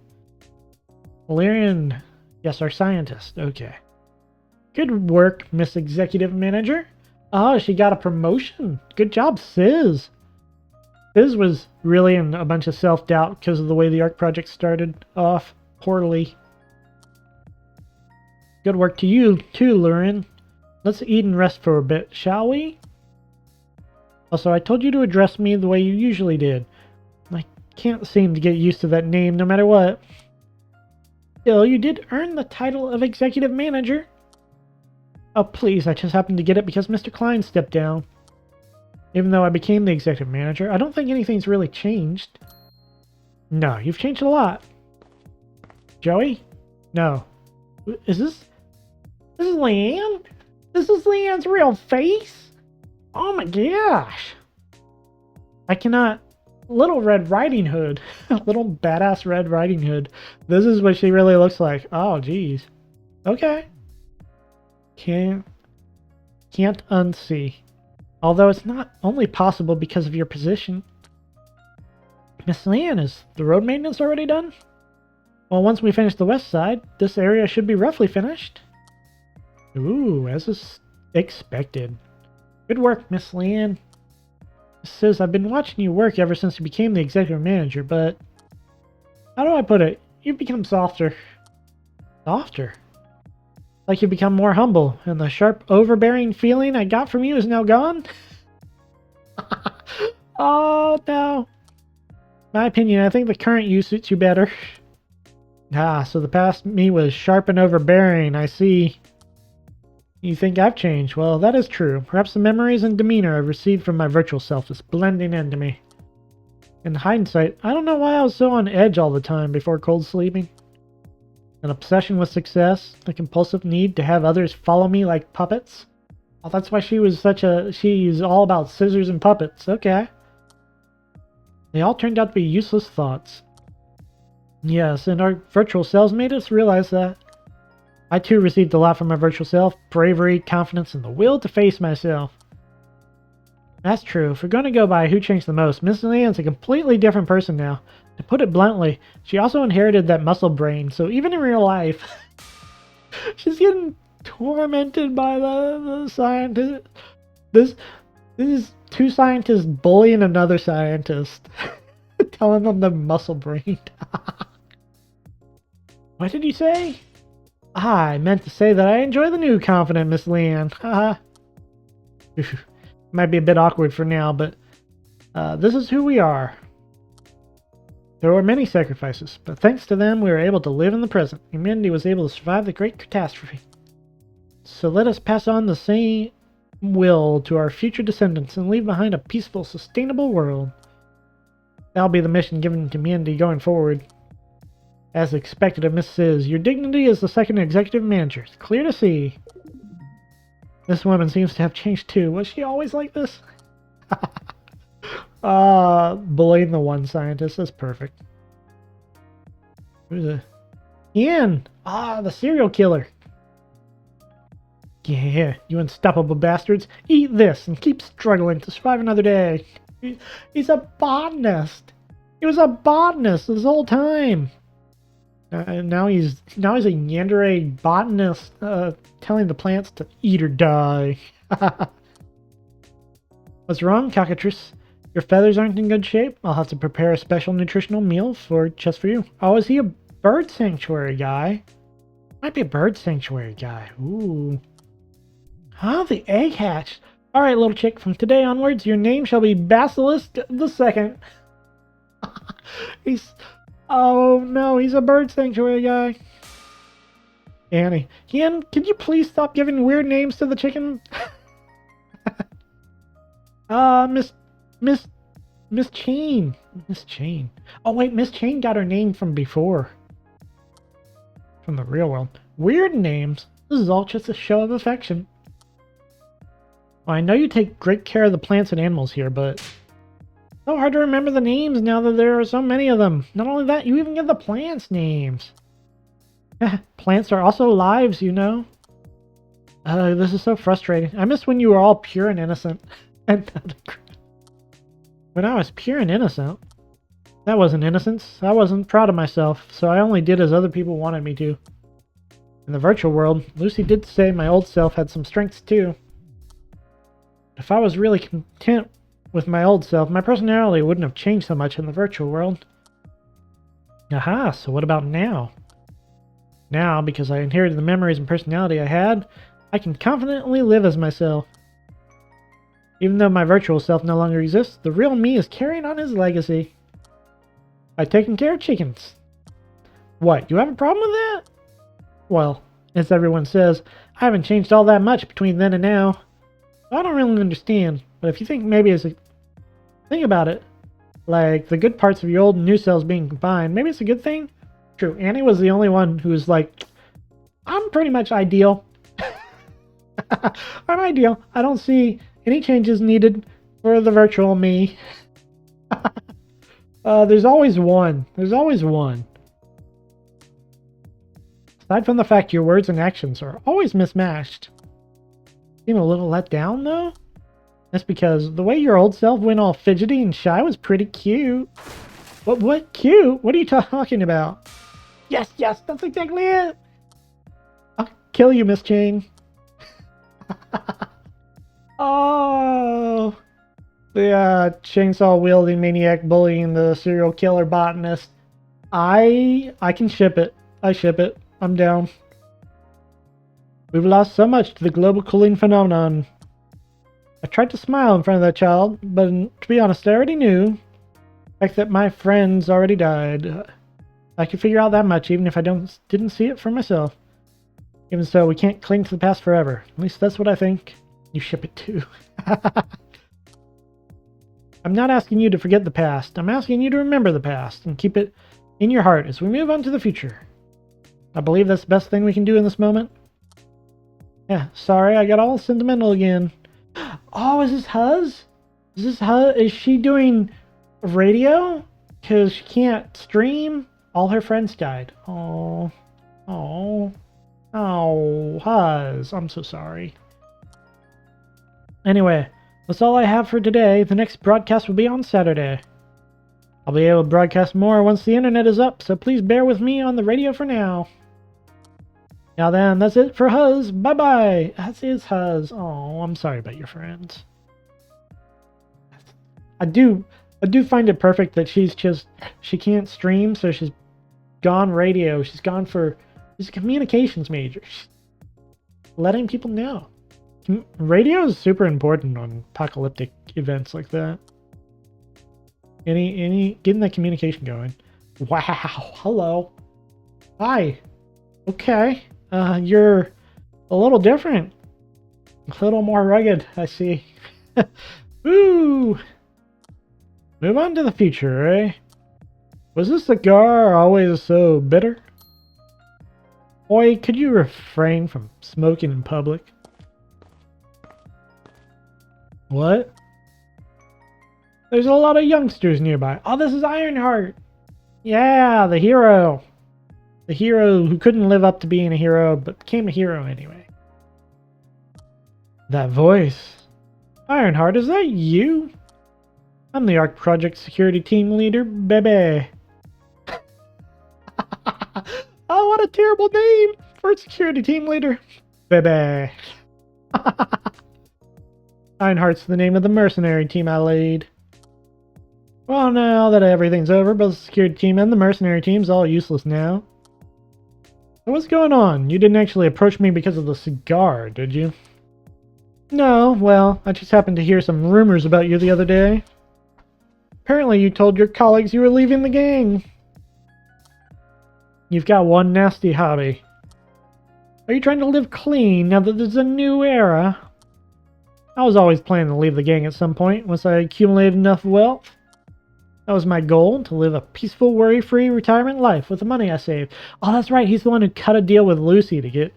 Valerian, yes, our scientist. Okay. Good work, Miss Executive Manager. Oh, she got a promotion. Good job, Sis. Sis was really in a bunch of self-doubt because of the way the ARC project started off poorly. Good work to you, too, Lurin. Let's eat and rest for a bit, shall we? Also, I told you to address me the way you usually did. I can't seem to get used to that name no matter what. Still, you did earn the title of Executive Manager. Oh, please, I just happened to get it because Mr. Klein stepped down. Even though I became the Executive Manager, I don't think anything's really changed. No, you've changed a lot. Joey? No. Is this... This is Leanne? This is Leanne's real face? Oh my gosh. I cannot... Little Red Riding Hood. Little badass Red Riding Hood. This is what she really looks like. Oh, geez. Okay. Can't unsee. Although it's not only possible because of your position. Miss Leanne, is the road maintenance already done? Well, once we finish the west side, this area should be roughly finished. Ooh, as is expected. Good work, Miss Leanne. Says, I've been watching you work ever since you became the executive manager, but... How do I put it? You've become softer. Softer? Like you've become more humble, and the sharp, overbearing feeling I got from you is now gone? Oh, no. My opinion, I think the current you suits you better. Ah, so the past me was sharp and overbearing, I see. You think I've changed? Well, that is true. Perhaps the memories and demeanor I've received from my virtual self is blending into me. In hindsight, I don't know why I was so on edge all the time before cold sleeping. An obsession with success, the compulsive need to have others follow me like puppets. Oh, that's why she was she's all about scissors and puppets. Okay. They all turned out to be useless thoughts. Yes, and our virtual selves made us realize that. I too received a lot from my virtual self. Bravery, confidence, and the will to face myself. That's true. If we're going to go by who changed the most, Miss Leanne's a completely different person now. To put it bluntly, she also inherited that muscle brain, so even in real life, she's getting tormented by the scientist. This is two scientists bullying another scientist, telling them the muscle brain. What did you say? I meant to say that I enjoy the new confident Miss Leanne. Haha. Might be a bit awkward for now, but this is who we are. There were many sacrifices, but thanks to them we were able to live in the present. Humanity was able to survive the great catastrophe. So let us pass on the same will to our future descendants and leave behind a peaceful, sustainable world. That'll be the mission given to humanity going forward. As expected of Mrs. Your dignity as the second executive manager. It's clear to see. This woman seems to have changed too. Was she always like this? Bullying the one scientist. That's perfect. Who's it? Ian! The serial killer. Yeah, you unstoppable bastards. Eat this and keep struggling to survive another day. He's a botanist. He was a botanist this whole time. Now he's a yandere botanist telling the plants to eat or die. What's wrong, cockatrice? Your feathers aren't in good shape? I'll have to prepare a special nutritional meal just for you. Oh, is he a bird sanctuary guy? Might be a bird sanctuary guy. Ooh. The egg hatched. Alright, little chick, from today onwards, your name shall be Basilisk the Second. Oh no, he's a bird sanctuary guy. Annie. Ian, can you please stop giving weird names to the chicken? Miss Chain. Miss Chain. Oh wait, Miss Chain got her name from before. From the real world. Weird names? This is all just a show of affection. Well, I know you take great care of the plants and animals here, but it's so hard to remember the names now that there are so many of them. Not only that, you even give the plants names. Plants are also lives, you know. This is so frustrating. I miss when you were all pure and innocent. When I was pure and innocent, that wasn't innocence. I wasn't proud of myself, so I only did as other people wanted me to. In the virtual world, Lucy did say my old self had some strengths too. If I was really content with my old self, my personality wouldn't have changed so much in the virtual world. Aha, so what about now? Now, because I inherited the memories and personality I had, I can confidently live as myself. Even though my virtual self no longer exists, the real me is carrying on his legacy. By taking care of chickens. What, you have a problem with that? Well, as everyone says, I haven't changed all that much between then and now. I don't really understand, but if you think maybe it's a... Think about it. Like, the good parts of your old and new selves being combined, maybe it's a good thing? True, Annie was the only one who was like, I'm pretty much ideal. I'm ideal. I don't see any changes needed for the virtual me. There's always one. There's always one. Aside from the fact your words and actions are always mismatched. Seem a little let down, though? That's because the way your old self went all fidgety and shy was pretty cute. What cute? What are you talking about? Yes, that's exactly it! I'll kill you, Miss Chang. Oh! The chainsaw-wielding maniac bullying the serial killer botanist. I can ship it. I ship it. I'm down. We've lost so much to the global cooling phenomenon. I tried to smile in front of that child, but to be honest, I already knew. The fact that my friends already died. I could figure out that much even if I didn't see it for myself. Even so, we can't cling to the past forever. At least that's what I think. You ship it too. I'm not asking you to forget the past. I'm asking you to remember the past and keep it in your heart as we move on to the future. I believe that's the best thing we can do in this moment. Yeah, sorry, I got all sentimental again. Oh, is this Huz? Is this Huz? Is she doing radio? Because she can't stream? All her friends died. Oh, Huz. I'm so sorry. Anyway, that's all I have for today. The next broadcast will be on Saturday. I'll be able to broadcast more once the internet is up, so please bear with me on the radio for now. Now then, that's it for Huz. Bye-bye. That is Huz. Oh, I'm sorry about your friends. I do find it perfect that she can't stream, so she's gone radio. She's a communications major. She's letting people know. Radio is super important on apocalyptic events like that. Getting that communication going. Wow. Hello. Hi. Okay. You're a little different. A little more rugged, I see. Woo! Move on to the future, eh? Was this cigar always so bitter? Boy, could you refrain from smoking in public? What? There's a lot of youngsters nearby. Oh, this is Ironheart! Yeah, the hero! The hero who couldn't live up to being a hero, but became a hero anyway. That voice. Ironheart, is that you? I'm the Arc Project Security Team Leader, baby. Oh, what a terrible name for a security team leader. Baby. Ironheart's the name of the mercenary team I lead. Well, now that everything's over, both the security team and the mercenary team's all useless now. So what's going on? You didn't actually approach me because of the cigar, did you? No, well, I just happened to hear some rumors about you the other day. Apparently you told your colleagues you were leaving the gang. You've got one nasty hobby. Are you trying to live clean now that there's a new era? I was always planning to leave the gang at some point once I accumulated enough wealth. That was my goal, to live a peaceful, worry-free retirement life with the money I saved. Oh, that's right, he's the one who cut a deal with Lucy to get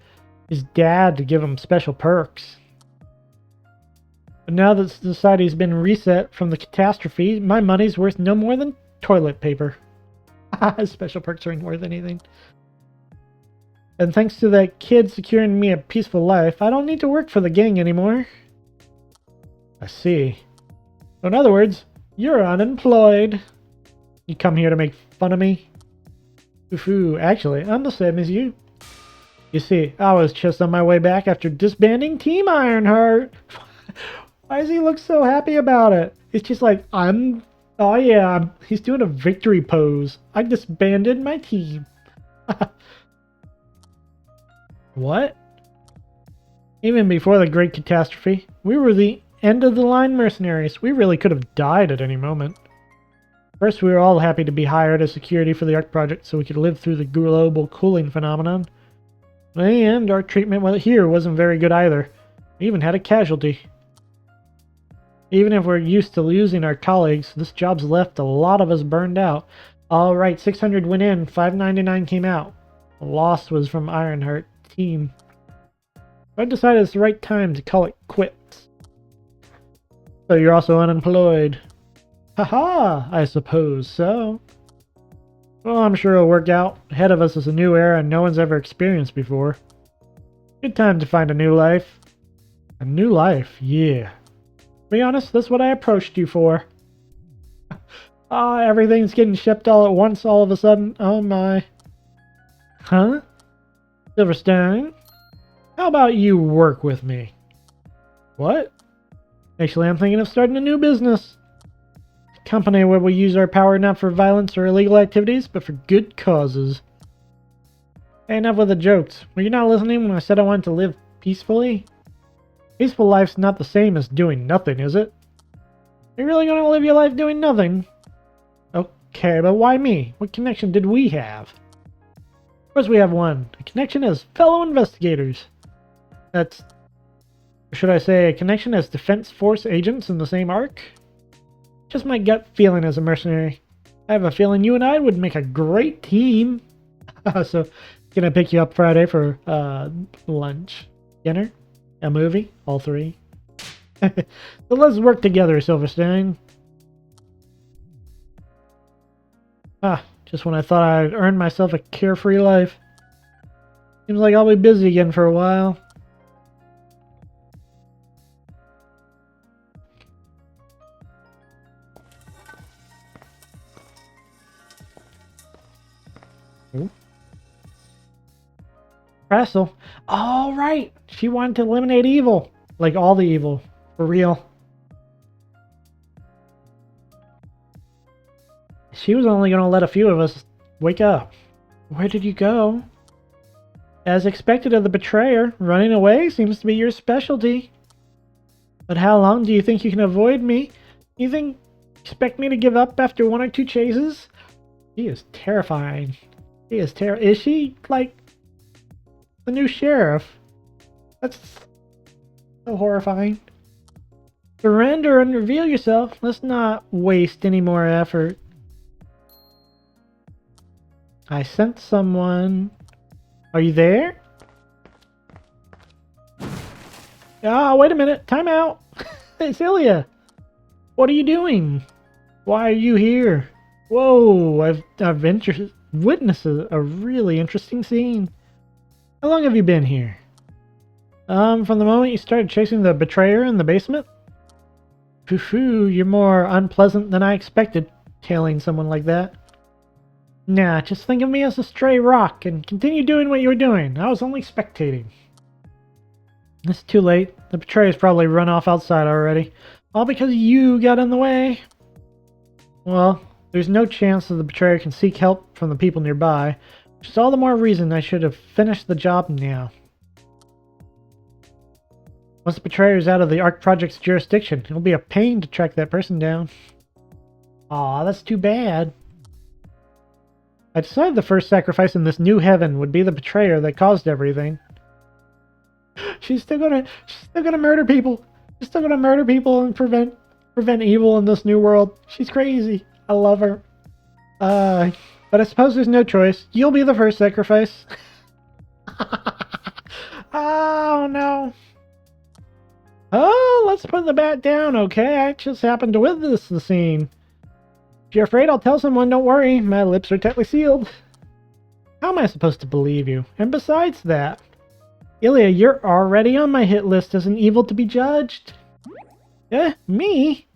his dad to give him special perks. But now that society's been reset from the catastrophe, my money's worth no more than toilet paper. Special perks aren't worth anything. And thanks to that kid securing me a peaceful life, I don't need to work for the gang anymore. I see. So in other words, you're unemployed. You come here to make fun of me? Ooh, actually, I'm the same as you. You see, I was just on my way back after disbanding Team Ironheart. Why does he look so happy about it? It's just like, oh yeah, he's doing a victory pose. I disbanded my team. What? Even before the Great Catastrophe, we were the end of the line mercenaries. We really could have died at any moment. First, we were all happy to be hired as security for the Ark project so we could live through the global cooling phenomenon. And our treatment here wasn't very good either. We even had a casualty. Even if we're used to losing our colleagues, this job's left a lot of us burned out. Alright, 600 went in, 599 came out. The loss was from Ironheart team. I decided it's the right time to call it quits. So you're also unemployed. Haha, I suppose so. Well, I'm sure it'll work out. Ahead of us is a new era no one's ever experienced before. Good time to find a new life. A new life, yeah. To be honest, that's what I approached you for. Everything's getting shipped all at once all of a sudden. Oh my. Huh? Silverstein? How about you work with me? What? Actually, I'm thinking of starting a new business. A company where we use our power not for violence or illegal activities, but for good causes. Hey, enough with the jokes. Were you not listening when I said I wanted to live peacefully? Peaceful life's not the same as doing nothing, is it? You're really gonna live your life doing nothing? Okay, but why me? What connection did we have? Of course we have one. A connection as fellow investigators. That's... should I say a connection as Defense Force agents in the same arc? Just my gut feeling as a mercenary. I have a feeling you and I would make a great team. So, gonna pick you up Friday for lunch, dinner, a movie, all three. So let's work together, Silverstein. Just when I thought I'd earned myself a carefree life. Seems like I'll be busy again for a while. Pressel. All right. She wanted to eliminate evil. Like all the evil. For real. She was only going to let a few of us wake up. Where did you go? As expected of the betrayer, running away seems to be your specialty. But how long do you think you can avoid me? You expect me to give up after one or two chases? She is terrifying. She is Is she, like, the new sheriff? That's so horrifying. Surrender and reveal yourself. Let's not waste any more effort. I sent someone. Are you there? Wait a minute. Time out. It's Ilya. What are you doing? Why are you here? Whoa, I've witnessed a really interesting scene. How long have you been here? From the moment you started chasing the betrayer in the basement? Phew, you're more unpleasant than I expected, tailing someone like that. Nah, just think of me as a stray rock and continue doing what you were doing. I was only spectating. It's too late. The betrayer's probably run off outside already. All because you got in the way. Well, there's no chance that the betrayer can seek help from the people nearby, which is all the more reason I should have finished the job now. Once the betrayer is out of the Ark Project's jurisdiction, it'll be a pain to track that person down. Aw, that's too bad. I decided the first sacrifice in this new heaven would be the betrayer that caused everything. She's still gonna murder people. She's still gonna murder people and prevent evil in this new world. She's crazy. I love her. But I suppose there's no choice. You'll be the first sacrifice. Oh no. Oh, let's put the bat down, okay? I just happened to witness the scene. If you're afraid I'll tell someone, don't worry. My lips are tightly sealed. How am I supposed to believe you? And besides that, Ilya, you're already on my hit list as an evil to be judged. Me?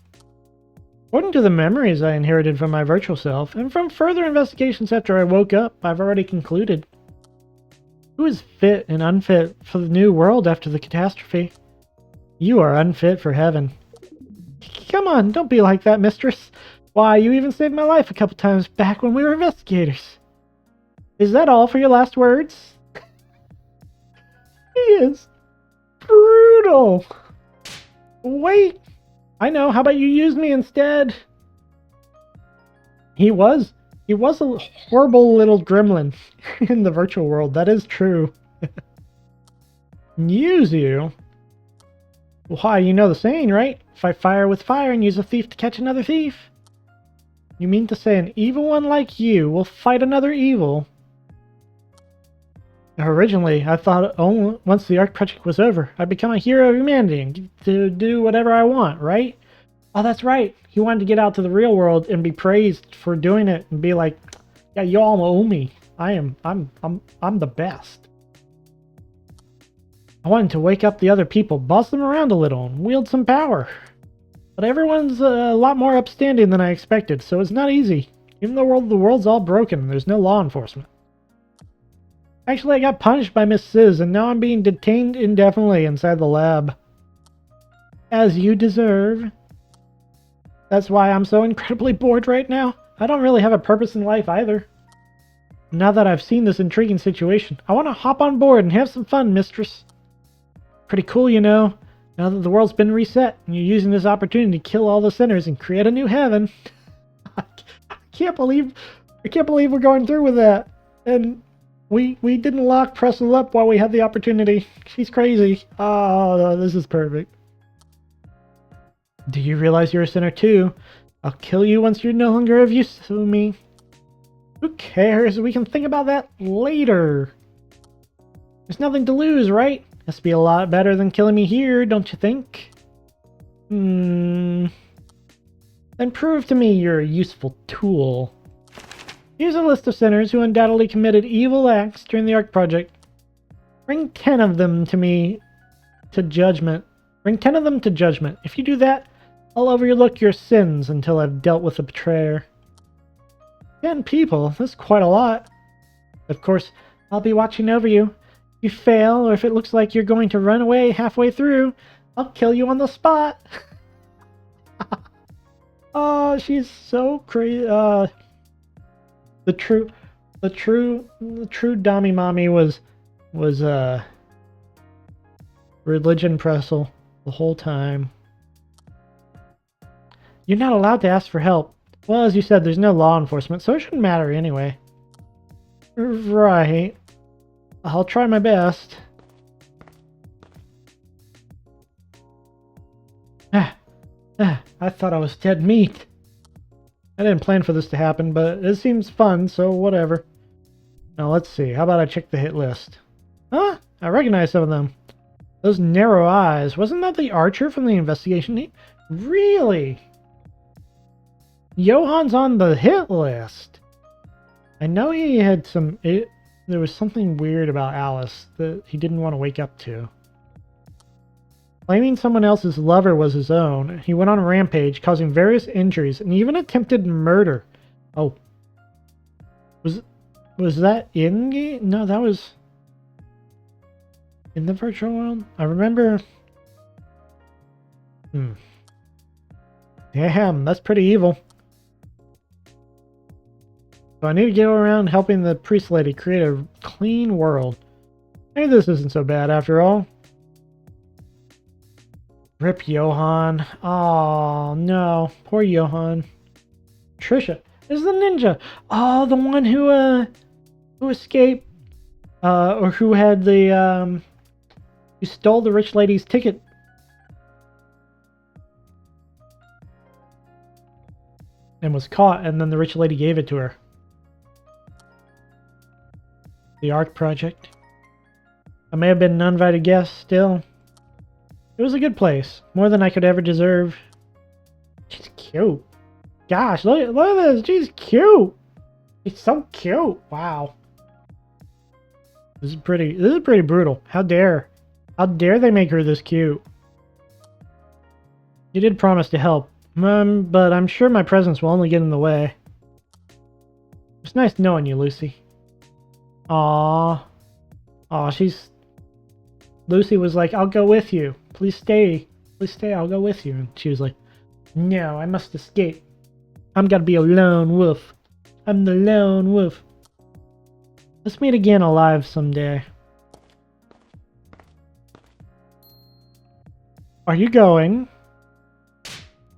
According to the memories I inherited from my virtual self, and from further investigations after I woke up, I've already concluded. Who is fit and unfit for the new world after the catastrophe? You are unfit for heaven. come on, don't be like that, mistress. Why, you even saved my life a couple times back when we were investigators. Is that all for your last words? He is brutal. Wait, I know. How about you use me instead? He was a horrible little gremlin in the virtual world. That is true. Use you? Why, you know the saying, right? Fight fire with fire and use a thief to catch another thief. You mean to say an evil one like you will fight another evil? Originally, I thought once the Ark project was over, I'd become a hero of humanity and get to do whatever I want, right? Oh, that's right. He wanted to get out to the real world and be praised for doing it and be like, yeah, you all owe me. I'm the best. I wanted to wake up the other people, boss them around a little, and wield some power. But everyone's a lot more upstanding than I expected, so it's not easy. Even though the world's all broken and there's no law enforcement. Actually, I got punished by Miss Sis, and now I'm being detained indefinitely inside the lab. As you deserve. That's why I'm so incredibly bored right now. I don't really have a purpose in life either. Now that I've seen this intriguing situation, I want to hop on board and have some fun, mistress. Pretty cool, you know. Now that the world's been reset, and you're using this opportunity to kill all the sinners and create a new heaven. I can't believe we're going through with that. And we didn't lock Pressel up while we had the opportunity. She's crazy. Oh, this is perfect. Do you realize you're a sinner too? I'll kill you once you're no longer of use to me. Who cares? We can think about that later. There's nothing to lose, right? Has to be a lot better than killing me here, don't you think? Then prove to me you're a useful tool. Here's a list of sinners who undoubtedly committed evil acts during the Ark project. Bring 10 of them to me to judgment. Bring 10 of them to judgment. If you do that, I'll overlook your sins until I've dealt with the betrayer. 10 people? That's quite a lot. Of course, I'll be watching over you. If you fail, or if it looks like you're going to run away halfway through, I'll kill you on the spot. Oh, she's so crazy. The true Dami Mommy was religion Pressel the whole time. You're not allowed to ask for help. Well, as you said, there's no law enforcement, so it shouldn't matter anyway. Right. I'll try my best. I thought I was dead meat. I didn't plan for this to happen, but it seems fun, so whatever. Now let's see. How about I check the hit list? Huh? I recognize some of them. Those narrow eyes. Wasn't that the archer from the investigation team? Really? Johan's on the hit list. I know he had some... there was something weird about Alice that he didn't want to wake up to. Claiming someone else's lover was his own, he went on a rampage, causing various injuries and even attempted murder. Oh. Was that in game? No, that was in the virtual world? I remember... Damn, that's pretty evil. So I need to go around helping the priest lady create a clean world. Maybe this isn't so bad after all. Rip Johan. Oh no, poor Johan. Trisha is the ninja. Oh, the one who escaped, or who had the who stole the rich lady's ticket. And was caught, and then the rich lady gave it to her. The Ark project. I may have been an uninvited guest still. It was a good place. More than I could ever deserve. She's cute. Gosh, look at this. She's cute. She's so cute. Wow. This is pretty brutal. How dare they make her this cute? You did promise to help. But I'm sure my presence will only get in the way. It's nice knowing you, Lucy. Aww. Lucy was like, I'll go with you. Please stay. Please stay, I'll go with you. And she was like, No, I must escape. I'm gotta be a lone wolf. I'm the lone wolf. Let's meet again alive someday. Are you going?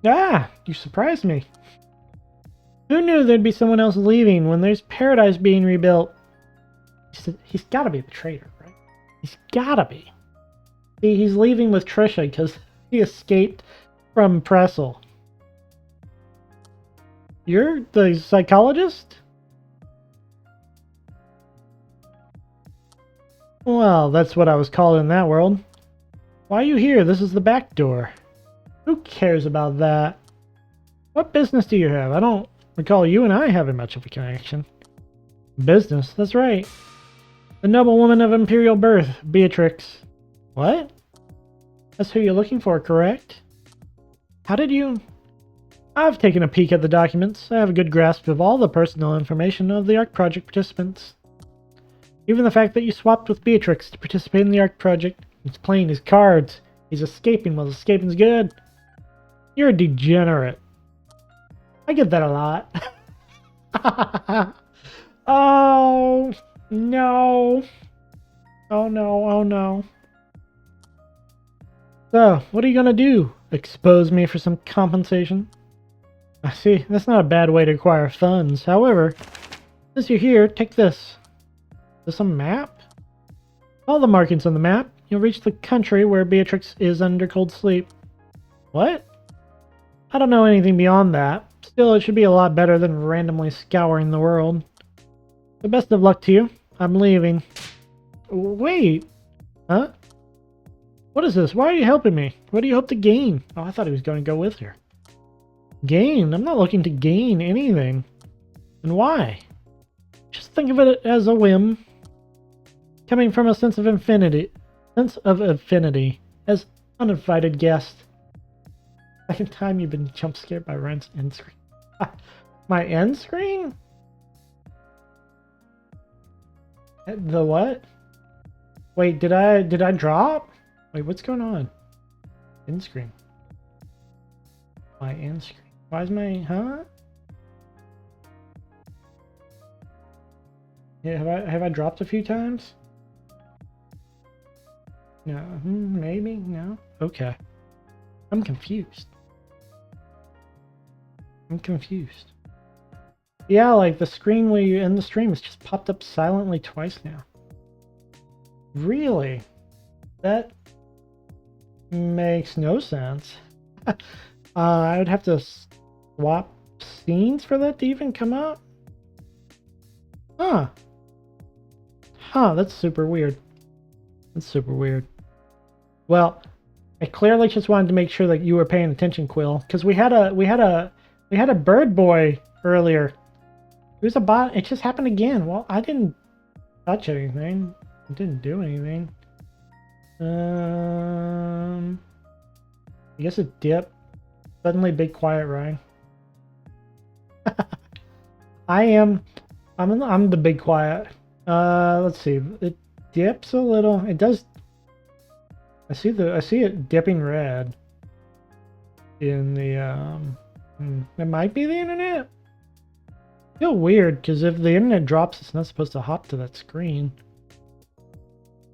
Ah, you surprised me. Who knew there'd be someone else leaving when there's paradise being rebuilt? He's gotta be the traitor, right? He's gotta be. See, he's leaving with Trisha because he escaped from Pressel. You're the psychologist? Well, that's what I was called in that world. Why are you here? This is the back door. Who cares about that? What business do you have? I don't recall you and I having much of a connection. Business, that's right. The noble woman of imperial birth, Beatrix. What? That's who you're looking for, correct? How did you... I've taken a peek at the documents. I have a good grasp of all the personal information of the ARC project participants. Even the fact that you swapped with Beatrix to participate in the ARC project. He's playing his cards. He's escaping while escaping's good. You're a degenerate. I get that a lot. Oh, no. Oh, no. Oh, no. So, what are you gonna do? Expose me for some compensation? I see. That's not a bad way to acquire funds. However, since you're here, take this. Is this a map? Follow the markings on the map. You'll reach the country where Beatrix is under cold sleep. What? I don't know anything beyond that. Still, it should be a lot better than randomly scouring the world. The best of luck to you. I'm leaving. Wait. Huh? What is this? Why are you helping me? What do you hope to gain? Oh, I thought he was going to go with her. Gain? I'm not looking to gain anything. And why? Just think of it as a whim. Coming from a sense of affinity. As uninvited guest. Second time you've been jump scared by Ren's end screen. My end screen? The what? Wait, did I drop? Wait, what's going on? End screen. My end screen. Why is my huh? Yeah, have I dropped a few times? No, maybe no. Okay, I'm confused. I'm confused. Yeah, like the screen where you end the stream has just popped up silently twice now. Really? That makes no sense. I would have to swap scenes for that to even come up? Huh. Huh, that's super weird. That's super weird. Well, I clearly just wanted to make sure that you were paying attention, Quill, because we had a bird boy earlier. It was a bot. It just happened again. Well, I didn't touch anything. I didn't do anything. I guess it dipped. Suddenly, big quiet Ryan. I'm the big quiet. Let's see. It dips a little. It does. I see it dipping red. In the it might be the internet. I feel weird because if the internet drops, it's not supposed to hop to that screen.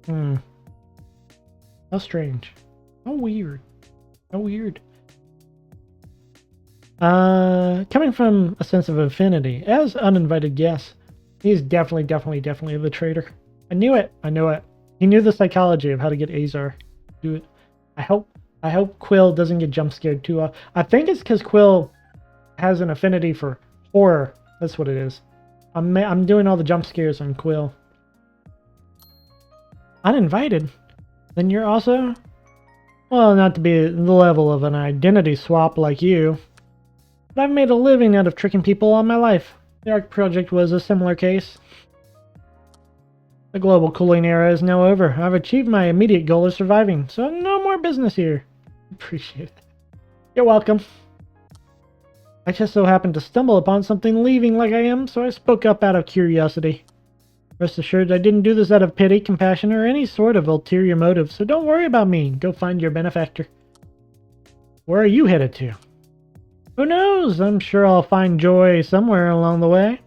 How strange. How weird. How weird. Coming from a sense of affinity, as uninvited guests, he's definitely the traitor. I knew it. I knew it. He knew the psychology of how to get Azar. Do it. I hope Quill doesn't get jump scared too. I think it's because Quill has an affinity for horror. That's what it is. I'm doing all the jump scares on Quill. Uninvited? Then you're also... Well, not to be the level of an identity swap like you. But I've made a living out of tricking people all my life. The ARC project was a similar case. The global cooling era is now over. I've achieved my immediate goal of surviving, so no more business here. Appreciate it. You're welcome. I just so happened to stumble upon something leaving like I am, so I spoke up out of curiosity. Rest assured, I didn't do this out of pity, compassion, or any sort of ulterior motive, so don't worry about me. Go find your benefactor. Where are you headed to? Who knows? I'm sure I'll find joy somewhere along the way.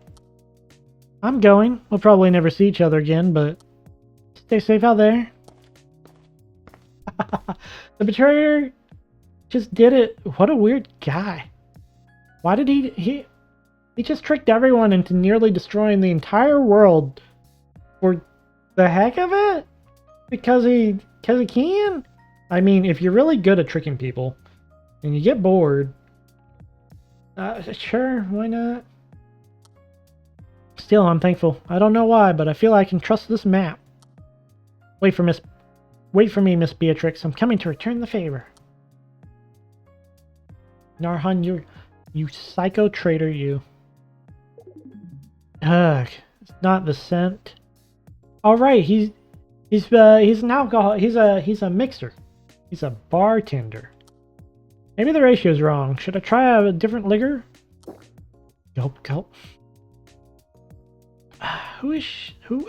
I'm going. We'll probably never see each other again, but stay safe out there. The betrayer just did it. What a weird guy. Why did he just tricked everyone into nearly destroying the entire world for the heck of it? Because he can? I mean, if you're really good at tricking people and you get bored, sure, why not? Still, I'm thankful. I don't know why, but I feel I can trust this map. Wait for me, Miss Beatrix. I'm coming to return the favor. Narhan, you psycho traitor, you. Ugh, it's not the scent. All right, he's an alcohol. He's a mixer. He's a bartender. Maybe the ratio's wrong. Should I try a different liquor? Gulp, gulp. Who is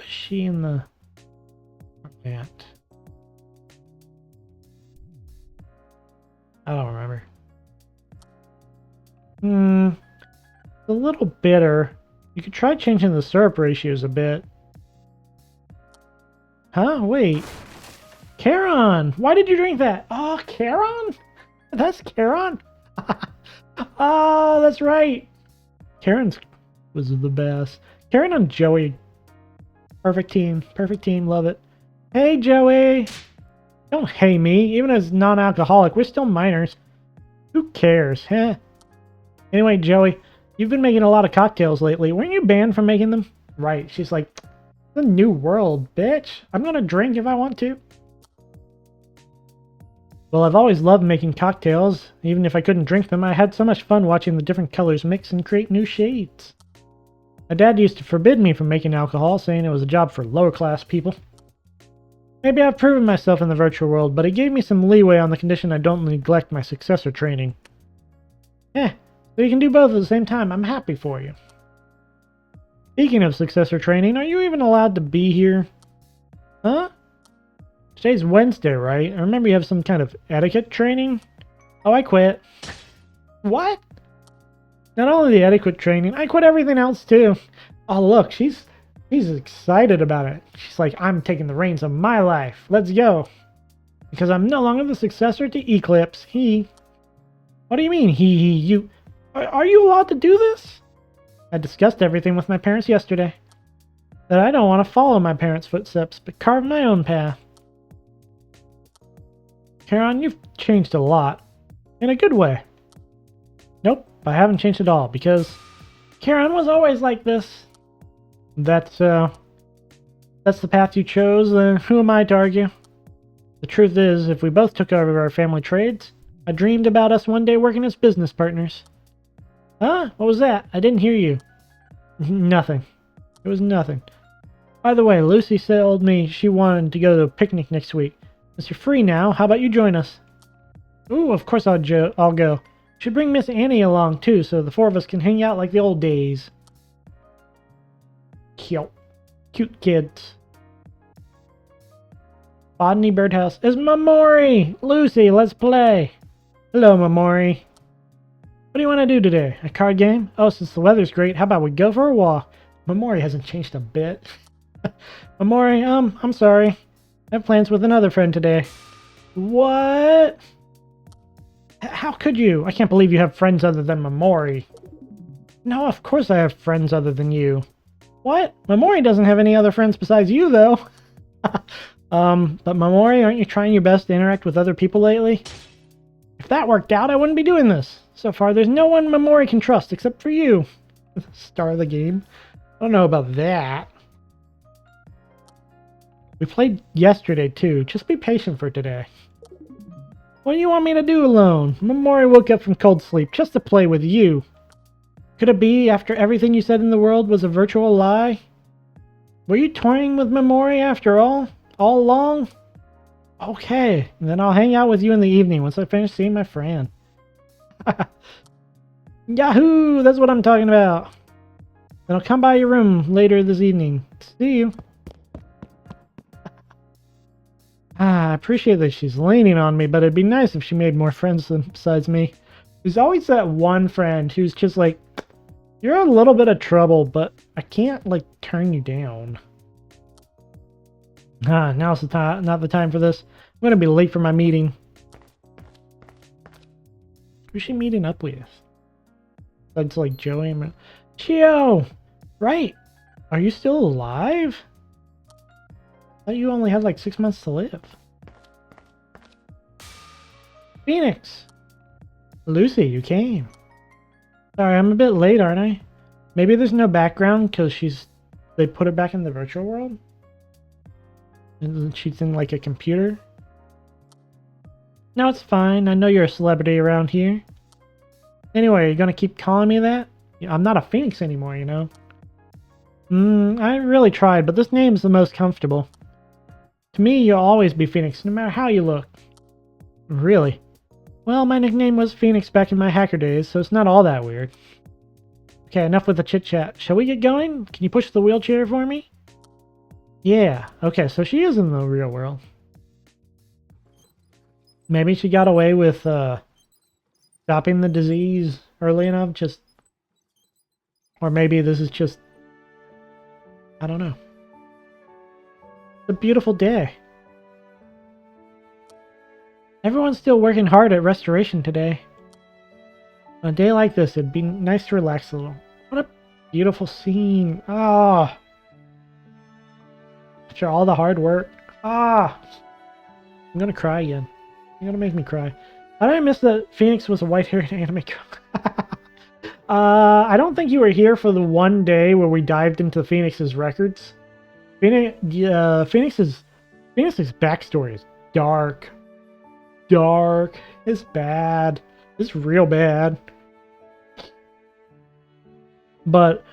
she in the that? I don't remember. It's a little bitter. You could try changing the syrup ratios a bit. Huh? Wait. Charon! Why did you drink that? Oh, Charon? That's Charon? Oh, that's right. Charon's was the best. Charon and Joey. Perfect team. Perfect team. Love it. Hey, Joey. Don't hey me. Even as non-alcoholic, we're still minors. Who cares, huh? Anyway, Joey, you've been making a lot of cocktails lately. Weren't you banned from making them? Right. She's like, the new world, bitch. I'm gonna drink if I want to. Well, I've always loved making cocktails. Even if I couldn't drink them, I had so much fun watching the different colors mix and create new shades. My dad used to forbid me from making alcohol, saying it was a job for lower-class people. Maybe I've proven myself in the virtual world, but he gave me some leeway on the condition I don't neglect my successor training. So you can do both at the same time. I'm happy for you. Speaking of successor training, are you even allowed to be here? Huh? Today's Wednesday, right? I remember you have some kind of etiquette training. Oh, I quit. What? Not only the etiquette training, I quit everything else too. Oh, look, she's excited about it. She's like, I'm taking the reins of my life. Let's go. Because I'm no longer the successor to Eclipse. What do you mean, you... Are you allowed to do this? I discussed everything with my parents yesterday. That I don't want to follow my parents' footsteps, but carve my own path. Charon, you've changed a lot. In a good way. Nope, I haven't changed at all, because Charon was always like this. That's the path you chose, then who am I to argue? The truth is, if we both took over our family trades, I dreamed about us one day working as business partners. Huh? What was that? I didn't hear you. Nothing. It was nothing. By the way, Lucy told me she wanted to go to a picnic next week. Since you're free now, how about you join us? Ooh, of course I'll go. Should bring Miss Annie along too, so the four of us can hang out like the old days. Cute kids. Botany Birdhouse. It's Mamori! Lucy, let's play! Hello, Mamori. What do you want to do today? A card game? Oh, since the weather's great, how about we go for a walk? Mamori hasn't changed a bit. Mamori, I'm sorry. I have plans with another friend today. What? How could you? I can't believe you have friends other than Mamori. No, of course I have friends other than you. What? Mamori doesn't have any other friends besides you, though. But Mamori, aren't you trying your best to interact with other people lately? If that worked out, I wouldn't be doing this. So far, there's no one Mamori can trust except for you. Star of the game. I don't know about that. We played yesterday, too. Just be patient for today. What do you want me to do alone? Mamori woke up from cold sleep just to play with you. Could it be, after everything you said in the world was a virtual lie? Were you toying with Mamori after all? All along? Okay, then I'll hang out with you in the evening once I finish seeing my friend. Yahoo! That's what I'm talking about. Then I'll come by your room later this evening. See you. I appreciate that she's leaning on me, but it'd be nice if she made more friends besides me. There's always that one friend who's just like, you're a little bit of trouble, but I can't, like, turn you down. Now's the time, not the time for this. I'm gonna be late for my meeting. Who's she meeting up with? That's like Joey. Chio! Right! Are you still alive? I thought you only had like 6 months to live. Phoenix! Lucy, you came. Sorry, I'm a bit late, aren't I? Maybe there's no background because they put her back in the virtual world? And she's in like a computer? No, it's fine. I know you're a celebrity around here. Anyway, you're gonna keep calling me that? I'm not a Phoenix anymore, you know? I really tried, but this name's the most comfortable. To me, you'll always be Phoenix, no matter how you look. Really? Well, my nickname was Phoenix back in my hacker days, so it's not all that weird. Okay, enough with the chit-chat. Shall we get going? Can you push the wheelchair for me? Yeah, okay, so she is in the real world. Maybe she got away with stopping the disease early enough, just... Or maybe this is just... I don't know. It's a beautiful day. Everyone's still working hard at restoration today. On a day like this, it'd be nice to relax a little. What a beautiful scene. Ah. After all the hard work. Ah. I'm gonna cry again. You're gonna make me cry. How did I miss that Phoenix was a white-haired anime girl? I don't think you were here for the one day where we dived into Phoenix's records. Phoenix's backstory is dark. Dark. It's bad. It's real bad. But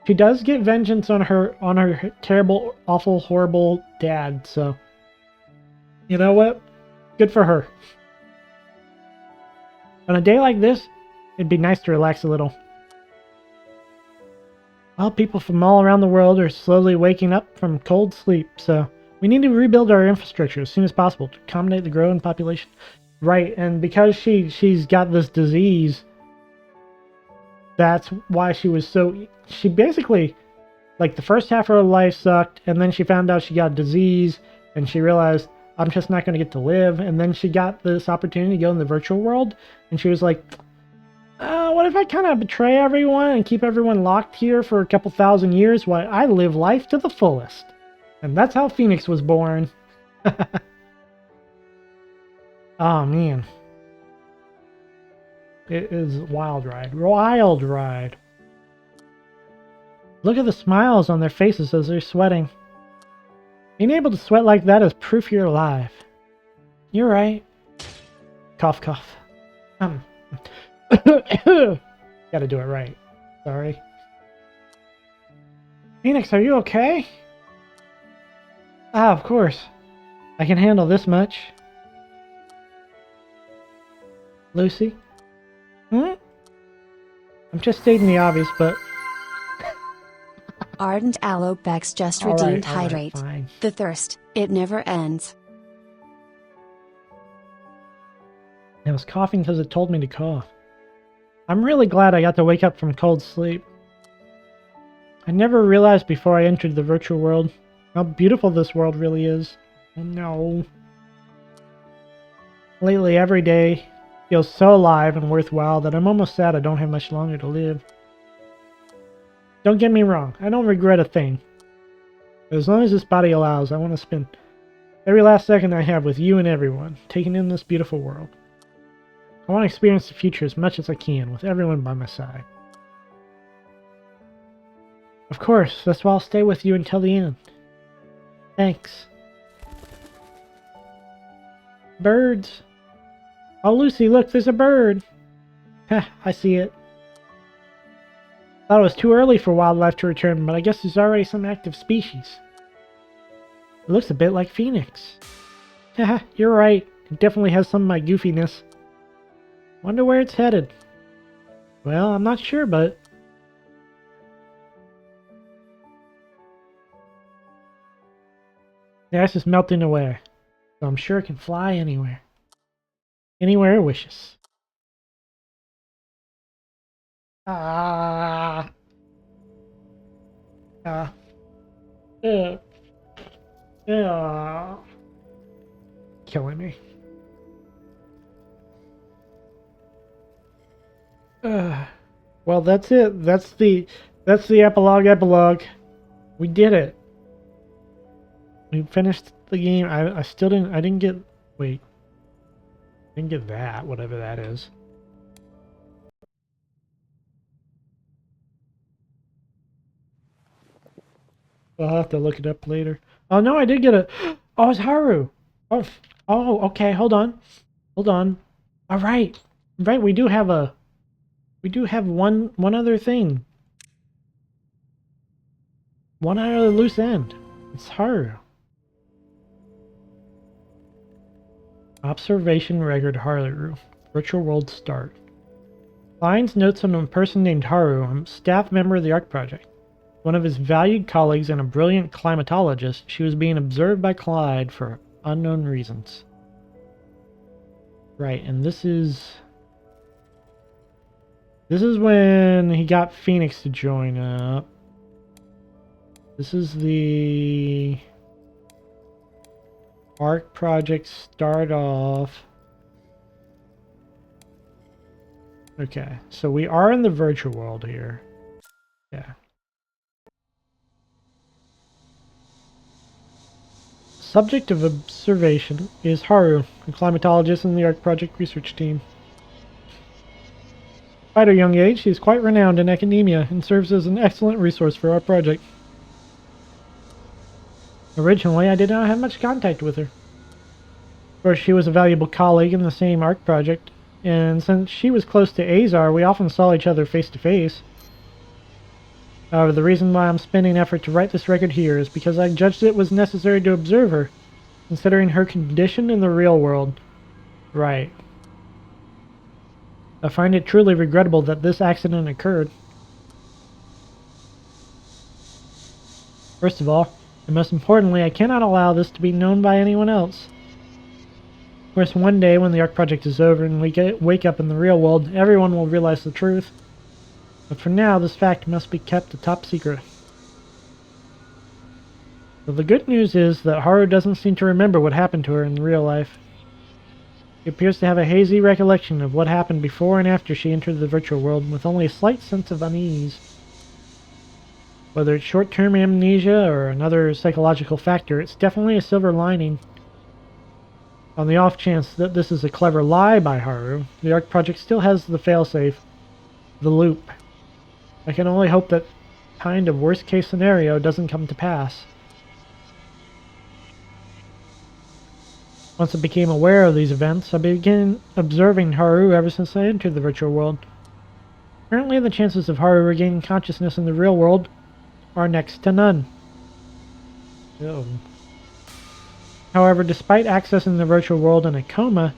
she does get vengeance on her terrible, awful, horrible dad, so you know what? Good for her. On a day like this, it'd be nice to relax a little. Well, people from all around the world are slowly waking up from cold sleep, so we need to rebuild our infrastructure as soon as possible to accommodate the growing population. Right, and because she's got this disease, that's why she was so... She basically, like, the first half of her life sucked, and then she found out she got a disease, and she realized, I'm just not going to get to live, and then she got this opportunity to go in the virtual world, and she was like, what if I kind of betray everyone and keep everyone locked here for a couple thousand years while I live life to the fullest? And that's how Phoenix was born. Oh, man. It is a wild ride. Wild ride. Look at the smiles on their faces as they're sweating. Being able to sweat like that is proof you're alive. You're right. Cough, cough. Gotta do it right. Sorry. Phoenix, are you okay? Ah, of course. I can handle this much. Lucy? I'm just stating the obvious, but... Ardent Aloe Bex just redeemed Hydrate. Fine. The thirst, it never ends. I was coughing because it told me to cough. I'm really glad I got to wake up from cold sleep. I never realized before I entered the virtual world how beautiful this world really is. Oh no. Lately, every day feels so alive and worthwhile that I'm almost sad I don't have much longer to live. Don't get me wrong, I don't regret a thing. But as long as this body allows, I want to spend every last second I have with you and everyone, taking in this beautiful world. I want to experience the future as much as I can, with everyone by my side. Of course, that's why I'll stay with you until the end. Thanks. Birds. Oh, Lucy, look, there's a bird. Heh, I see it. Thought it was too early for wildlife to return, but I guess there's already some active species. It looks a bit like Phoenix. Haha, you're right. It definitely has some of my goofiness. Wonder where it's headed. Well, I'm not sure, but... The ice is melting away, so I'm sure it can fly anywhere. Anywhere it wishes. Ah. Ah. Yeah. Yeah. Killing me. Well, that's it. That's the epilogue. We did it. We finished the game. I still didn't. I didn't get. Wait. I didn't get that. Whatever that is. I'll have to look it up later. Oh no, I did get a. Oh, it's Haru. Oh. Oh. Okay. Hold on. Hold on. All right. Right. We do have a. We do have one other thing. One other loose end. It's Haru. Observation record Haru. Virtual world start. Finds notes on a person named Haru, a staff member of the ARC project. One of his valued colleagues and a brilliant climatologist, she was being observed by Clyde for unknown reasons. Right, and this is when he got Phoenix to join up. This is the ARC project start off. Okay, so we are in the virtual world here. Yeah. Subject of observation is Haru, a climatologist in the ARC project research team. Despite her young age, she is quite renowned in academia and serves as an excellent resource for our project. Originally, I did not have much contact with her. Of course, she was a valuable colleague in the same ARC project, and since she was close to Azar, we often saw each other face to face. However, the reason why I'm spending effort to write this record here is because I judged it was necessary to observe her, considering her condition in the real world. Right. I find it truly regrettable that this accident occurred. First of all, and most importantly, I cannot allow this to be known by anyone else. Of course, one day when the ARC project is over and we wake up in the real world, everyone will realize the truth. But for now, this fact must be kept a top secret. So the good news is that Haru doesn't seem to remember what happened to her in real life. She appears to have a hazy recollection of what happened before and after she entered the virtual world, with only a slight sense of unease. Whether it's short-term amnesia or another psychological factor, it's definitely a silver lining. On the off chance that this is a clever lie by Haru, the ARC project still has the failsafe, the loop. I can only hope that kind of worst-case scenario doesn't come to pass. Once I became aware of these events, I began observing Haru ever since I entered the virtual world. Currently, the chances of Haru regaining consciousness in the real world are next to none. Oh. However, despite accessing the virtual world in a coma,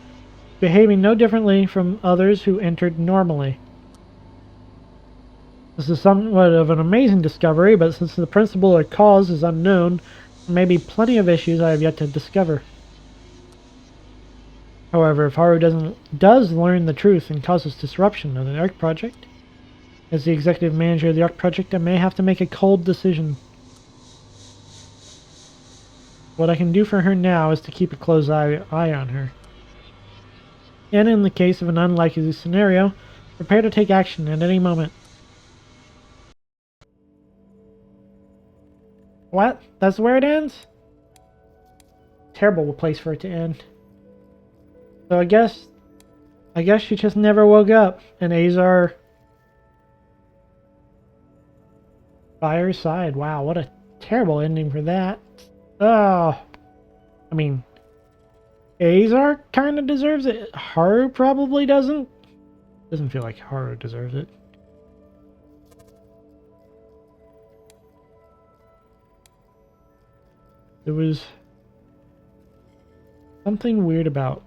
behaving no differently from others who entered normally. This is somewhat of an amazing discovery, but since the principle or cause is unknown, there may be plenty of issues I have yet to discover. However, if Haru does learn the truth and causes disruption of the ARC project, as the executive manager of the ARC project, I may have to make a cold decision. What I can do for her now is to keep a close eye on her. And in the case of an unlikely scenario, prepare to take action at any moment. What? That's where it ends? Terrible place for it to end. So I guess she just never woke up, and Azar by her side. Wow, what a terrible ending for that. Oh, I mean, Azar kind of deserves it. Haru probably doesn't. Doesn't feel like Haru deserves it. There was something weird about...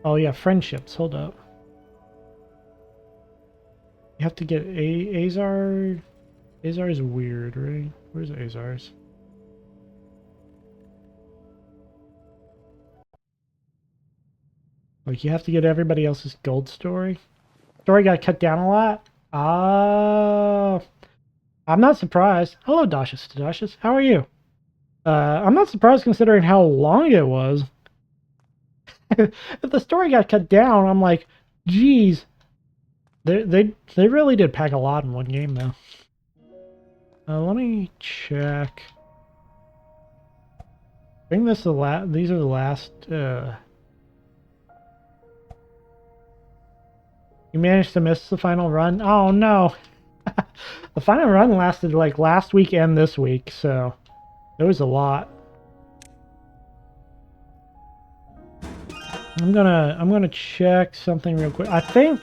Oh yeah, friendships. Hold up. You have to get Azar... Azar is weird, right? Where's Azar's? Like, you have to get everybody else's gold story? story got cut down a lot. I'm not surprised. Hello, Dashus. How are you? I'm not surprised considering how long it was. If the story got cut down, I'm like, geez. They really did pack a lot in one game, though. Let me check. I think this is the these are the last. You managed to miss the final run? Oh no! The final run lasted like last week and this week, so it was a lot. I'm gonna check something real quick. I think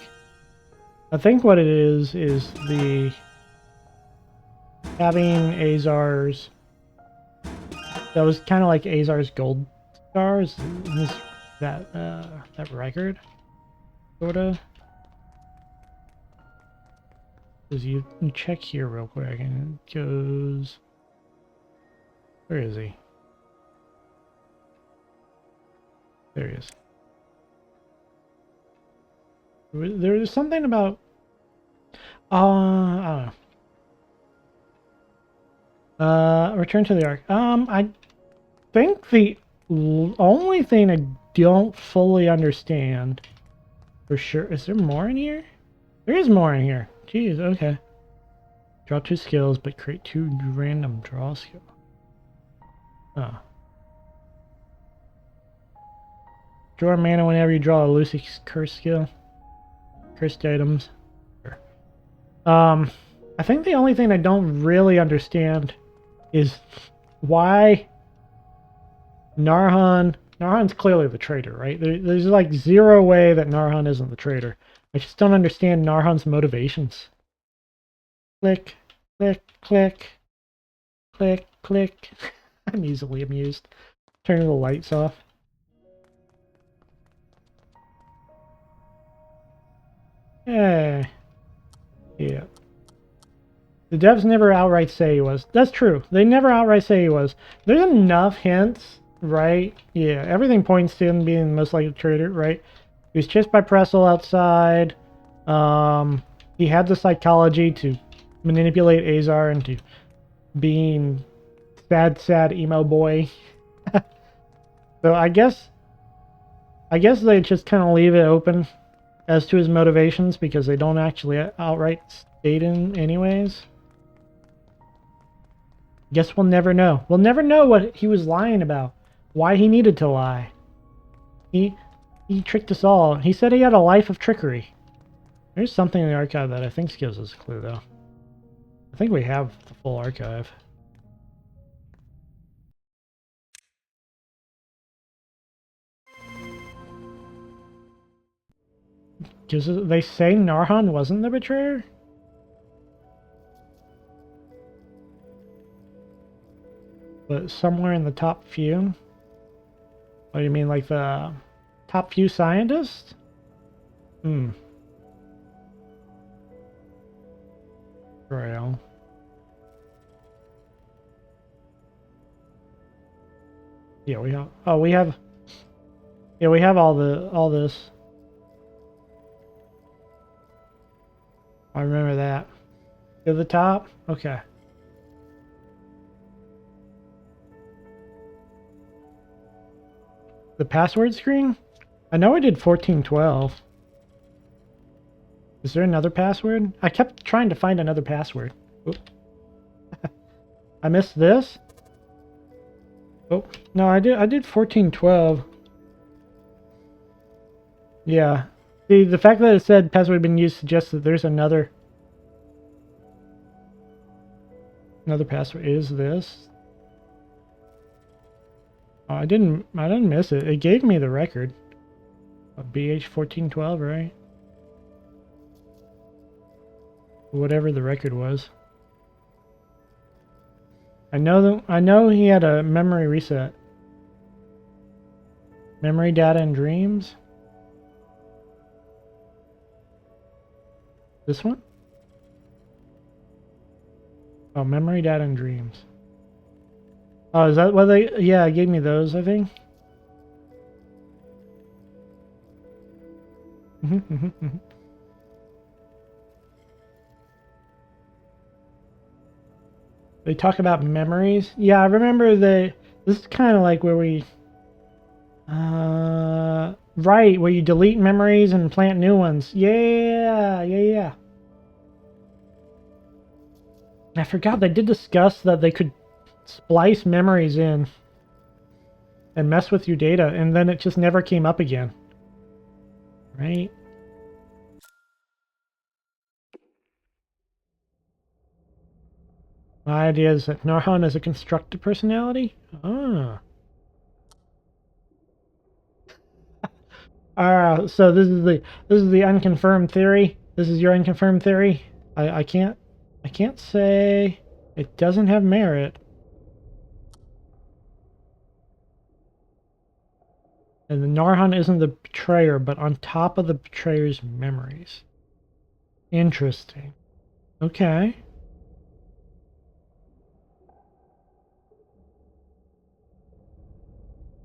what it is the having Azar's. That was kind of like Azar's gold stars. That record, sorta. Because you check here real quick, and it goes. Where is he? There he is. There's something about. I don't know. Return to the Ark. I think the only thing I don't fully understand for sure. Is there more in here? There is more in here. Jeez, okay. Draw 2 skills, but create 2 random draw skills. Huh. Draw mana whenever you draw a Lucy curse skill. Cursed items. Sure. I think the only thing I don't really understand is why Narhan's clearly the traitor, right? There's like zero way that Narhan isn't the traitor. I just don't understand Narhan's motivations. Click, click, click, click, click. I'm easily amused. Turning the lights off. Yeah. The devs never outright say he was. That's true. They never outright say he was. There's enough hints, right? Yeah, everything points to him being most likely a traitor, right? He was chased by Pressel outside. He had the psychology to manipulate Azar into being sad emo boy. So I guess they just kind of leave it open as to his motivations because they don't actually outright state him anyways. Guess we'll never know. We'll never know what he was lying about. Why he needed to lie. He tricked us all. He said he had a life of trickery. There's something in the archive that I think gives us a clue, though. I think we have the full archive. They say Narhan wasn't the betrayer? But somewhere in the top few? What do you mean, like the top few scientists? Trail. Yeah, we have. Oh, we have. Yeah, we have all this. I remember that. To the top? Okay. The password screen? I know I did 1412. Is there another password? I kept trying to find another password. I missed this? Oh, no, I did 1412. Yeah. See, the fact that it said password had been used suggests that there's another password. Is this? Oh, I didn't miss it. It gave me the record. BH1412, right? Whatever the record was. I know he had a memory reset. Memory data and dreams. This one? Oh, memory data and dreams. Oh, is that what they... Yeah, it gave me those, I think. They talk about memories. Yeah, I remember this is kind of like where we... right, where you delete memories and plant new ones. Yeah. I forgot they did discuss that they could splice memories in and mess with your data, and then it just never came up again. Right? My idea is that Narhan is a constructed personality? Ah. So this is the unconfirmed theory. This is your unconfirmed theory. I can't say it doesn't have merit. And the Narhan isn't the betrayer, but on top of the betrayer's memories. Interesting. Okay.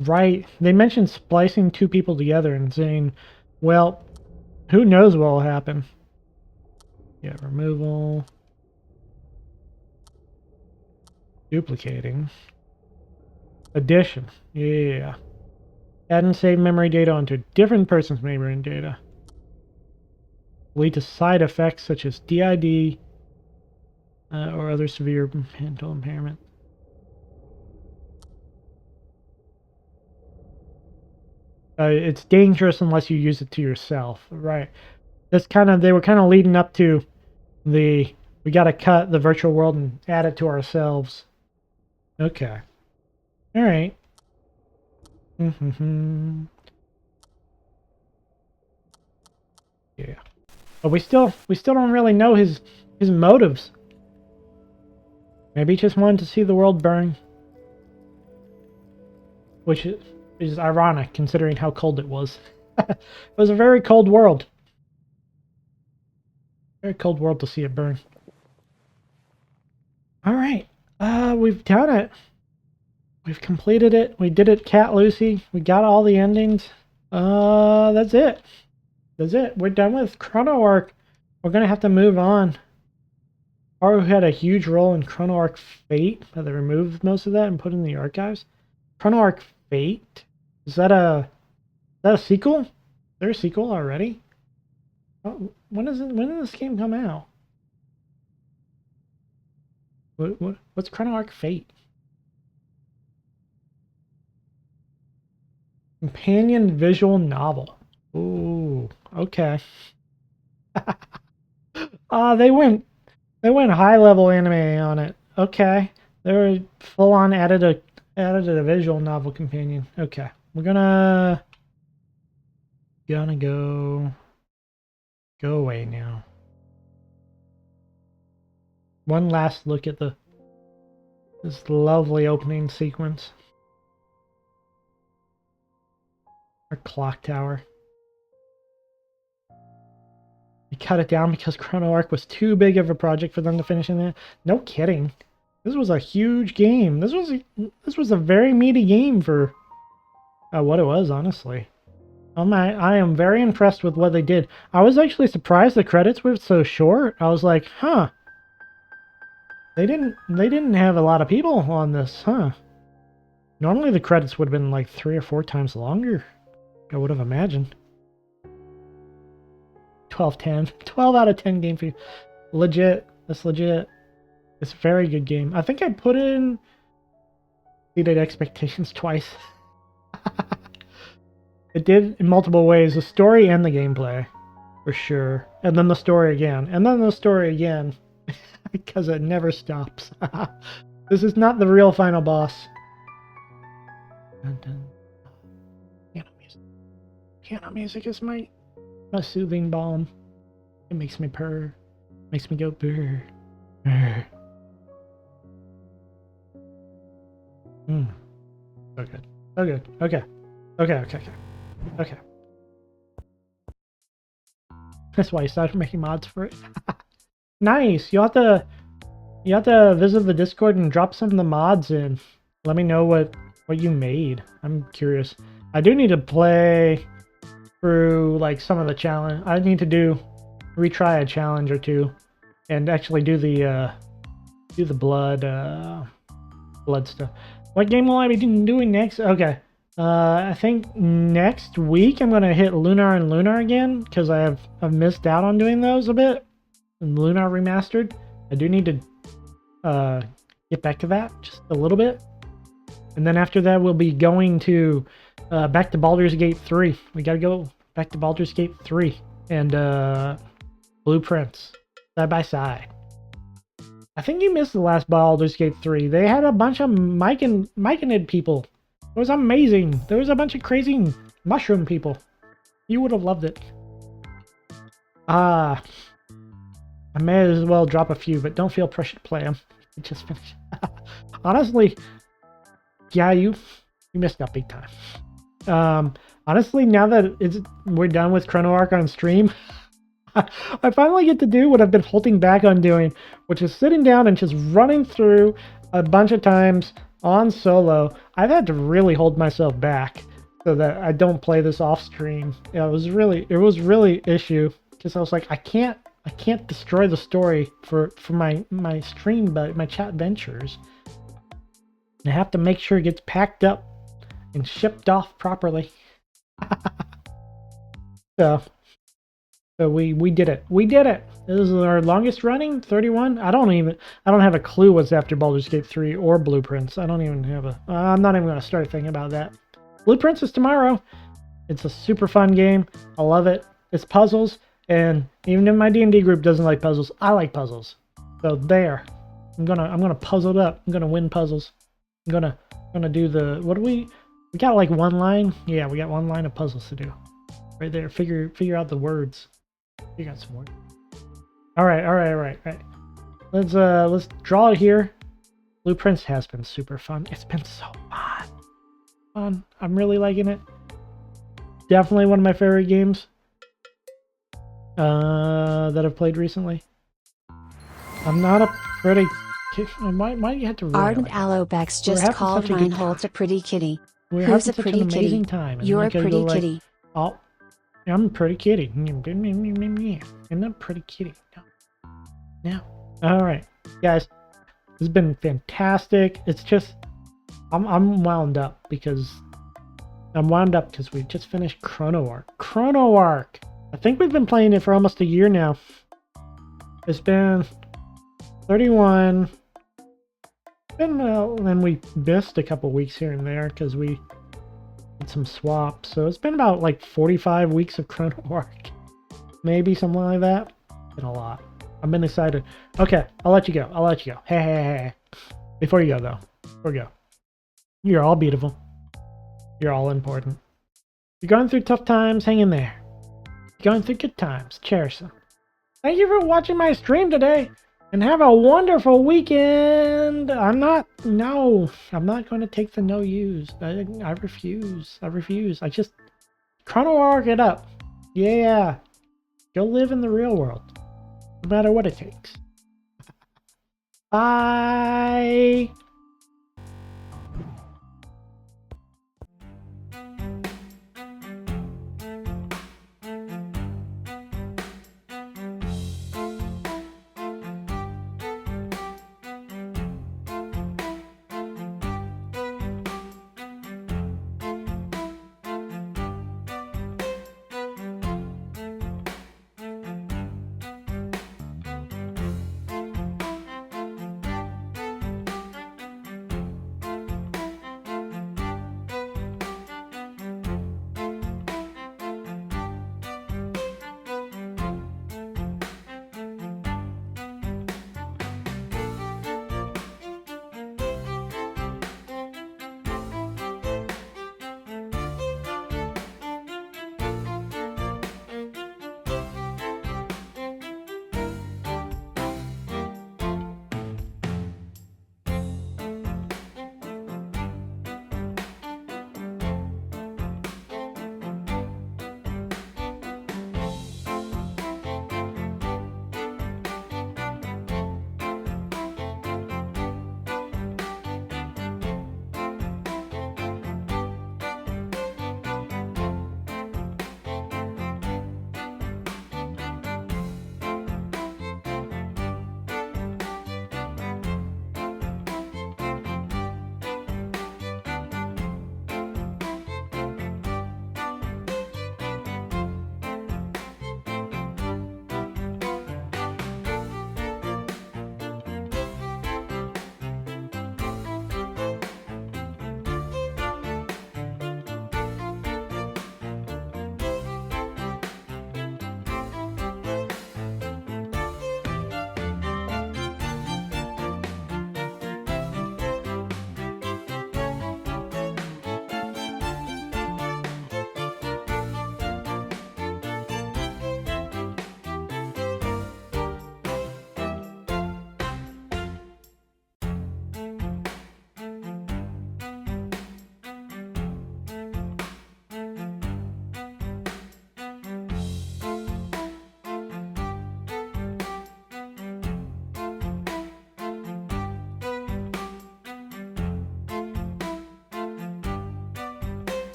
Right. They mentioned splicing two people together and saying, well, who knows what will happen. Yeah, removal. Duplicating. Addition. Yeah. Add and save memory data onto a different person's memory data. Lead to side effects such as DID or other severe mental impairment. It's dangerous unless you use it to yourself, right? That's they were kind of leading up to we got to cut the virtual world and add it to ourselves. Okay. All right. Yeah. But we still don't really know his motives. Maybe he just wanted to see the world burn. Which is ironic considering how cold it was. It was a very cold world. Very cold world to see it burn. Alright. We've done it. We've completed it. We did it, Cat Lucy. We got all the endings. That's it. That's it. We're done with Chrono Arc. We're gonna have to move on. Haru had a huge role in Chrono Arc Fate, but they removed most of that and put in the archives. Chrono Arc Fate? Is that a sequel? Is there a sequel already? Oh, when did this game come out? What's Chrono Arc Fate? Companion visual novel. Ooh, okay. They went high level anime on it. Okay. They were full on added a visual novel companion. Okay. We're gonna go away now. One last look at this lovely opening sequence. Our clock tower. They cut it down because Chrono Arc was too big of a project for them to finish in there. No kidding. This was a huge game. This was a very meaty game for what it was, honestly. I am very impressed with what they did. I was actually surprised the credits were so short. I was like, huh. They didn't have a lot of people on this, huh? Normally the credits would have been like 3 or 4 times longer. I would have imagined. 12/10. 12 out of 10 game for you. Legit. That's legit. It's a very good game. I think I put in exceeded expectations twice. It did in multiple ways. The story and the gameplay. For sure. And then the story again. And then the story again. Because it never stops. This is not the real final boss. Dun, dun. Piano music. Piano music is my soothing balm. It makes me purr. Makes me go brr. Brr. So good. So good. Okay. Okay. That's why you started making mods for it. Nice. You have to visit the Discord and drop some of the mods in. Let me know what you made. I'm curious. I do need to play through like some of the challenge. I need to retry a challenge or two and actually do the do the blood stuff. What game will I be doing next? Okay. I think next week I'm gonna hit Lunar and Lunar again because I've missed out on doing those a bit. And Lunar Remastered. I do need to get back to that just a little bit. And then after that we'll be going to back to Baldur's Gate 3. We gotta go back to Baldur's Gate 3 and Blueprints side by side. I think you missed the last Baldur's Gate 3. They had a bunch of Myconid people. It was amazing. There was a bunch of crazy mushroom people. You would have loved it. I may as well drop a few, but don't feel pressure to play them. Just finished. Honestly, yeah, you missed out big time. Honestly, now that we're done with Chrono Arc on stream, I finally get to do what I've been holding back on doing, which is sitting down and just running through a bunch of times on solo. I've had to really hold myself back so that I don't play this off stream. Yeah, it was really issue because I was like, I can't destroy the story for my stream, but my chat ventures. And I have to make sure it gets packed up and shipped off properly. So we did it. We did it. This is our longest running, 31. I don't have a clue what's after Baldur's Gate 3 or Blueprints. I don't even have I'm not even going to start thinking about that. Blueprints is tomorrow. It's a super fun game. I love it. It's puzzles, and even if my D&D group doesn't like puzzles, I like puzzles. So there. I'm gonna puzzle it up. I'm gonna win puzzles. I'm gonna do the, what do we got, like one line? Yeah, we got one line of puzzles to do. Right there. Figure out the words. You got some words. All right. Let's draw it here. Blueprints has been super fun. It's been so fun. I'm really liking it. Definitely one of my favorite games that I've played recently. I'm not a pretty kid. Why do you have to? Ardent Alobex just called Reinhold a pretty kitty. Who's a pretty kitty? You're a pretty kitty. Oh, I'm a pretty kitty. I'm a pretty kitty. No. All right, guys. This has been fantastic. It's just I'm wound up because we just finished Chrono Arc. I think we've been playing it for almost a year now. It's been 31. And we missed a couple weeks here and there because we did some swaps. So it's been about like 45 weeks of Chrono Arc. Maybe something like that. It's been a lot. I've been excited. Okay, I'll let you go. Hey. Before you go. You're all beautiful. You're all important. You're going through tough times, hang in there. You're going through good times, cherish them. Thank you for watching my stream today, and have a wonderful weekend. I'm not going to take the no use. I refuse. I just Chrono Arc it up. Yeah. Go live in the real world. No matter what it takes. Bye.